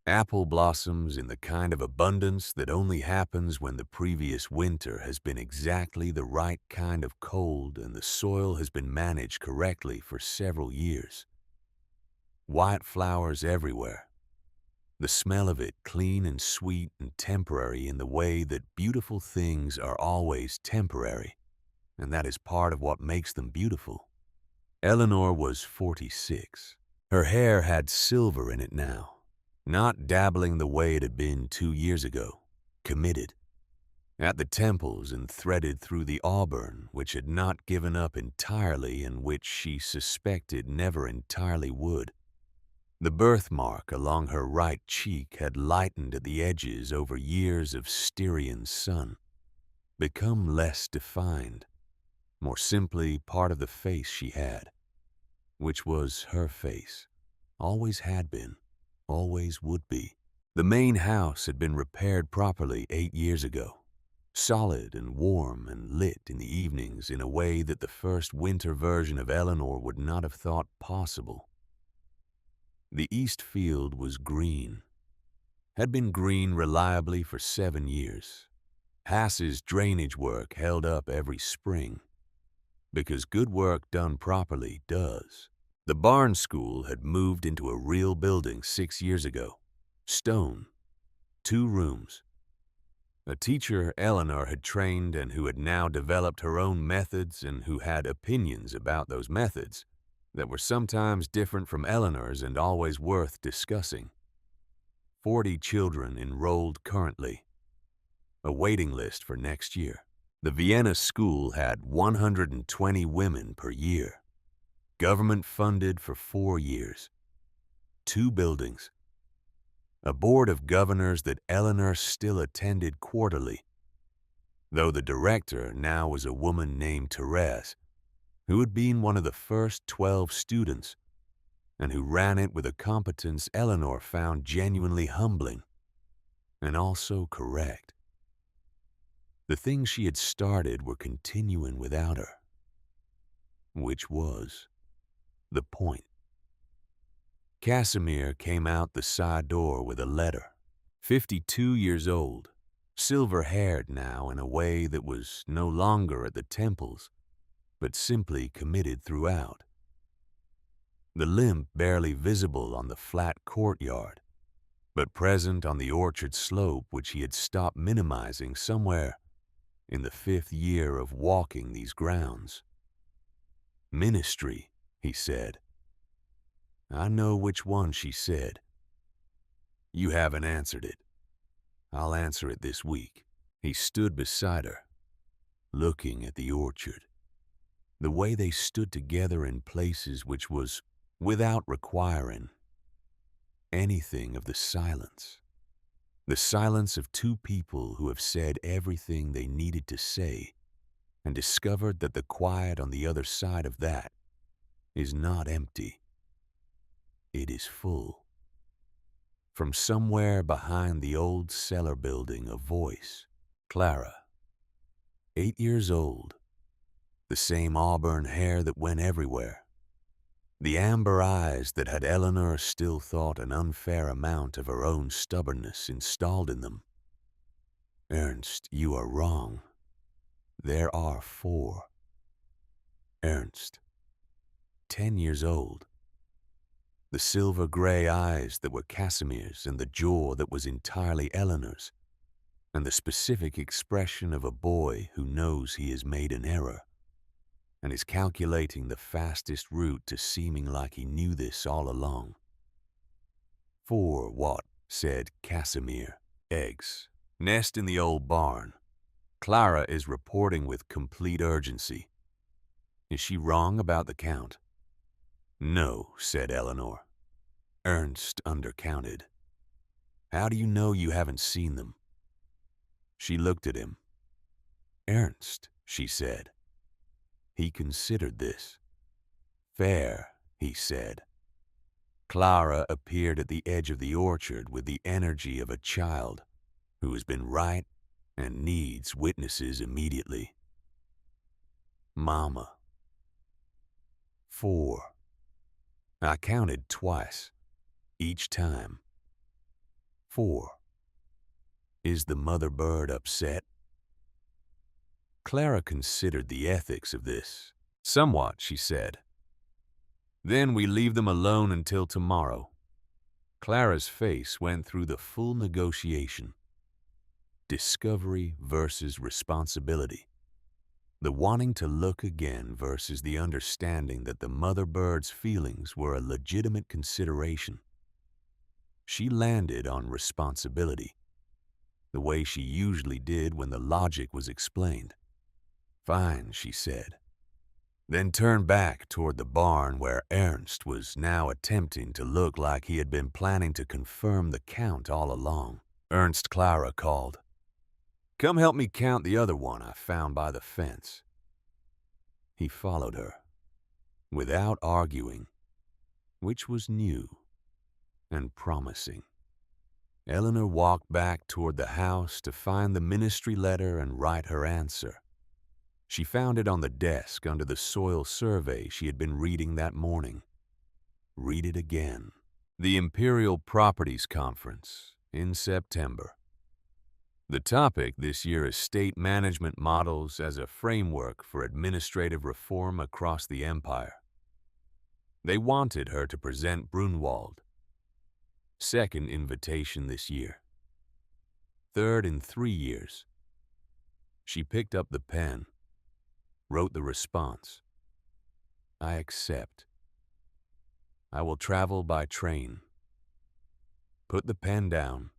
Apple blossoms in the kind of abundance that only happens when the previous winter has been exactly the right kind of cold and the soil has been managed correctly for several years. White flowers everywhere. The smell of it clean and sweet and temporary in the way that beautiful things are always temporary, and that is part of what makes them beautiful. Eleanor was 46. Her hair had silver in it now. Not dabbling the way it had been 2 years ago, committed. At the temples and threaded through the auburn, which had not given up entirely and which she suspected never entirely would. The birthmark along her right cheek had lightened at the edges over years of Styrian sun, become less defined, more simply part of the face she had, which was her face, always had been. Always would be. The main house had been repaired properly 8 years ago, solid and warm and lit in the evenings in a way that the first winter version of Eleanor would not have thought possible. The east field was green, had been green reliably for 7 years. Hass's drainage work held up every spring, because good work done properly does. The barn school had moved into a real building 6 years ago. Stone. 2 rooms. A teacher Eleanor had trained and who had now developed her own methods and who had opinions about those methods that were sometimes different from Eleanor's and always worth discussing. 40 children enrolled currently. A waiting list for next year. The Vienna school had 120 women per year. Government funded for 4 years. 2 buildings. A board of governors that Eleanor still attended quarterly, though the director now was a woman named Therese, who had been one of the first 12 students and who ran it with a competence Eleanor found genuinely humbling and also correct. The things she had started were continuing without her, which was the point. Casimir came out the side door with a letter. 52 years old, silver-haired now in a way that was no longer at the temples, but simply committed throughout. The limp barely visible on the flat courtyard, but present on the orchard slope which he had stopped minimizing somewhere in the 5th year of walking these grounds. Ministry, he said. I know which one, she said. You haven't answered it. I'll answer it this week. He stood beside her, looking at the orchard. The way they stood together in places which was without requiring anything of the silence. The silence of 2 people who have said everything they needed to say and discovered that the quiet on the other side of that is not empty. It is full. From somewhere behind the old cellar building, a voice. Clara. 8 years old. The same auburn hair that went everywhere. The amber eyes that had Eleanor still thought an unfair amount of her own stubbornness installed in them. Ernst, you are wrong. There are 4. Ernst. 10 years old. The silver-gray eyes that were Casimir's and the jaw that was entirely Eleanor's, and the specific expression of a boy who knows he has made an error and is calculating the fastest route to seeming like he knew this all along. "For what?" said Casimir. "Eggs. Nest in the old barn. Clara is reporting with complete urgency. Is she wrong about the count?" "No," said Eleanor. "Ernst undercounted. How do you know you haven't seen them?" She looked at him. "Ernst," she said. He considered this. "Fair," he said. Clara appeared at the edge of the orchard with the energy of a child who has been right and needs witnesses immediately. "Mama." 4. I counted twice, each time. 4. Is the mother bird upset? Clara considered the ethics of this. "Somewhat," she said. "Then we leave them alone until tomorrow." Clara's face went through the full negotiation. Discovery versus responsibility. The wanting to look again versus the understanding that the mother bird's feelings were a legitimate consideration. She landed on responsibility, the way she usually did when the logic was explained. "Fine," she said, then turned back toward the barn where Ernst was now attempting to look like he had been planning to confirm the count all along. Ernst, Clara called. "Come help me count the other one I found by the fence." He followed her, without arguing, which was new and promising. Eleanor walked back toward the house to find the ministry letter and write her answer. She found it on the desk under the soil survey she had been reading that morning. Read it again. The Imperial Properties Conference in September. The topic this year is state management models as a framework for administrative reform across the empire. They wanted her to present Brunwald. Second invitation this year. Third in 3 years. She picked up the pen, wrote the response. "I accept. I will travel by train." Put the pen down.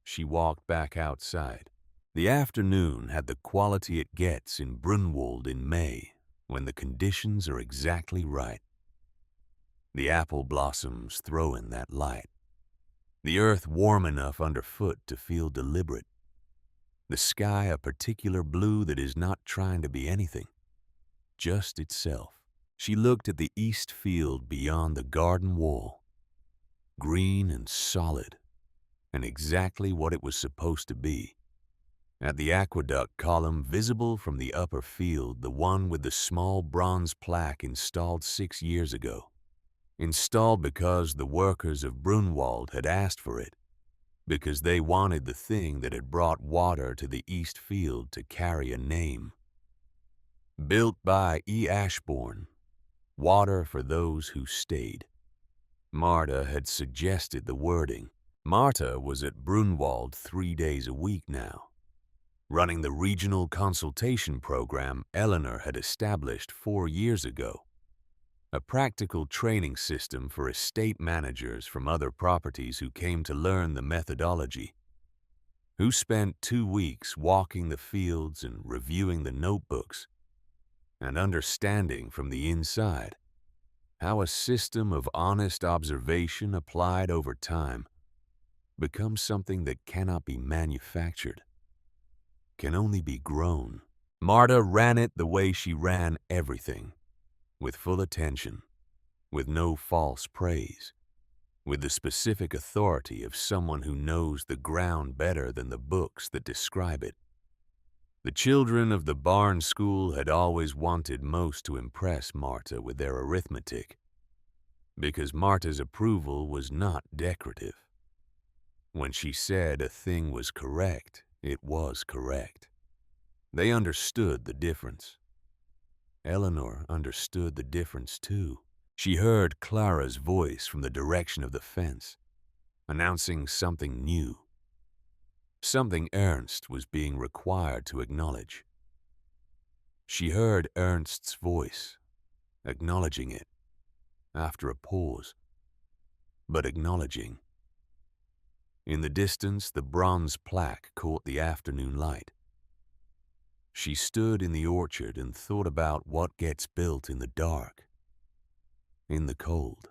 She walked back outside. The afternoon had the quality it gets in Brunwald in May, when the conditions are exactly right. The apple blossoms throw in that light. The earth warm enough underfoot to feel deliberate. The sky a particular blue that is not trying to be anything, just itself. She looked at the east field beyond the garden wall, green and solid, and exactly what it was supposed to be. At the aqueduct column visible from the upper field, the one with the small bronze plaque installed 6 years ago. Installed because the workers of Brunwald had asked for it, because they wanted the thing that had brought water to the east field to carry a name. Built by E. Ashbourne, water for those who stayed. Marta had suggested the wording. Marta was at Brunwald 3 days a week now, running the regional consultation program Eleanor had established 4 years ago, a practical training system for estate managers from other properties who came to learn the methodology, who spent 2 weeks walking the fields and reviewing the notebooks and understanding from the inside how a system of honest observation applied over time becomes something that cannot be manufactured, can only be grown. Marta ran it the way she ran everything, with full attention, with no false praise, with the specific authority of someone who knows the ground better than the books that describe it. The children of the barn school had always wanted most to impress Marta with their arithmetic, because Marta's approval was not decorative. When she said a thing was correct, it was correct. They understood the difference. Eleanor understood the difference too. She heard Clara's voice from the direction of the fence, announcing something new, something Ernst was being required to acknowledge. She heard Ernst's voice, acknowledging it, after a pause, but acknowledging. In the distance, the bronze plaque caught the afternoon light. She stood in the orchard and thought about what gets built in the dark, in the cold,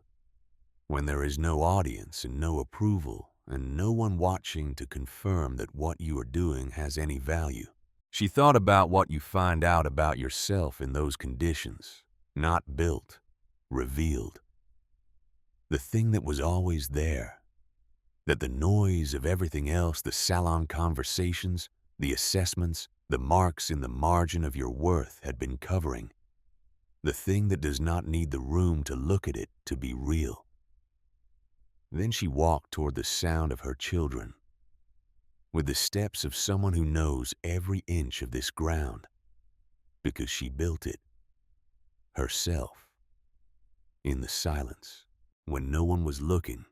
when there is no audience and no approval and no one watching to confirm that what you are doing has any value. She thought about what you find out about yourself in those conditions, not built, revealed. The thing that was always there, that the noise of everything else, the salon conversations, the assessments, the marks in the margin of your worth had been covering. The thing that does not need the room to look at it to be real. Then she walked toward the sound of her children, with the steps of someone who knows every inch of this ground, because she built it, herself, in the silence, when no one was looking,